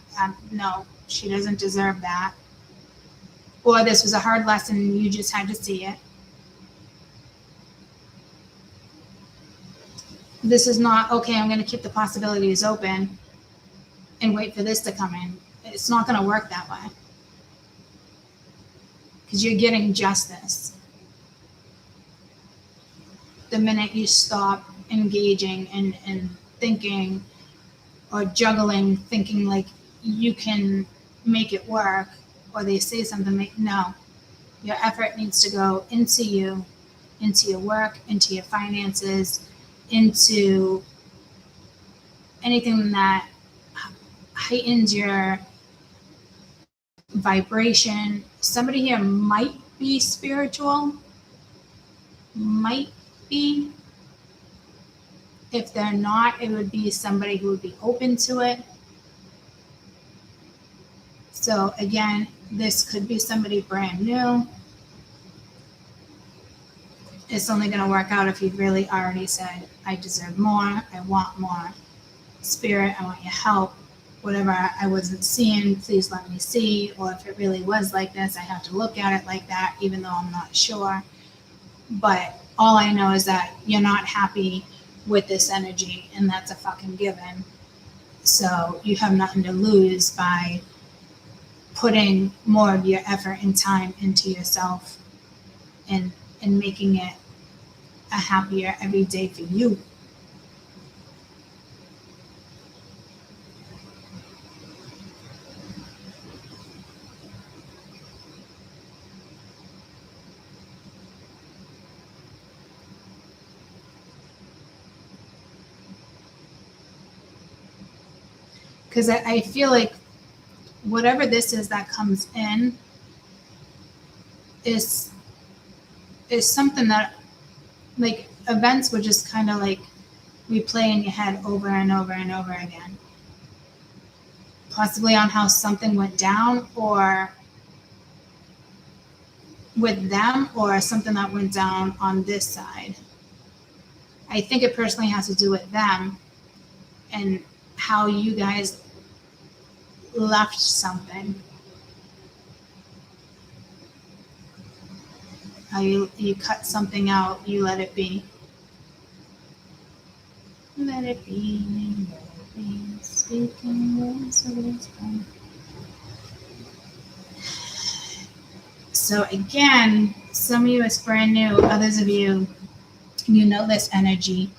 Speaker 1: No, she doesn't deserve that. Or this was a hard lesson and you just had to see it. This is not, okay, I'm going to keep the possibilities open and wait for this to come in. It's not going to work that way. Because you're getting justice. The minute you stop engaging and thinking or juggling, thinking like you can make it work, or they say something like, no, your effort needs to go into you, into your work, into your finances, into anything that heightens your vibration. Somebody here might be spiritual, might be. If they're not, it would be somebody who would be open to it. So again, this could be somebody brand new. It's only going to work out if you've really already said, I deserve more, I want more. Spirit, I want your help. Whatever I wasn't seeing, please let me see. Or if it really was like this, I have to look at it like that, even though I'm not sure. But all I know is that you're not happy with this energy, and that's a fucking given. So you have nothing to lose by putting more of your effort and time into yourself and making it a happier every day for you. Because I feel like whatever this is that comes in is something that, like, events would just kind of like replay in your head over and over and over again. Possibly on how something went down, or with them, or something that went down on this side. I think it personally has to do with them and how you guys left something. How you cut something out, you let it be. Let it be, let it be, speaking words of its own. So again, some of you it's brand new, others of you, you know this energy.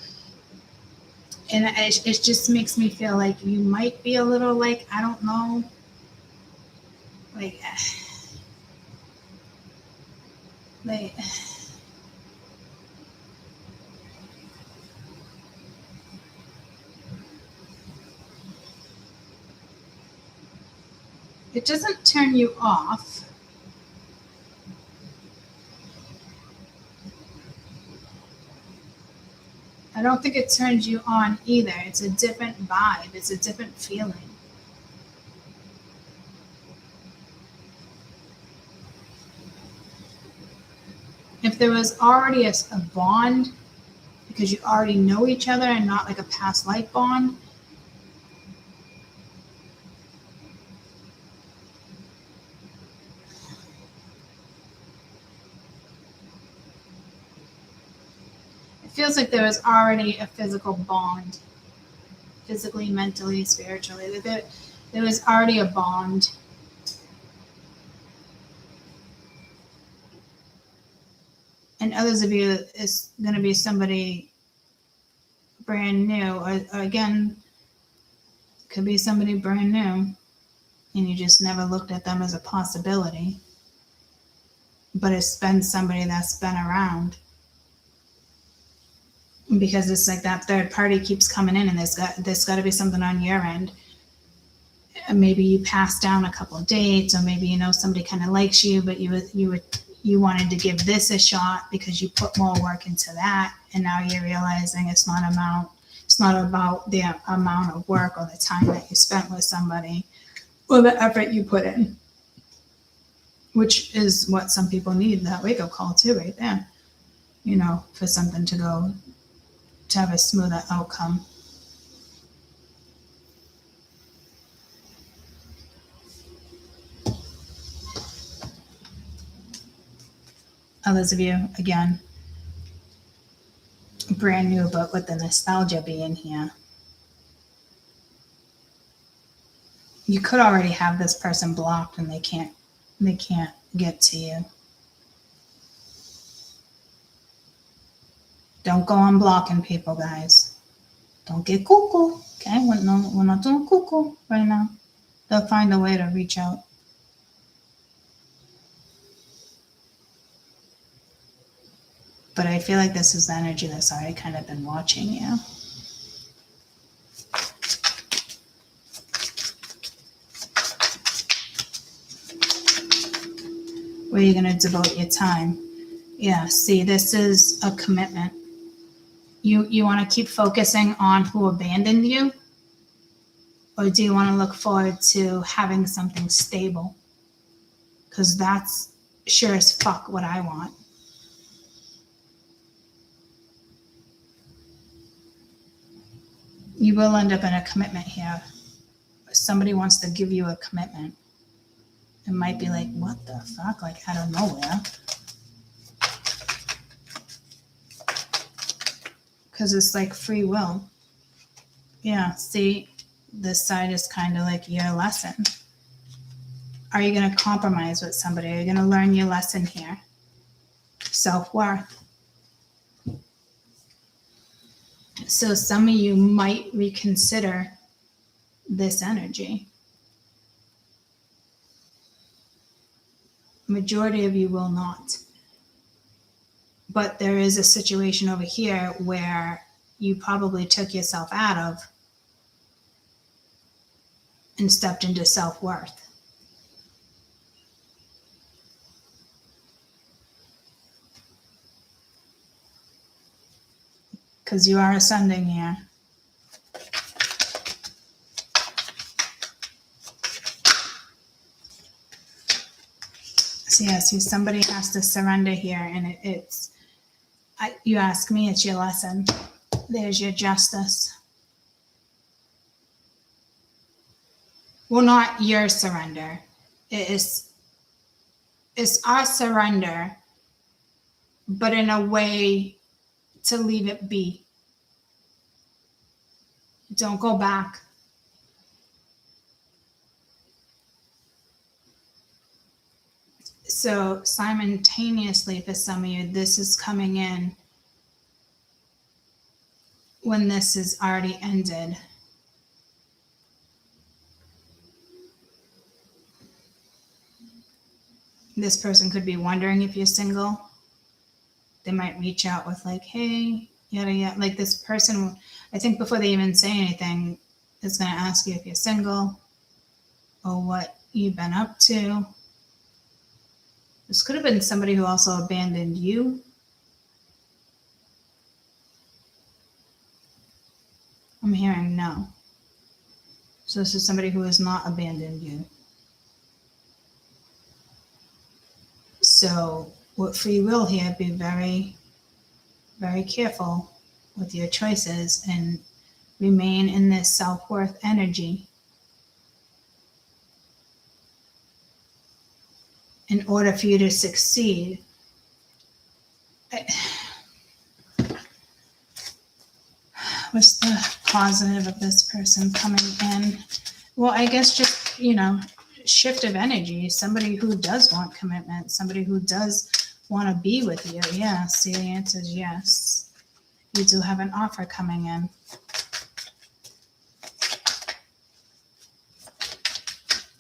Speaker 1: And it just makes me feel like you might be a little like, I don't know, like it doesn't turn you off. I don't think it turns you on either. It's a different vibe. It's a different feeling. If there was already a bond, because you already know each other and not like a past life bond, it feels like there was already a physical bond, physically, mentally, spiritually. There was already a bond. And others of you is going to be somebody brand new, or again, could be somebody brand new, and you just never looked at them as a possibility. But it's been somebody that's been around. Because it's like that third party keeps coming in, and there's got to be something on your end. And maybe you passed down a couple of dates, or maybe somebody kind of likes you, but you wanted to give this a shot because you put more work into that, and now you're realizing it's not about the amount of work or the time that you spent with somebody or the effort you put in, which is what some people need, that wake-up call too, right there, for something to have a smoother outcome. Others of you, again, brand new, but with the nostalgia being here. You could already have this person blocked and they can't get to you. Don't go on blocking people, guys. Don't get cuckoo, okay? We're not doing cuckoo right now. They'll find a way to reach out. But I feel like this is the energy that's already kind of been watching you. Where are you going to devote your time? Yeah, see, this is a commitment. You want to keep focusing on who abandoned you? Or do you want to look forward to having something stable? Because that's sure as fuck what I want. You will end up in a commitment here. Somebody wants to give you a commitment. It might be like, what the fuck? Like, out of nowhere. Because it's like free will. Yeah, see, this side is kind of like your lesson. Are you going to compromise with somebody? Are you going to learn your lesson here? Self-worth. So some of you might reconsider this energy. Majority of you will not. But there is a situation over here where you probably took yourself out of and stepped into self-worth. Because you are ascending here. So yeah, see, somebody has to surrender here, and you ask me, it's your lesson. There's your justice. Well, not your surrender. It's our surrender, but in a way to leave it be. Don't go back. So simultaneously for some of you, this is coming in when this is already ended. This person could be wondering if you're single. They might reach out with like, hey, yada, yada. Like this person, I think before they even say anything, is going to ask you if you're single or what you've been up to. This could have been somebody who also abandoned you. I'm hearing no. So this is somebody who has not abandoned you. So with free will here, be very, very careful with your choices and remain in this self-worth energy in order for you to succeed. What's the positive of this person coming in? Well, I guess just, shift of energy. Somebody who does want commitment, somebody who does want to be with you. Yeah, see, the answer is yes. You do have an offer coming in.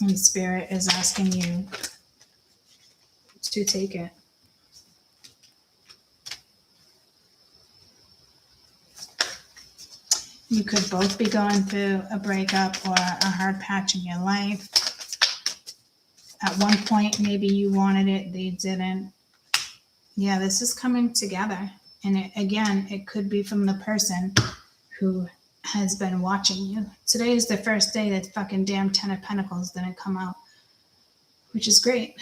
Speaker 1: And Spirit is asking you to take it. You could both be going through a breakup or a hard patch in your life. At one point, maybe you wanted it, they didn't. Yeah, this is coming together. And it could be from the person who has been watching you. Today is the first day that fucking damn 10 of Pentacles didn't come out, which is great.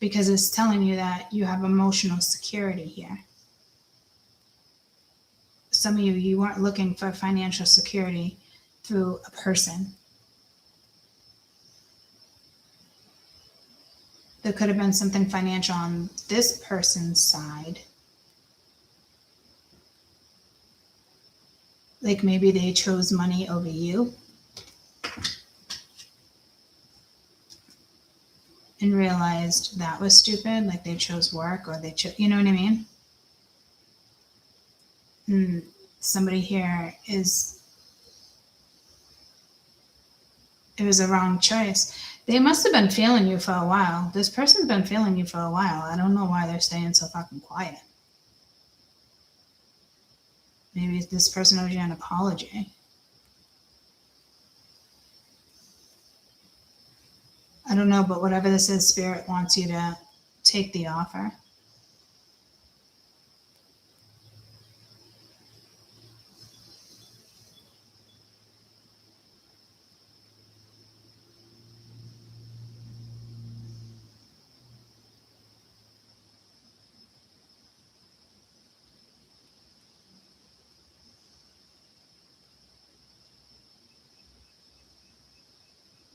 Speaker 1: Because it's telling you that you have emotional security here. Some of you weren't looking for financial security through a person. There could have been something financial on this person's side. Like maybe they chose money over you. And realized that was stupid. Like they chose work or they chose, you know what I mean? And somebody here it was a wrong choice. They must have been feeling you for a while. This person's been feeling you for a while. I don't know why they're staying so fucking quiet. Maybe this person owes you an apology. I don't know, but whatever this is, Spirit wants you to take the offer.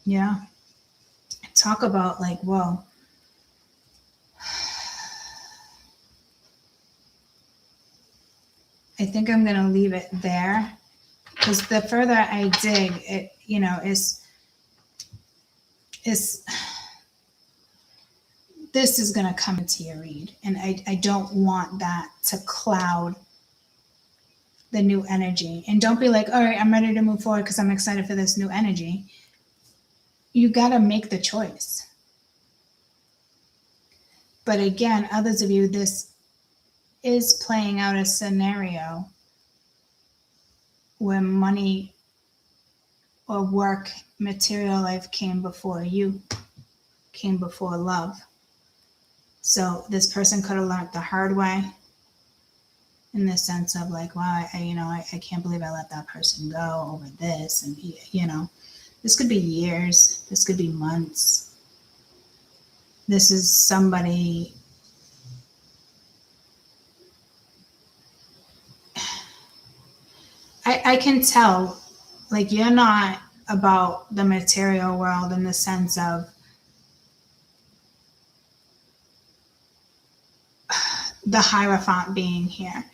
Speaker 1: Yeah. Talk about like, whoa. I think I'm going to leave it there because the further I dig, it, this is going to come into your read. And I don't want that to cloud the new energy. And don't be like, all right, I'm ready to move forward because I'm excited for this new energy. You got to make the choice. But again, others of you, this is playing out a scenario where money or work, material life came before you, came before love. So this person could have learned the hard way in the sense of like, wow, I can't believe I let that person go over this. And, this could be years. This could be months. This is somebody. I can tell, like, you're not about the material world in the sense of the Hierophant being here.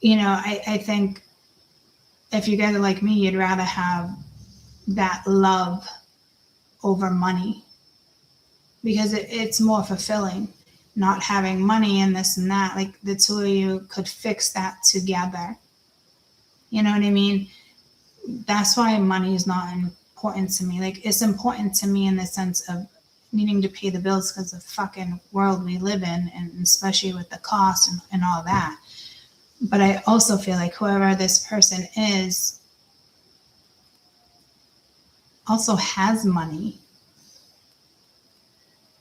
Speaker 1: I think if you guys are like me, you'd rather have that love over money because it's more fulfilling. Not having money and this and that, like the two of you could fix that together. You know what I mean? That's why money is not important to me. Like it's important to me in the sense of needing to pay the bills because of the fucking world we live in, and especially with the cost and all that. But I also feel like whoever this person is also has money.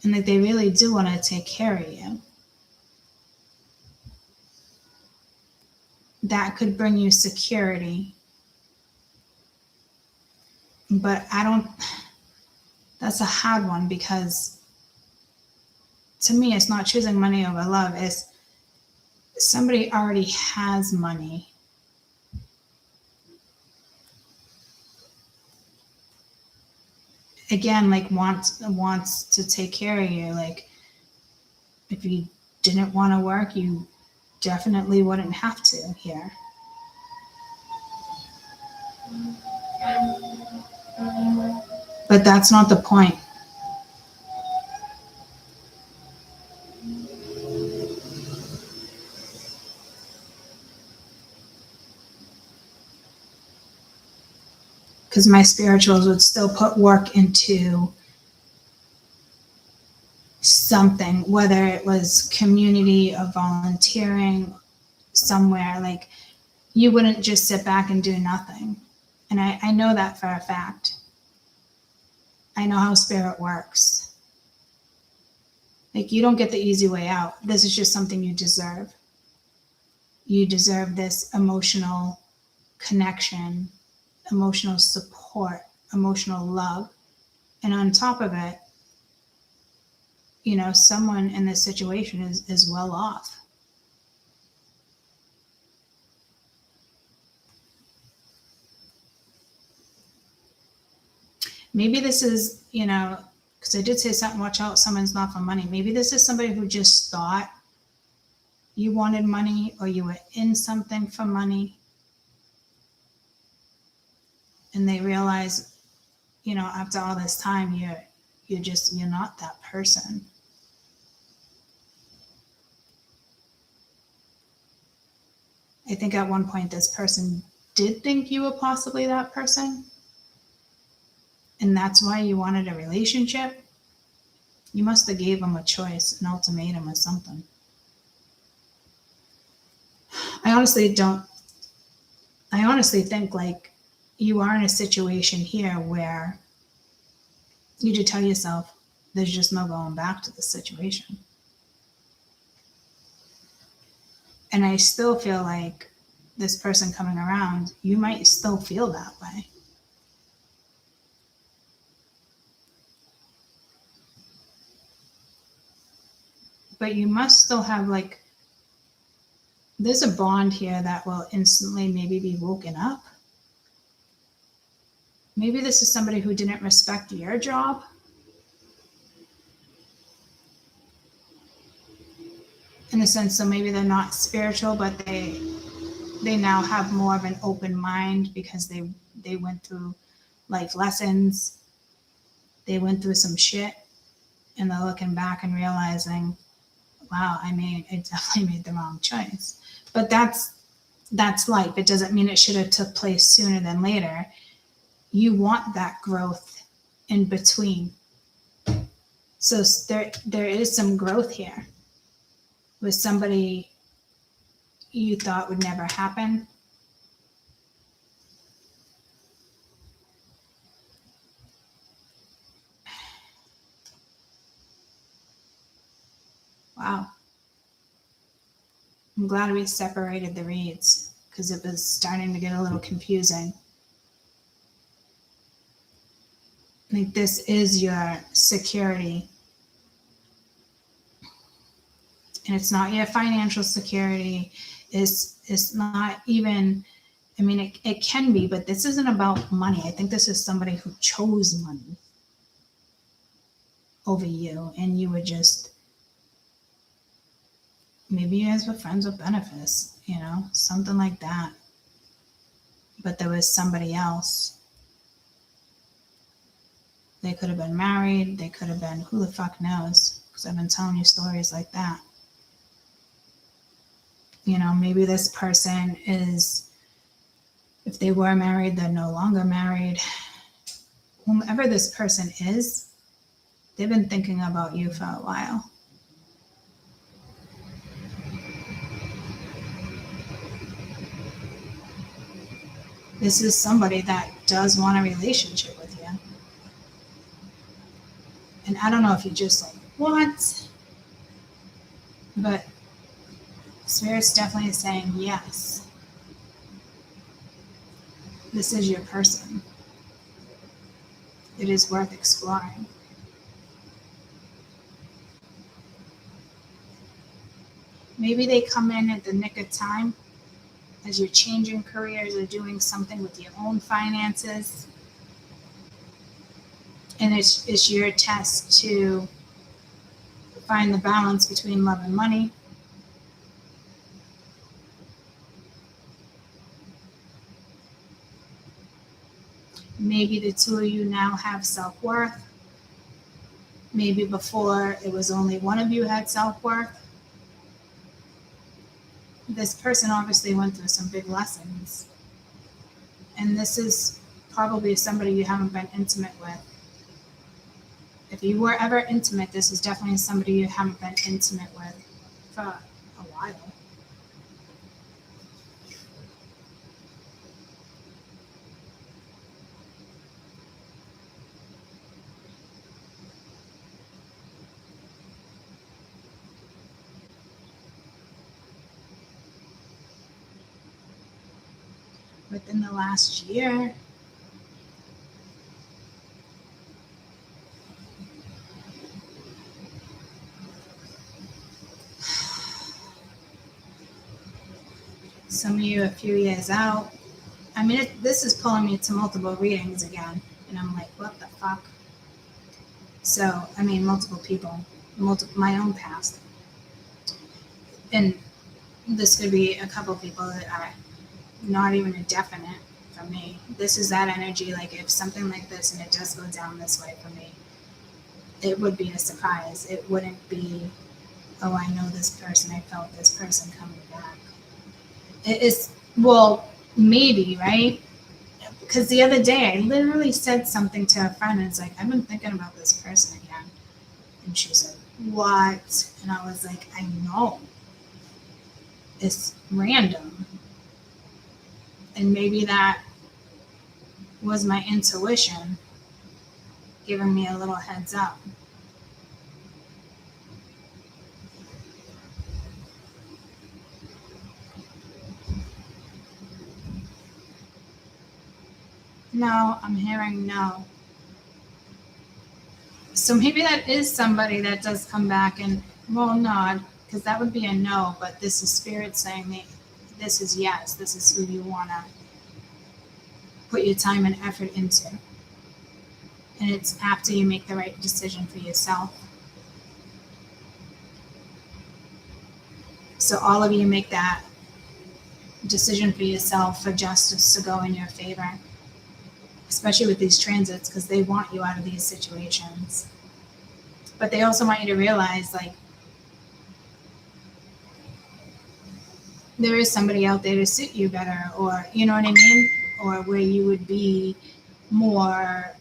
Speaker 1: And like they really do want to take care of you. That could bring you security. But That's a hard one, because to me, it's not choosing money over love. It's somebody already has money. Again, like wants to take care of you. Like, if you didn't want to work, you definitely wouldn't have to here. But that's not the point. Because my spirituals would still put work into something, whether it was community or volunteering somewhere. Like, you wouldn't just sit back and do nothing. And I know that for a fact. I know how spirit works. Like, you don't get the easy way out. This is just something you deserve. You deserve this emotional connection, emotional support, emotional love. And on top of it, someone in this situation is well off. Maybe this is, because I did say something, watch out, someone's not for money. Maybe this is somebody who just thought you wanted money, or you were in something for money. And they realize, after all this time, you're not that person. I think at one point this person did think you were possibly that person. And that's why you wanted a relationship. You must have gave them a choice, an ultimatum or something. I honestly think like you are in a situation here where you do tell yourself there's just no going back to the situation. And I still feel like this person coming around, you might still feel that way. But you must still have there's a bond here that will instantly maybe be woken up. Maybe this is somebody who didn't respect your job. In a sense, so maybe they're not spiritual, but they now have more of an open mind because they went through life lessons. They went through some shit, and they're looking back and realizing, wow, I definitely made the wrong choice. But that's life. It doesn't mean it should have took place sooner than later. You want that growth in between. So there is some growth here with somebody you thought would never happen. Wow. I'm glad we separated the reads, because it was starting to get a little confusing. Like, this is your security. And it's not your financial security. It's not even, it can be, but this isn't about money. I think this is somebody who chose money over you, and you were just, maybe you guys were friends with benefits, something like that. But there was somebody else. They could have been married. They could have been, who the fuck knows? Because I've been telling you stories like that. Maybe this person is, if they were married, they're no longer married. Whomever this person is, they've been thinking about you for a while. This is somebody that does want a relationship with you. And I don't know if you just what? But Spirit's definitely saying yes. This is your person. it is worth exploring. Maybe they come in at the nick of time as you're changing careers or doing something with your own finances. And it's your test to find the balance between love and money. Maybe the two of you now have self-worth. Maybe before it was only one of you had self-worth. This person obviously went through some big lessons. And this is probably somebody you haven't been intimate with. If you were ever intimate, this is definitely somebody you haven't been intimate with for a while. Within the last year, some of you a few years out. I mean, this is pulling me to multiple readings again, and I'm like, what the fuck? So, I mean, multiple people, my own past. And this could be a couple people that are not even a definite for me. This is that energy, like if something like this and it does go down this way for me, it would be a surprise. It wouldn't be, oh, I know this person, I felt this person coming back. It is, well, maybe, right? Because the other day I literally said something to a friend and it's like, I've been thinking about this person again. And she said, what? And I was like, I know. It's random. And maybe that was my intuition giving me a little heads up. No, I'm hearing no. So maybe that is somebody that does come back and, well, no, because that would be a no, but this is spirit saying this is yes, this is who you want to put your time and effort into. And it's after you make the right decision for yourself. So all of you make that decision for yourself for justice to go in your favor, especially with these transits, because they want you out of these situations. But they also want you to realize, like, there is somebody out there to suit you better, or, you know what I mean? Or where you would be more,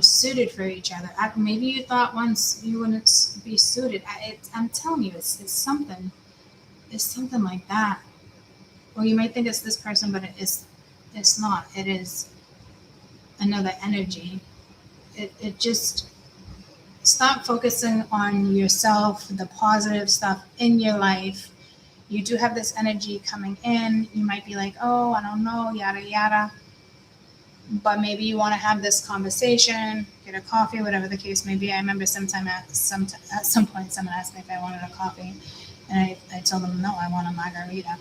Speaker 1: suited for each other. Maybe you thought once you wouldn't be suited. I'm telling you, it's something. It's something like that. Or you might think it's this person, but it's not. It is another energy. It just, stop focusing on yourself, the positive stuff in your life. You do have this energy coming in. You might be like, oh, I don't know, yada, yada. But maybe you want to have this conversation, get a coffee, whatever the case may be. I remember at some point someone asked me if I wanted a coffee. And I told them, no, I want a margarita.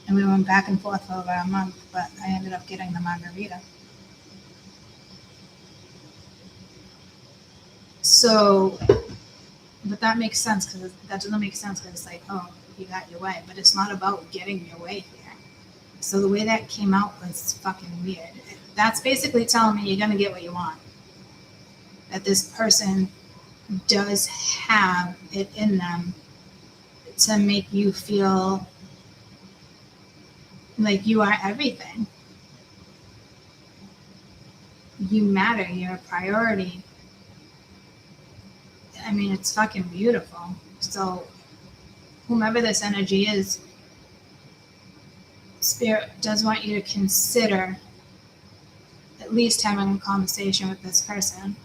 Speaker 1: And we went back and forth for over a month, but I ended up getting the margarita. So, but that makes sense, because that doesn't make sense, because it's like, oh, you got your way. But it's not about getting your way here. So the way that came out was fucking weird. That's basically telling me you're going to get what you want. That this person does have it in them to make you feel like you are everything. You matter. You're a priority. I mean, it's fucking beautiful. So whomever this energy is, Spirit does want you to consider at least having a conversation with this person.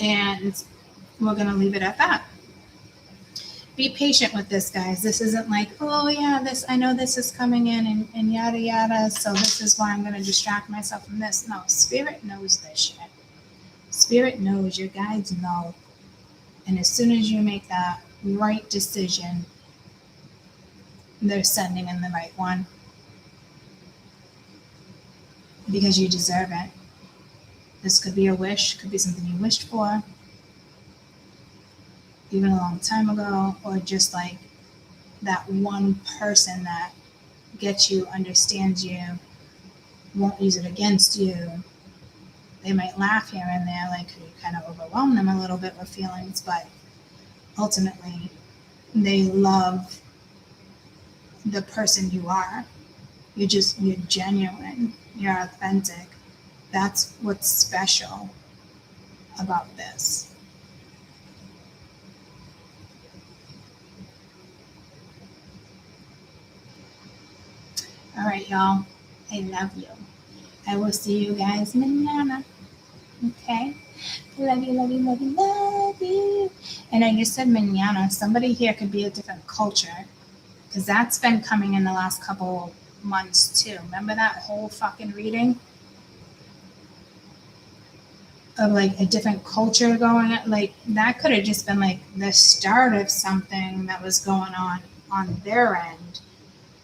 Speaker 1: And we're going to leave it at that. be patient with this, guys. This isn't like, oh yeah, I know this is coming in and yada yada, so this is why I'm going to distract myself from this. No, Spirit knows this shit. Spirit knows, your guides know. And as soon as you make that right decision, they're sending in the right one. Because you deserve it. This could be a wish, could be something you wished for, even a long time ago, or just like that one person that gets you, understands you, won't use it against you. They might laugh here and there, like you kind of overwhelm them a little bit with feelings, but ultimately they love the person you are. You're genuine, you're authentic. That's what's special about this. All right, y'all. I love you. I will see you guys mañana. Okay? Love you, love you, love you, love you. And I just said mañana. Somebody here could be a different culture. Because that's been coming in the last couple months too. Remember that whole fucking reading? Of like a different culture going on? Like that could have just been like the start of something that was going on their end.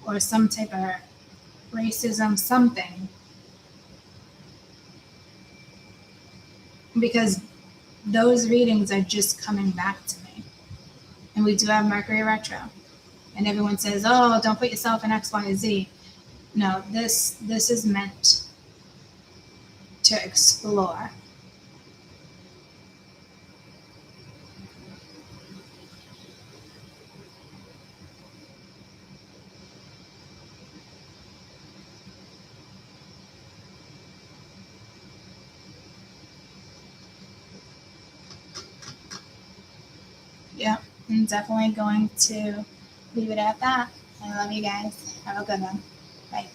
Speaker 1: Or some type of racism, something. Because those readings are just coming back to me. And we do have Mercury retro. And everyone says, oh, don't put yourself in X, Y, Z. No, this is meant to explore. Yeah, I'm definitely going to leave it at that. I love you guys. Have a good one. Bye.